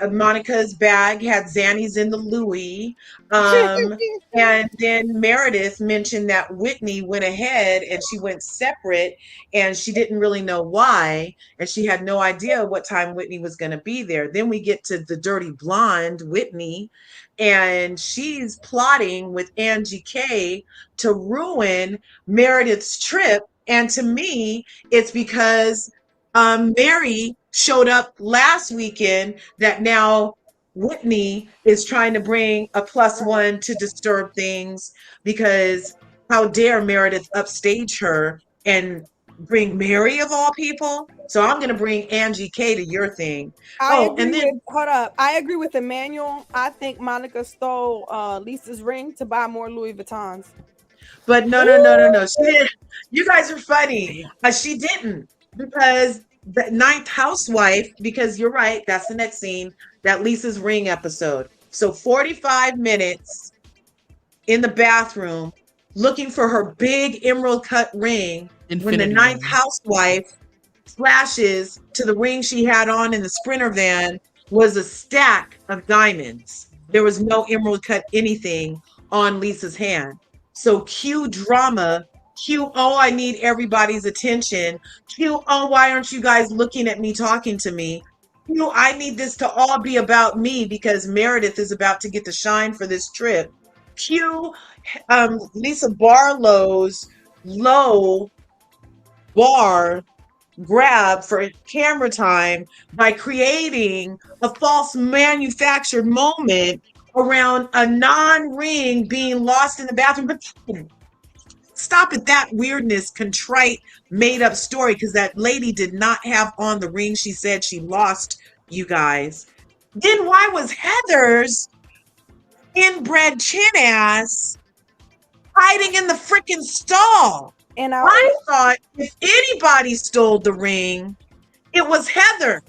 Monica's bag had Xannies in the Louis. And then Meredith mentioned that Whitney went ahead and she went separate, and she didn't really know why. And she had no idea what time Whitney was going to be there. Then we get to the dirty blonde, Whitney, and she's plotting with Angie K to ruin Meredith's trip. And to me, it's because Mary showed up last weekend that now Whitney is trying to bring a +1 to disturb things, because how dare Meredith upstage her and bring Mary of all people. So I'm going to bring Angie K to your thing. Hold up. I agree with Emmanuel. I think Monica stole Lisa's ring to buy more Louis Vuittons. But no. She didn't. You guys are funny. She didn't, because the ninth housewife, because you're right, that's the next scene, that Lisa's ring episode. So 45 minutes in the bathroom looking for her big emerald cut ring. When the ninth housewife flashes to the ring she had on in the Sprinter van was a stack of diamonds. There was no emerald cut anything on Lisa's hand. So cue drama, cue, oh, I need everybody's attention. Cue, oh, why aren't you guys looking at me, talking to me? Cue, I need this to all be about me because Meredith is about to get the shine for this trip. Cue Lisa Barlow's low bar grab for camera time by creating a false manufactured moment around a non-ring being lost in the bathroom. But stop at that weirdness, contrite, made-up story, because that lady did not have on the ring she said she lost, you guys. Then why was Heather's inbred chin ass hiding in the freaking stall? And I thought if anybody stole the ring, it was Heather,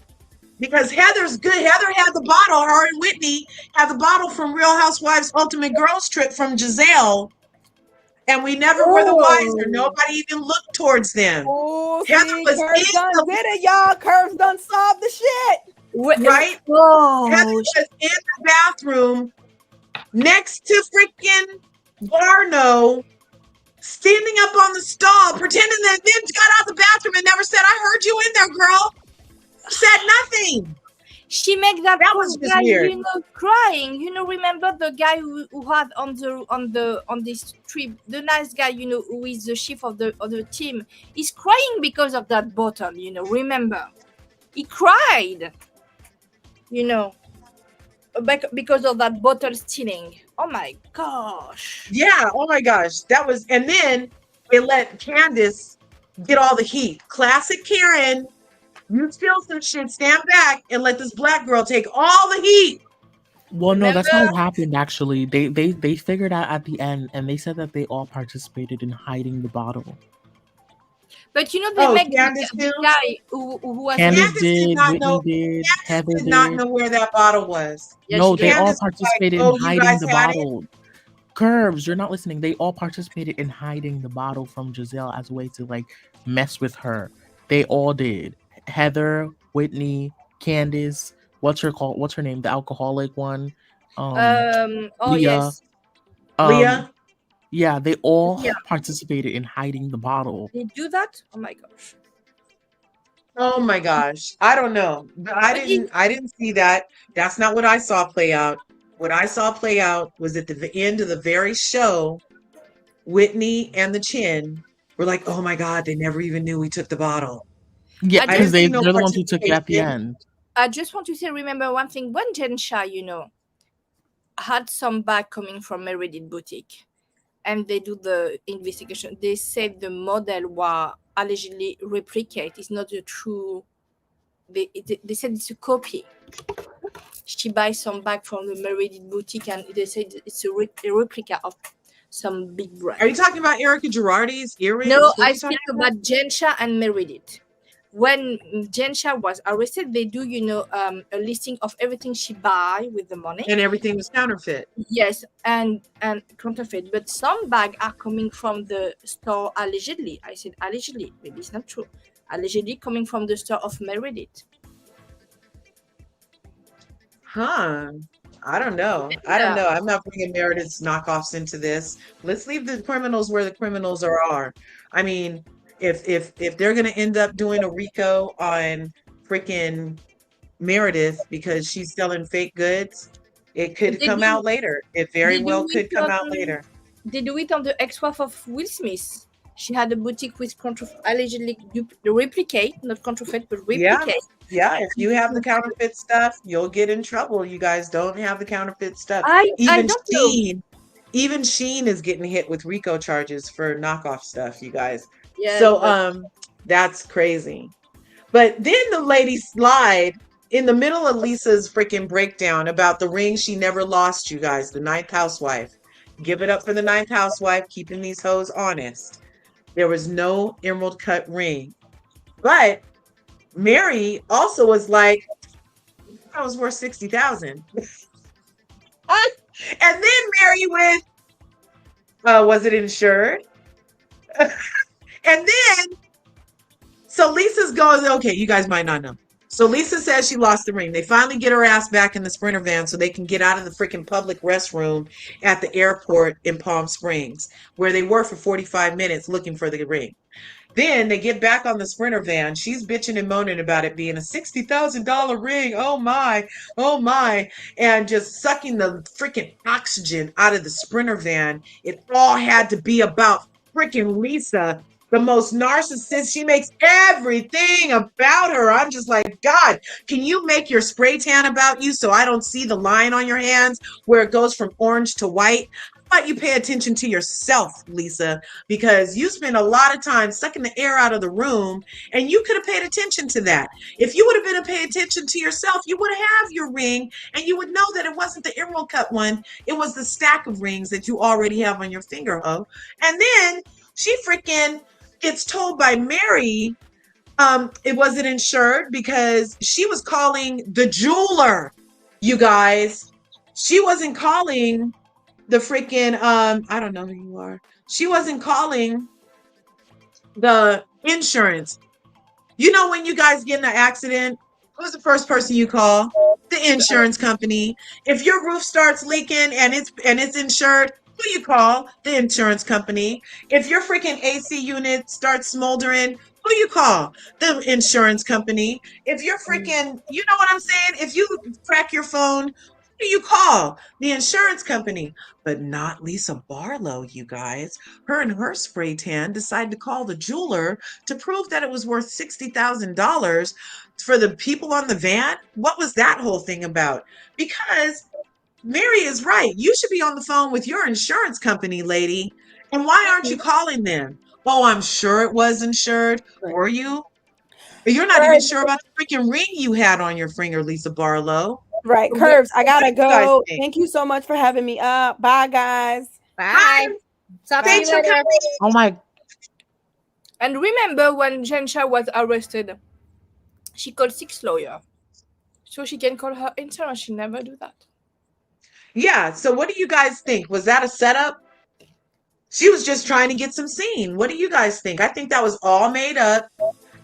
because Heather's good. Heather had the bottle. Her and Whitney had the bottle from Real Housewives Ultimate Girls Trip from Giselle, and we never were the wiser. Nobody even looked towards them. Heather was Curves done did it, y'all. Curves done solved the shit. Right? Heather was in the bathroom next to freaking Barno, standing up on the stall, pretending that Vince got out the bathroom and never said, I heard you in there, girl. Said nothing. She made that was just guy, weird. crying. Remember the guy who had on this trip, the nice guy, who is the chief of the team. He's crying because of that bottle. Remember, he cried. Because of that bottle stealing. Oh my gosh. Yeah, oh my gosh. That was, and then they let Candace get all the heat. Classic Karen. You steal some shit, stand back and let this black girl take all the heat. Well, no, that's not what happened, actually. They figured out at the end, and they said that they all participated in hiding the bottle. But you know, they Oh, make Candace the too. guy who was Candace Candace did did, not Whitney know. did, Candace Heather did not did. know where that bottle was. yeah, she No, they did. all Candace was like, participated in "Oh, you hiding guys the had it." bottle. Curves, you're not listening. They all participated in hiding the bottle from Giselle as a way to like mess with her. They all did. Heather, Whitney, Candace, what's her name? The alcoholic one. Oh Leah. yes, Um, Leah. yeah, they all yeah, participated in hiding the bottle. they do that. Oh my gosh! Oh my gosh. I don't know. But I But it, didn't I didn't see that. That's not what I saw play out. What I saw play out was at the end of the very show, Whitney and the Chin were like, "Oh my God, they never even knew we took the bottle." Yeah, I I because didn't just see no they're the ones who took it at the participation. end. I just want to say, remember one thing. When Gensha, you know, had some bag coming from Meredith boutique, and they do the investigation. They said the model was allegedly replicate. It's not a true. They said it's a copy. She buys some bag from the Meredith boutique, and they said it's a replica of some big Are you brand. talking about Erica Girardi's No, earrings? What are I you talking speak about? about Gensha and Meredith. When Gensha was arrested, they do, you know, a listing of everything she buy with the money. And everything was counterfeit. Yes, and counterfeit. But some bag are coming from the store allegedly. I said allegedly. Maybe it's not true. Allegedly coming from the store of Meredith. Huh. I don't know. I don't Yeah. know. I'm not bringing Meredith's knockoffs into this. Let's leave the criminals where the criminals are. I mean, if they're gonna end up doing a RICO on freaking Meredith because she's selling fake goods, it could They come out do. later. It very They do well it could come out on. later. They do it on the ex-wife of Will Smith. She had a boutique with allegedly replicate, not counterfeit, but Yeah. replicate. Yeah, if you have the counterfeit stuff, you'll get in trouble. You guys don't have the counterfeit stuff. I don't know. Even Sheen is getting hit with RICO charges for knockoff stuff, you guys. Yes, So but that's crazy. But then the lady slide in the middle of Lisa's freaking breakdown about the ring she never lost, you guys, the ninth housewife. Give it up for the ninth housewife, keeping these hoes honest. There was no emerald cut ring. But Mary also was like, I was worth 60,000. And then Mary went, was it insured? And then, so Lisa's going, okay, you guys might not know. So Lisa says she lost the ring. They finally get her ass back in the Sprinter van so they can get out of the freaking public restroom at the airport in Palm Springs, where they were for 45 minutes looking for the ring. Then they get back on the Sprinter van. She's bitching and moaning about it being a $60,000 ring. Oh my. And just sucking the freaking oxygen out of the Sprinter van. It all had to be about freaking Lisa, the most narcissist. She makes everything about her. I'm just like, God, can you make your spray tan about you so I don't see the line on your hands where it goes from orange to white? How about you pay attention to yourself, Lisa? Because you spend a lot of time sucking the air out of the room and you could have paid attention to that. If you would have been to pay attention to yourself, you would have your ring and you would know that it wasn't the emerald cut one. It was the stack of rings that you already have on your finger, ho. And then she freaking gets told by Mary it wasn't insured because she was calling the jeweler, you guys. She wasn't calling the freaking I don't know who you are. She wasn't calling the insurance. You know when you guys get in an accident, who's the first person you call? The insurance company. If your roof starts leaking and it's insured, who you call? The insurance company. If your freaking AC unit starts smoldering, who you call? The insurance company. If you're freaking, you know what I'm saying? If you crack your phone, who do you call? The insurance company. But not Lisa Barlow, you guys. Her and her spray tan decided to call the jeweler to prove that it was worth $60,000 for the people on the van. What was that whole thing about? Because Mary is right. You should be on the phone with your insurance company, lady. And why aren't you calling them? Oh, I'm sure it was insured. Were you? You're not even sure about the freaking ring you had on your finger, Lisa Barlow. Right, So Curves. I what gotta do you guys go. think? Thank you so much for having me up. Bye, guys. Bye. Bye. Talk to you Thanks for later. coming. Oh my And remember when Jensha was arrested, she called 6 lawyer. So she can call her insurance. She never do that. Yeah. So what do you guys think? Was that a setup? She was just trying to get some scene. What do you guys think? I think that was all made up.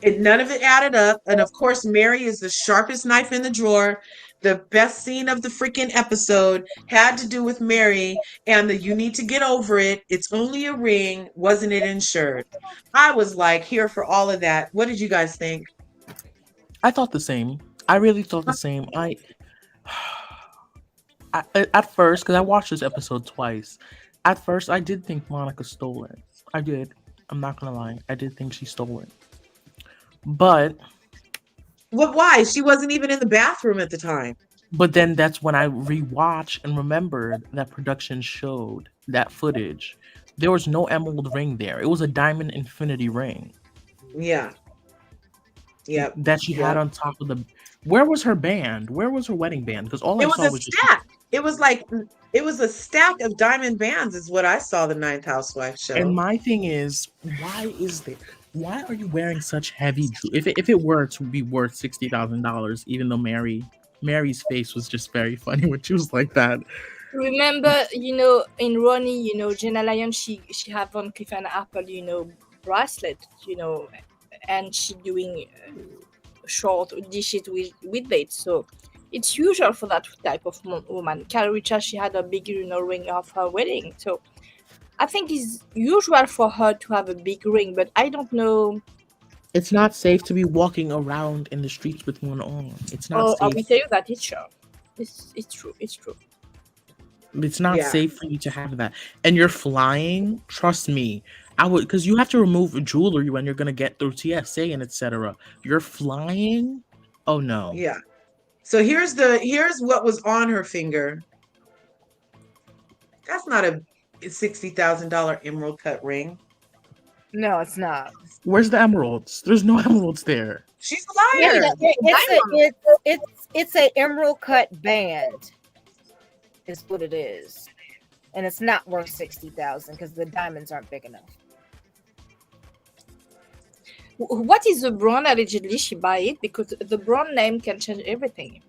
And none of it added up. And of course, Mary is the sharpest knife in the drawer. The best scene of the freaking episode had to do with Mary and the you need to get over it. It's only a ring. Wasn't it insured? I was like here for all of that. What did you guys think? I thought the same. I really thought the same. At first, because I watched this episode twice, at first I did think Monica stole it. I did. I'm not gonna lie. I did think she stole it. But Why? She wasn't even in the bathroom at the time. then that's when I rewatched and remembered that production showed that footage. There was no emerald ring there. It was a diamond infinity ring. Yeah. Yep. That she had on top of the. Where was her band? Where was her wedding band? Because all I It saw was a was just. stack. It was a stack of diamond bands is what I saw the Ninth Housewife show. And my thing is, why are you wearing such heavy jewelry? If it were to be worth $60,000, even though Mary's face was just very funny when she was like that. Remember, in Ronnie, Jenna Lyon, she have Van Cleef and Apple, bracelet, and she doing short dishes with dates. So it's usual for that type of woman. Carrie Richards, she had a big, ring of her wedding. So I think it's usual for her to have a big ring, but I don't know. It's not safe to be walking around in the streets with one on. It's not I will safe. tell you that it's true. It's true. It's true. It's not safe for you to have that. And you're flying, trust me. I would, because you have to remove jewelry when you're gonna get through TSA and etc. You're flying. Oh no. Yeah. So here's what was on her finger. That's not a $60,000 emerald cut ring. No, it's not. Where's the emeralds? There's no emeralds there. She's a liar. It's a emerald cut band. Is what it is, and it's not worth 60,000 because the diamonds aren't big enough. What is the brand? Allegedly, she buy it because the brand name can change everything.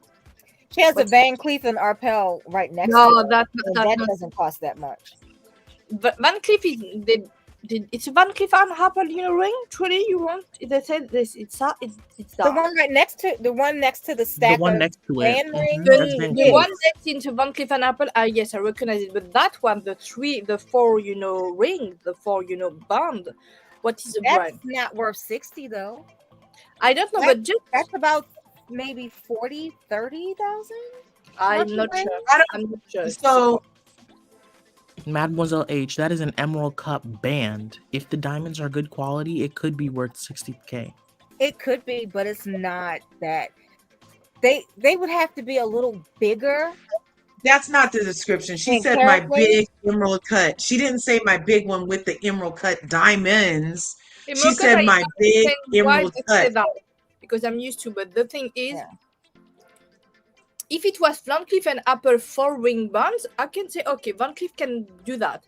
She has a Van Cleef and Arpels right next to it. That Doesn't cost that much. But Van Cleef is it's a Van Cleef and Arpels, ring. Truly, you want? They said this. It's that. The one next to the stack. The one next to it. Ring. The one that's into Van Cleef and Arpels. Yes, I recognize it. But that one, the 4, ring, the 4, band. What is the brand? That's not worth 60 though. I don't know, but that's about maybe 40, 30,000. I'm not sure. So, Mademoiselle H, that is an emerald cut band. If the diamonds are good quality, it could be worth $60K. It could be, but it's not that. They would have to be a little bigger. that's not the description. She And said my carefully. big emerald cut. She didn't say my big one with the emerald cut diamonds. She said my big emerald cut. Because I'm used to, but the thing is, if it was Van Cleef and Arpels 4 ring bands, I can say, okay, Van Cleef can do that.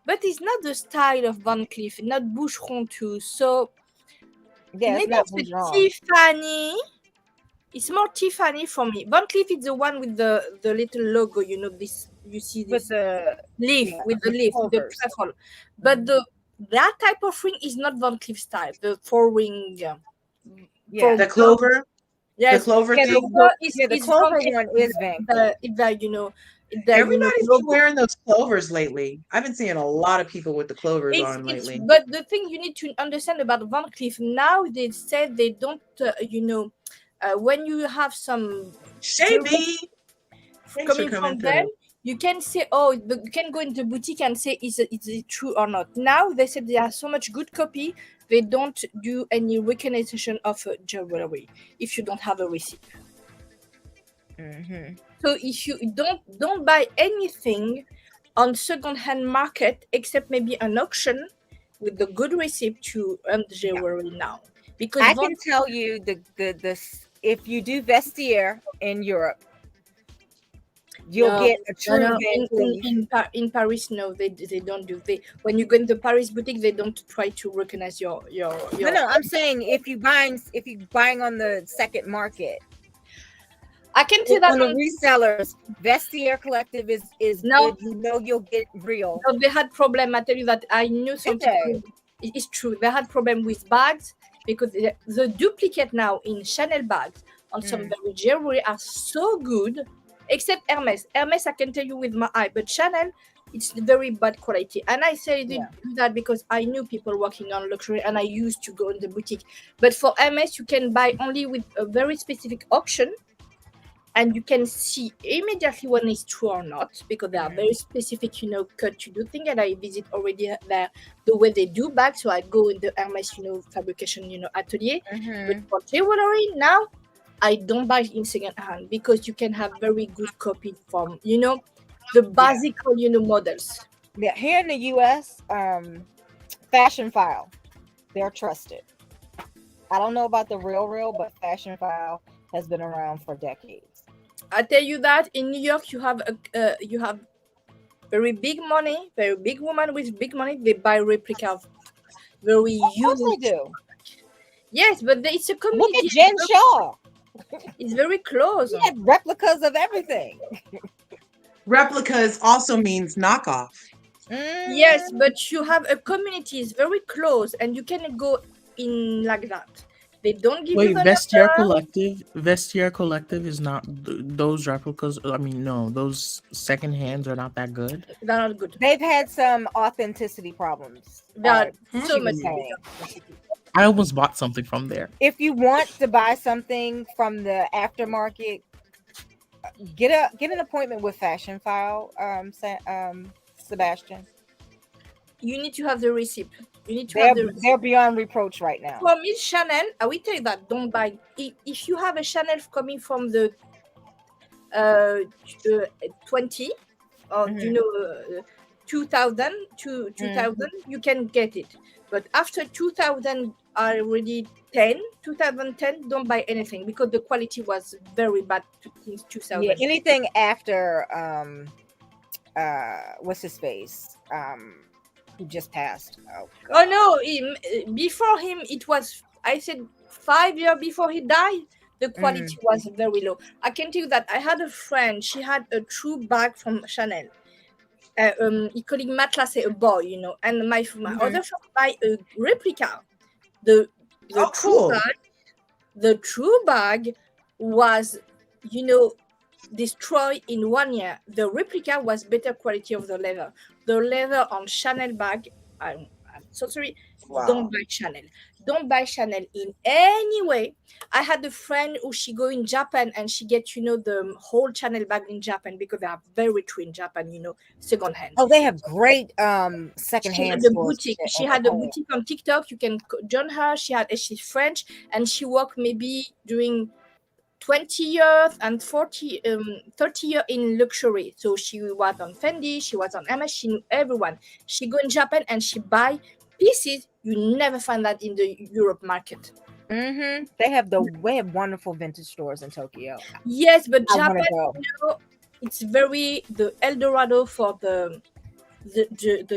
But it's not the style of Van Cleef, not Boucheron too. So maybe it's Tiffany. It's more Tiffany for me. Van Cleef is the one with the little logo, this you see this With the leaf, with the leaf, the truffle. But that type of ring is not Van Cleef style, the 4 ring. The clover. Yes, the clover thing. The clover one is Van Cleef. Everybody's been wearing those clovers lately. I've been seeing a lot of people with the clovers on lately. But the thing you need to understand about Van Cleef, now they said they don't, when you have some Shabby coming from them, you can say, you can go in the boutique and say, is it true or not? Now they said there are so much good copy, they don't do any recognition of jewelry if you don't have a receipt. Mm-hmm. So if you don't buy anything on second-hand market except maybe an auction with the good receipt to earn the jewelry now. Because I can tell you the if you do vestiaire in Europe, you'll No, get a no, true no. Van Cleef. In Paris, no, they don't do. They when you go in the Paris boutique, they don't try to recognize No, I'm saying if you buying on the second market, I can say that on the resellers, Vestiaire Collective is No. good. You know you'll get real. no, they had problem. I tell you that I knew some Did they? people. It's true. They had problem with bags because the duplicate now in Chanel bags on some very jewelry are so good, except Hermes. Hermes, I can tell you with my eye, but Chanel, it's very bad quality. And I say do that because I knew people working on luxury and I used to go in the boutique. But for Hermes, you can buy only with a very specific auction. And you can see immediately when it's true or not, because they are very specific, cut to do thing. And I visit already there the way they do bags. So I go in the Hermes, fabrication, atelier. But for jewelry now, I don't buy in second hand because you can have very good copy from, the basic, models. Yeah, here in the U.S., Fashion File, they're trusted. I don't know about the real, but Fashion File has been around for decades. I tell you that in New York, you have very big money, very big woman with big money. They buy replica of very huge. Of course they do. Yes, but it's a community. Look at Jen Shaw. It's very close. He had replicas of everything. Replicas also means knockoff. Yes, but you have a community. It's very close, and you can go in like that. They don't give you the Vestiaire number. Collective. Vestiaire Collective is not those replicas. I mean, no, those second hands are not that good. They're not good. They've had some authenticity problems. They're so much. I almost bought something from there. If you want to buy something from the aftermarket, get an appointment with Fashion File, Sebastian. You need to have the receipt. You need to have the receipt. They're beyond reproach right now. For me, Chanel, I will tell you that don't buy. If you have a Chanel coming from the 20 or 2000 to 2000, you can get it. But after 2000, already 2010, don't buy anything because the quality was very bad in 2000. Yeah, anything after what's his face? Who just passed? Oh no! Before him, it was. I said 5 years before he died, the quality was very low. I can tell you that I had a friend. She had a true bag from Chanel. He called it Matlas, a boy, and my other friend buy a replica. The cool. true bag was, destroyed in 1 year. The replica was better quality of the leather. The leather on Chanel bag, I'm so sorry. Wow. Don't buy Chanel. Don't buy Chanel in any way. I had a friend who she go in Japan and she get, the whole Chanel bag in Japan because they are very true in Japan, second hand. Oh, they have great second She hand had a stores. boutique. She had a boutique on TikTok. You can join her. She's French and she worked maybe during 20 years and 30 years in luxury. So she was on Fendi, she was on Hermes, she knew everyone. She go in Japan and she buy pieces. You never find that in the Europe market. They have wonderful vintage stores in Tokyo. Yes, but Japan, it's very the El Dorado for the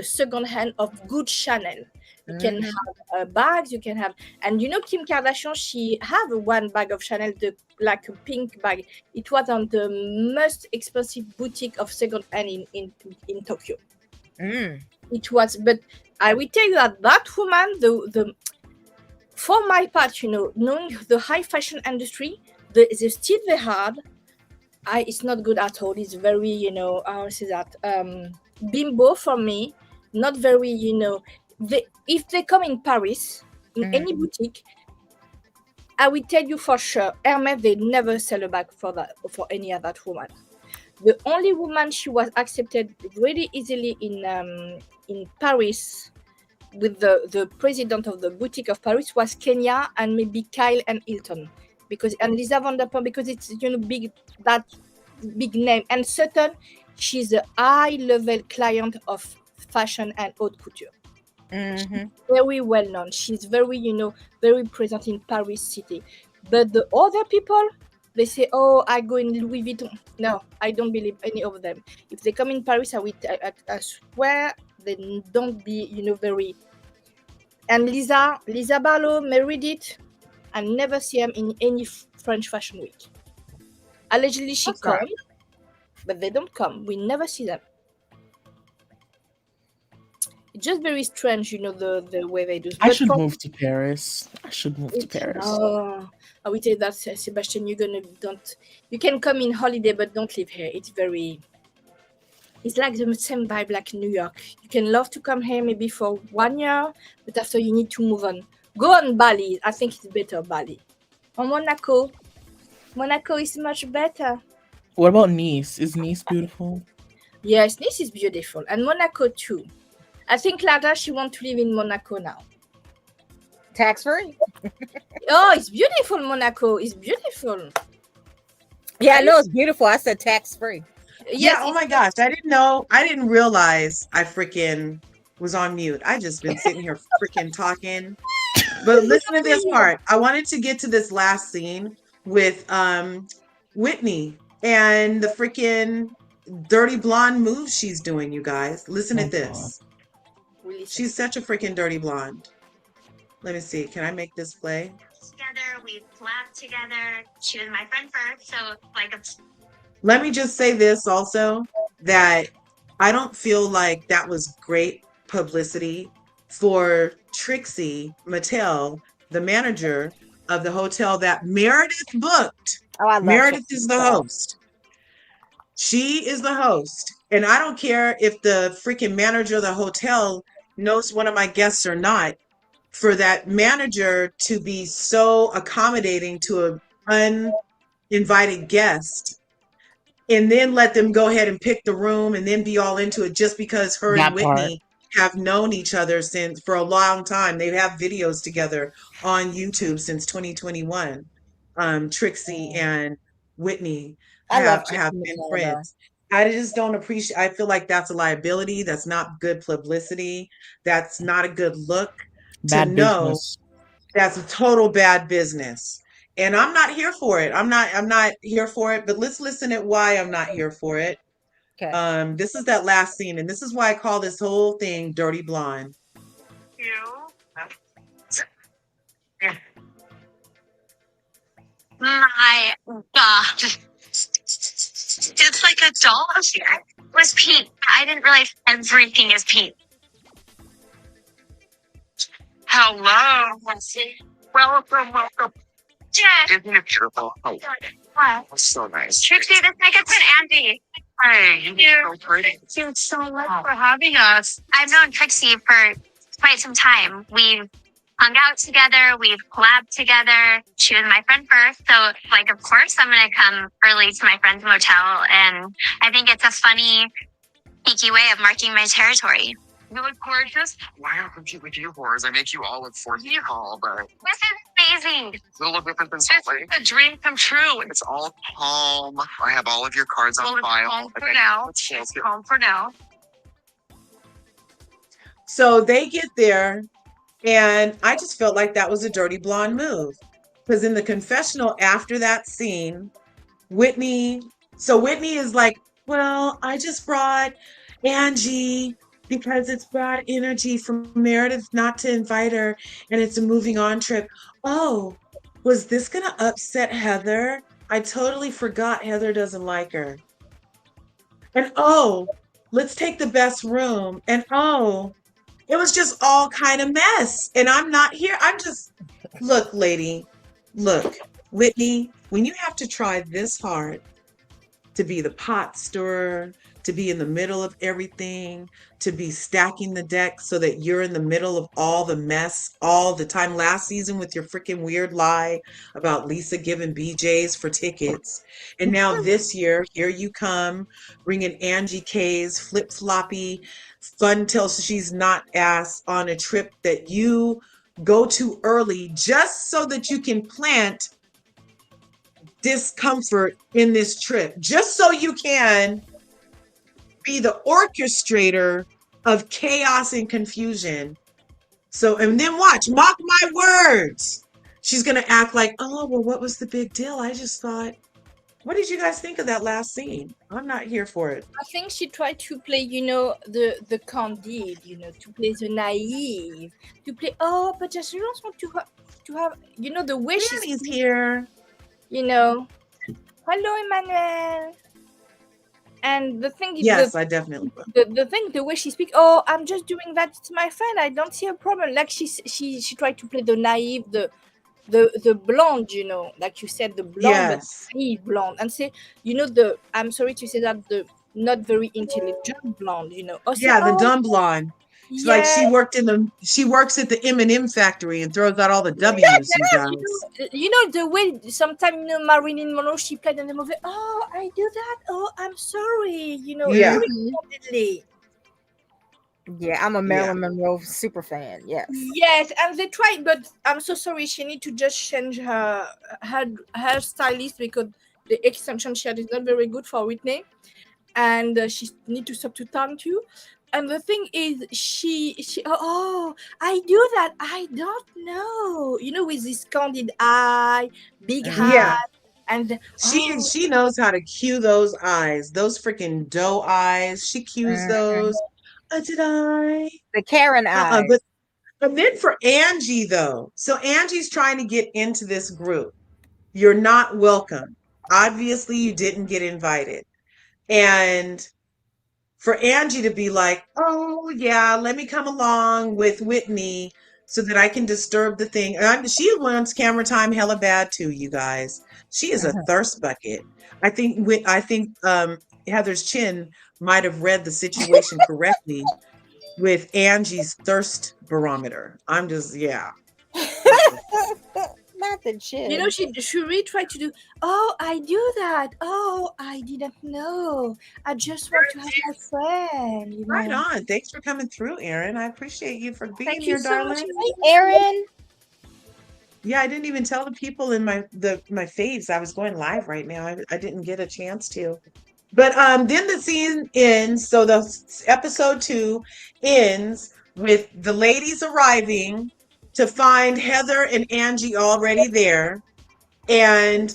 second hand of good Chanel. You can have bags, you can have, and Kim Kardashian, she have one bag of Chanel, like a pink bag. It was on the most expensive boutique of second hand in Tokyo. It was, but I will tell you that woman, the for my part, knowing the high fashion industry, the steel they had, it's not good at all. It's very, how to say that, bimbo for me, not very, if they come in Paris, in any boutique, I will tell you for sure, Hermes, they never sell a bag for any other woman. The only woman she was accepted really easily in Paris with the president of the boutique of Paris was Kenya and maybe Kyle and Hilton, and Lisa Van Der Pump, because it's big name, and Sutton, she's a high level client of fashion and haute couture. Very well known. She's very, very present in Paris city. But the other people, They say, "Oh, I go in Louis Vuitton." No, I don't believe any of them. If they come in Paris, I swear they don't be, very. And Lisa Barlow, Meredith, I never see them in any French Fashion Week. Allegedly, she That's right. come, but they don't come. We never see them. It's just very strange, the way they do. I should move to Paris. I would say that, Sebastian, you can come in holiday, but don't live here. It's like the same vibe like New York. You can love to come here maybe for 1 year, but after you need to move on. Go on Bali. I think it's better, Bali. Or Monaco. Monaco is much better. What about Nice? Is Nice beautiful? Yes, Nice is beautiful. And Monaco too. I think Clara, she wants to live in Monaco now. Tax free. Oh, it's beautiful, Monaco. It's beautiful. Yeah, I know it's beautiful. I said tax free. Yeah, oh my gosh. I didn't realize I freaking was on mute. I just been sitting here freaking talking. But listen to this part. I wanted to get to this last scene with Whitney and the freaking dirty blonde moves she's doing, you guys. Listen at this. She's such a freaking dirty blonde. Let me see. Can I make this play? Together, we laughed together. She was my friend first, so Let me just say this also, that I don't feel like that was great publicity for Trixie Mattel, the manager of the hotel that Meredith booked. Meredith is the host. She is the host. And I don't care if the freaking manager of the hotel knows one of my guests or not. For that manager to be so accommodating to an uninvited guest and then let them go ahead and pick the room and then be all into it just because her and Whitney have known each other for a long time. They have videos together on YouTube since 2021. Trixie and Whitney have been friends. I just don't appreciate. I feel like that's a liability. That's not good publicity. That's not a good look. Bad business. That's a total bad business. And I'm not here for it. I'm not here for it, but let's listen at why I'm not here for it. Okay. This is that last scene, and this is why I call this whole thing Dirty Blonde. my God. It's like a doll here. It was pink. I didn't realize everything is pink. Hello. Welcome. Jen. Isn't it beautiful? Oh, What? that's so nice. Trixie, this make it to Andy. Hey, you're so pretty. Thank you so much for having us. I've known Trixie for quite some time. We've hung out together. We've collabed together. She was my friend first. So, of course, I'm going to come early to my friend's motel. And I think it's a funny, geeky way of marking my territory. You look gorgeous. Why not compete with you, whores? I make you all look 40 tall, but This is amazing. you'll look different than This Salt Lake. is a dream come true. It's all calm. I have all of your cards on file. Calm for Okay, now. let's It's get- calm for now. So they get there, and I just felt like that was a dirty blonde move. Because in the confessional after that scene, Whitney is like, well, I just brought Angie because it's brought energy from Meredith not to invite her, and it's a moving on trip. Oh, was this going to upset Heather? I totally forgot Heather doesn't like her. And let's take the best room. And it was just all kind of mess. And I'm not here. Look, lady, Whitney, when you have to try this hard to be the pot stirrer, to be in the middle of everything, to be stacking the deck so that you're in the middle of all the mess all the time. Last season with your freaking weird lie about Lisa giving BJ's for tickets. And now this year, here you come, bringing Angie K's flip-floppy, fun till she's not ass on a trip that you go to early just so that you can plant discomfort in this trip, just so you can be the orchestrator of chaos and confusion. So, and then watch, mark my words. She's going to act like, oh, well, what was the big deal? I just thought What did you guys think of that last scene? I'm not here for it. I think she tried to play, the candide, to play the naive, to play. Oh, but I just want to have, the way she's, Danny's here. Hello, Emmanuel. And the thing is, Yes, I definitely will. the way she speaks. Oh, I'm just doing that. It's my friend. I don't see a problem. Like she tried to play the naive, the blonde, like you said, the blonde, but Yes. naive blonde, and say, I'm sorry to say that, the not very intelligent blonde, or say, Yeah, the dumb blonde. She's like yeah, she works at the M&M factory and throws out all the W's, you yes, guys. the way sometimes, Marilyn Monroe, she played in the movie. Oh, I do that. Oh, I'm sorry. Yeah. Very Mhm. candidly. Yeah, I'm a Yeah. Marilyn Monroe super fan. Yes. Yes, and they tried, but I'm so sorry. She need to just change her stylist, because the extension she had is not very good for Whitney, and she need to stop to time too. And the thing is, she oh, I do that. I don't know. With this candid eye, big Mhm. Yeah. hat, and She knows how to cue those eyes, those freaking doe eyes. She cues Mhm. those. Did I? The Karen eyes. But then for Angie though, so Angie's trying to get into this group. You're not welcome. Obviously, you didn't get invited. And for Angie to be like, oh, yeah, let me come along with Whitney so that I can disturb the thing. And she wants camera time hella bad too, you guys. She is a Mhm. thirst bucket. I think Heather's chin might have read the situation correctly with Angie's thirst barometer. I'm just, yeah. Not the chin. she really tried to do. Oh, I do that. Oh, I didn't know. I just want to have my friend. Right on. Thanks for coming through, Erin. I appreciate you for being Thank here, you so much. darling. Hey, Aaron. Yeah, I didn't even tell the people in my faves I was going live right now. I didn't get a chance to. But then the scene ends. So the episode 2 ends with the ladies arriving to find Heather and Angie already there, and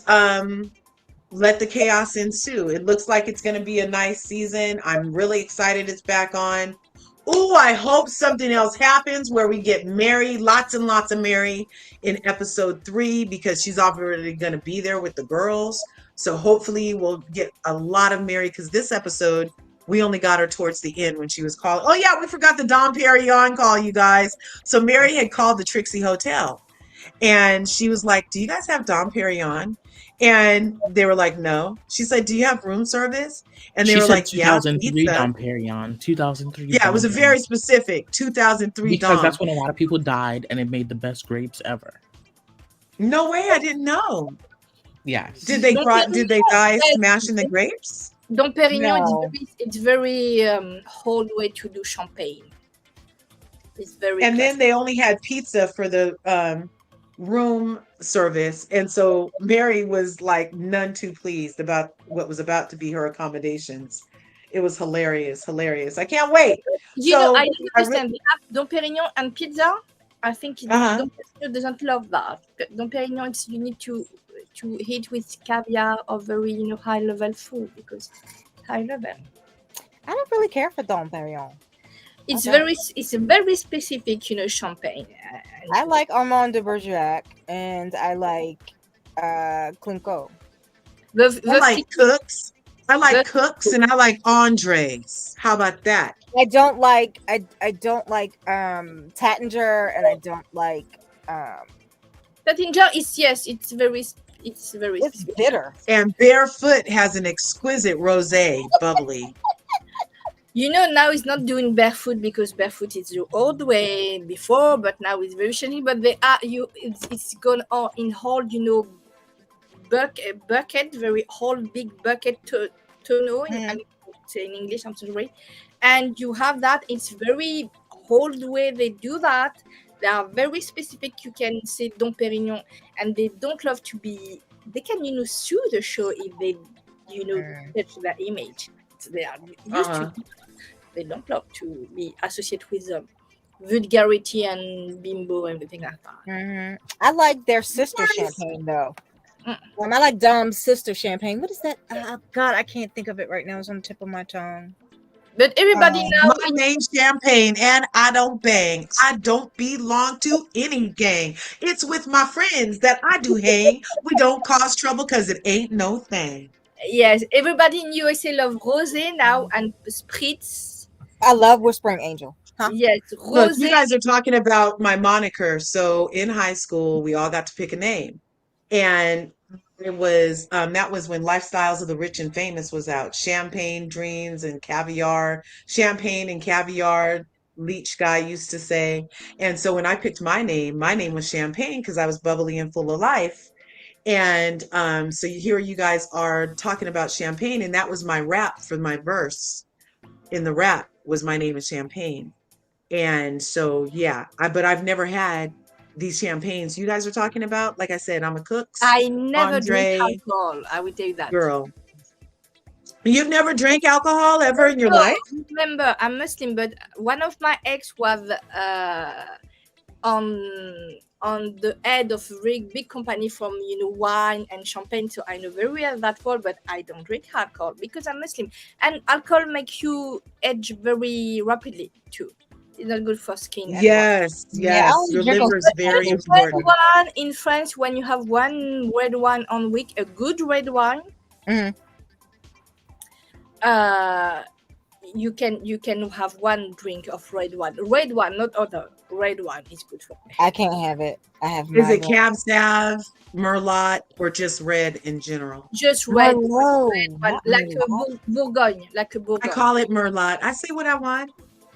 let the chaos ensue. It looks like it's going to be a nice season. I'm really excited it's back on. Oh, I hope something else happens where we get Mary, lots and lots of Mary in episode 3, because she's already going to be there with the girls. So hopefully we'll get a lot of Mary, because this episode, we only got her towards the end when she was calling. Oh, yeah, we forgot the Dom Perignon call, you guys. So Mary had called the Trixie Hotel. And she was like, do you guys have Dom Perignon? And they were like, no. She said, do you have room service? And they She were said like, yeah, 2003 pizza. Dom Perignon. 2003 Yeah, it was a Dom very Perignon. specific 2003 Because Dom. that's when a lot of people died and it made the best grapes ever. No way, I didn't know. Yes. Did they die smashing the grapes? Dom Perignon, No. it's very old way to do champagne. It's very And then classic. they only had pizza for the room service. And so Mary was like none too pleased about what was about to be her accommodations. It was hilarious, hilarious. I can't wait. So I don't understand. They have Dom Perignon and pizza. I think Dom Perignon doesn't love that. Dom Perignon, you need to eat with caviar or very high level food, because it's high level. I don't really care for Dom Perignon. It's Okay. it's a very specific champagne. I like Armand de Bergerac and I like Clinquot. I like Cooks. I like Cooks and I like Andres. How about that? I don't like Tattinger, and I don't like Tattinger is it's very it's specific. bitter. And Barefoot has an exquisite rosé, bubbly. Now it's not doing barefoot, because barefoot is the old way before, but now it's very shiny. But they are it's gone on in whole bucket, very whole big bucket tonneau, and say in English, I'm sorry. And you have that. It's very old way they do that. They are very specific. You can say Dom Perignon, and they don't love to be. They can sue the show if they touch their image. They are used to. They don't love to be associated with vulgarity and bimbo and everything like that. I like their sister champagne though. I like Dom's sister champagne. What is that? God, I can't think of it right now. It's on the tip of my tongue. But everybody now, My name's Champagne and I don't bang. I don't belong to any gang. It's with my friends that I do hang. We don't cause trouble because it ain't no thing. yes, everybody in USA love rosé now and spritz. I love Whispering Angel. Huh? Yes, Look, you rosé. guys are talking about my moniker. So in high school, we all got to pick a name. And it was that was when Lifestyles of the Rich and Famous was out. Champagne, dreams, and caviar. Champagne and caviar, Leach guy used to say. And so when I picked my name was Champagne because I was bubbly and full of life. And so here you guys are talking about champagne, and that was my rap for my verse in the rap was my name is Champagne. And so, yeah, but I've never had these champagnes you guys are talking about. Like I said, I'm a Cook's, I never drink Andre, alcohol. I will tell you that. girl. You've never drank alcohol ever in your No, life? remember, I'm Muslim, but one of my ex was on the head of a very big company from wine and champagne, so I know very well that word, but I don't drink alcohol because I'm Muslim, and alcohol makes you age very rapidly too. It's not good for skin. And Yes, Yeah, I yes. only Your drink on liver is very Sundays. red important. wine in France, when you have one red wine on week, a good red wine, Mhm. you can have one drink of red wine. Red wine, not other. Red wine is good for me. I can't have it. I have Is it migraine. Cab Sav, Merlot, or just red in general? Just red, Merlot, one, not like a Merlot. Bourgogne, like a I Bourgogne. call it Merlot. I say what I want.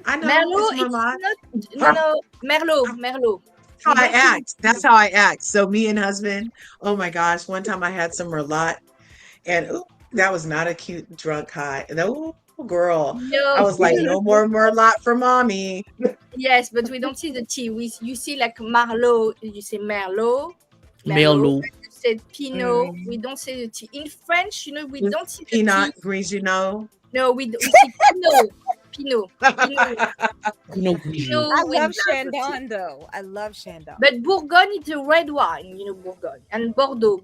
I know Merlot, it's Merlot. it's not. No, Merlot. How We I don't use act. That's how I act. So me and husband, oh my gosh, one time I had some Merlot and ooh, that was not a cute drunk high. And oh girl, I no. was like, no more Merlot for mommy. Yes, but we don't see the T. You see like Marlot. You say Merlot. Merlot. You say Pinot. Mm. We don't say the T. In French, we With don't see the Peanut T. Grigio. No, we see Pinot. Pinot. No Grigio. I with love the T. Chandon though. I love Chandon. But Bourgogne is a red wine, Bourgogne. And Bordeaux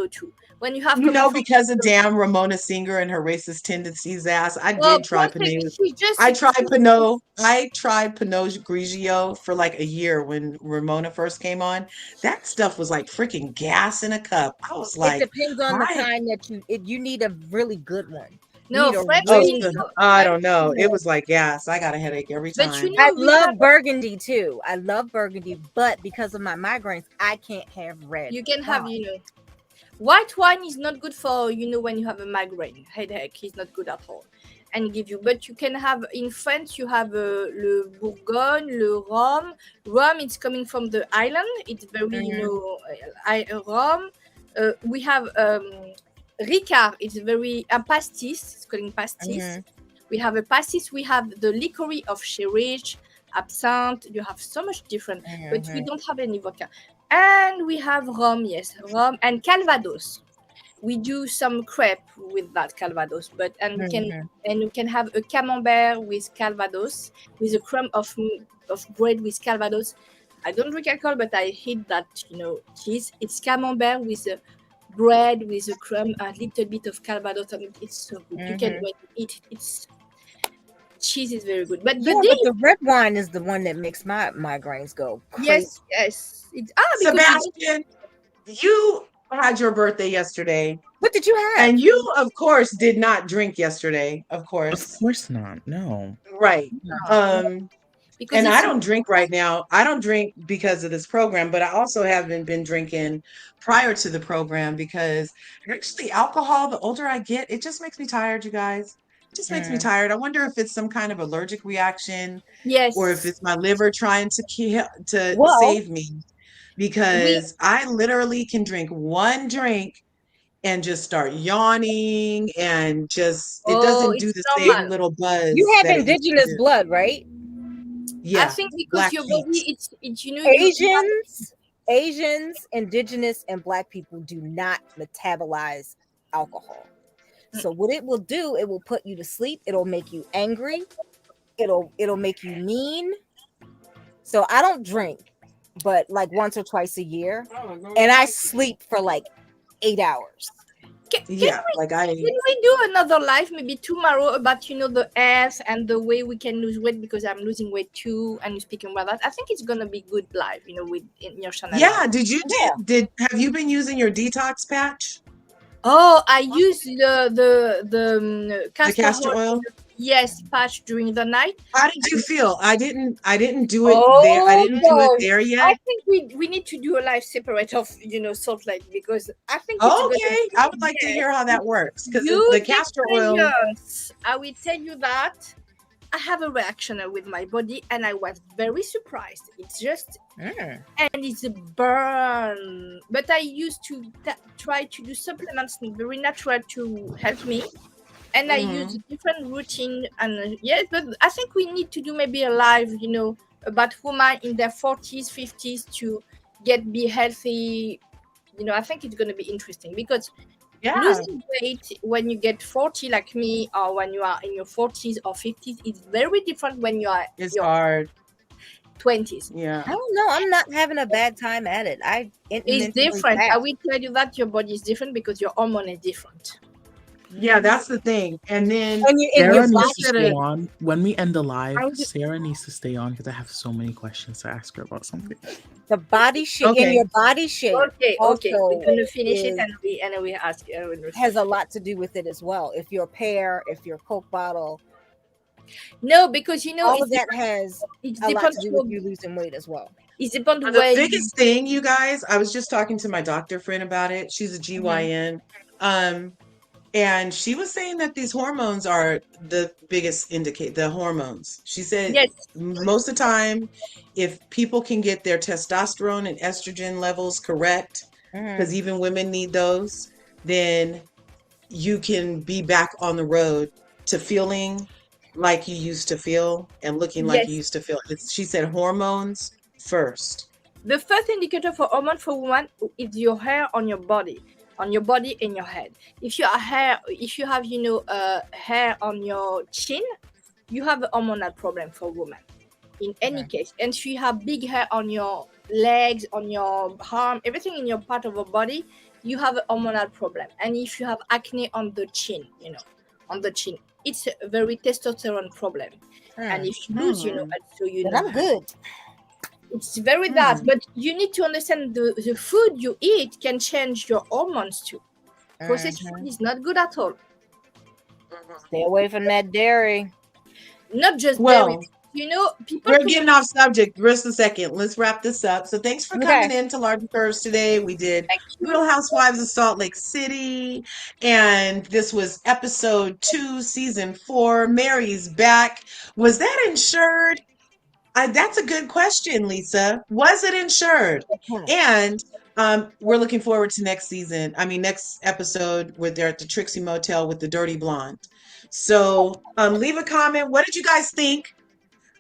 too. When you have You coming know, from because of damn Ramona Singer and her racist tendencies ass, I well, did try poor thing, Pinot. she just I tried Pinot. I tried Pinot Grigio for like a year when Ramona first came on. That stuff was like freaking gas in a cup. I was It like, depends on the why? kind that you need a really good one. You no need a French Oh, really. Pinot. I French don't know. It Pinot. was like gas. I got a headache every But time. I we love have Burgundy too. I love Burgundy, but because of my migraines, I can't have red. you can have wine. white wine is not good for when you have a migraine headache. Is not good at all, and give you. But you can have in France. You have le Bourgogne, le Rhum. Rhum is coming from the island. It's very Rhum. We have Ricard. It's very a pastis. It's calling pastis. We have a pastis. We have the liqueur of Sherrich, absinthe. You have so much different, but we don't have any vodka. And we have rum, yes, rum and Calvados. We do some crepe with that Calvados, and we can have a camembert with Calvados, with a crumb of bread with Calvados. I don't drink alcohol, but I hate that cheese. It's camembert with a bread with a crumb, a little bit of Calvados on it. It's so good. You can when you eat it. Cheese is very good, but Yeah, but the red wine is the one that makes my migraines go crazy. yes, it's because Sebastian, you had your birthday yesterday, What did you have? and you, of course, did not drink yesterday. Of Of course, course not. No. right? because And I it's don't drink right now. I don't drink because of this program, but I also haven't been drinking prior to the program because actually alcohol, the older I get, it just makes me tired, you guys. It just makes me tired. I wonder if it's some kind of allergic reaction yes. or if it's my liver trying to Well, save me because I literally can drink one drink and just start yawning and just it doesn't do It's the normal. same little buzz you have that it used to indigenous do. blood, right? I Yeah, think because black your feet. body, it's you have- Asians, indigenous, and black people do not metabolize alcohol. So what it will do, it will put you to sleep. It'll make you angry. It'll make you mean. So I don't drink. but like once or twice a year, and I sleep for like 8 hours. Can Yeah, like can we do another live maybe tomorrow about the health and the way we can lose weight, because I'm losing weight too and you're speaking about that. I think it's gonna be good live, with in your channel. Yeah, did you Yeah. have you been using your detox patch? Oh, I use the The castor castor oil. oil? Yes, patch during the night. How did you feel? I didn't do it there. I Oh didn't do it there gosh, I yet. think we need to do a live separate of Salt Lake, because I think it's gonna Okay, be, I would like to yes, hear how that works because the huge castor oil. experience. I will tell you that I have a reaction with my body, and I was very surprised. It's just, and it's a burn. But I used to try to do supplements very natural to help me, and I use a different routine. And yes, but I think we need to do maybe a live, about women in their 40s, 50s to be healthy. I think it's going to be interesting, because Yeah, losing weight when you get 40 like me, or when you are in your 40s or 50s, is very different when you are it's your hard. 20s. Yeah. I don't know. I'm not having a bad time at it. I It's intermittently different. I fast. will tell you that your body is different because your hormone is different. Yeah, that's the thing. And then And your Sarah needs body to stay shape. on. When we end the live, I'm just- Sarah needs to stay on because I have so many questions to ask her about something. The body shape and Okay. your body shape Okay, we're also gonna finish it, is- and we ask. has a lot to do with it as well. If you're a pear, if you're a Coke bottle, No, because all it's of that has it's a lot depends to do with you losing weight as well. It's depends The where biggest thing, you guys, I was just talking to my doctor friend about it. She's a Mm-hmm. GYN. And she was saying that these hormones are the biggest indicate the hormones. She said Yes. most of the time, if people can get their testosterone and estrogen levels correct, because even women need those, then you can be back on the road to feeling like you used to feel and looking like you Yes. used to feel. She said hormones first. The first indicator for hormone for women is your hair on your body and your head. If you have hair on your chin, you have a hormonal problem for women in any case. And if you have big hair on your legs, on your arm, everything in your part of your body, you have a hormonal problem. And if you have acne on the chin, it's a very testosterone problem. And if you lose, Then I'm good. it's very bad. But you need to understand the food you eat can change your hormones too. Processed food is not good at all. Stay away from that dairy. Not just Well, dairy. People. We're getting off subject. Just a second. Let's wrap this up. So thanks for coming Okay. in to Larger Curves today. We did Real Housewives of Salt Lake City. And this was episode 2, season 4. Mary's back. Was that insured? That's a good question, Lisa. Was it insured? And we're looking forward to next episode where they're at the Trixie Motel with the Dirty Blonde. So leave a comment. What did you guys think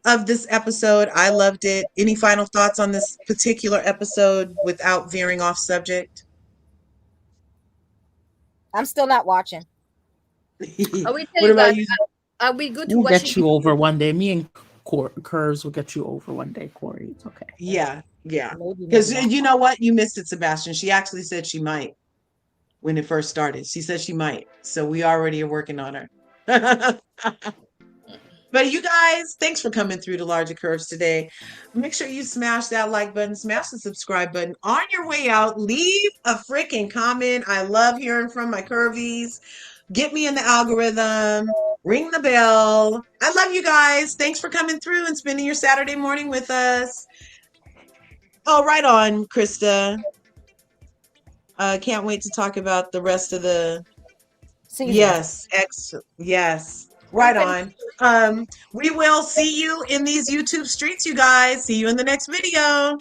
of this episode? I loved it. Any final thoughts on this particular episode without veering off subject? I'm still not watching. I will tell What you about that you? I will go to We'll watch get it. you over one day. Me and Curves will get you over one day, Corey. It's okay. Yeah. Maybe Because not. you know what? You missed it, Sebastian. She actually said she might when it first started. She said she might. So we already are working on her. But you guys, thanks for coming through to Larger Curves today. Make sure you smash that like button, smash the subscribe button. On your way out, leave a freaking comment. I love hearing from my curvies. Get me in the algorithm. Ring the bell. I love you guys. Thanks for coming through and spending your Saturday morning with us. Oh, right on, Krista. Can't wait to talk about the rest of the Season. Yes. Right on. We will see you in these YouTube streets, you guys. See you in the next video.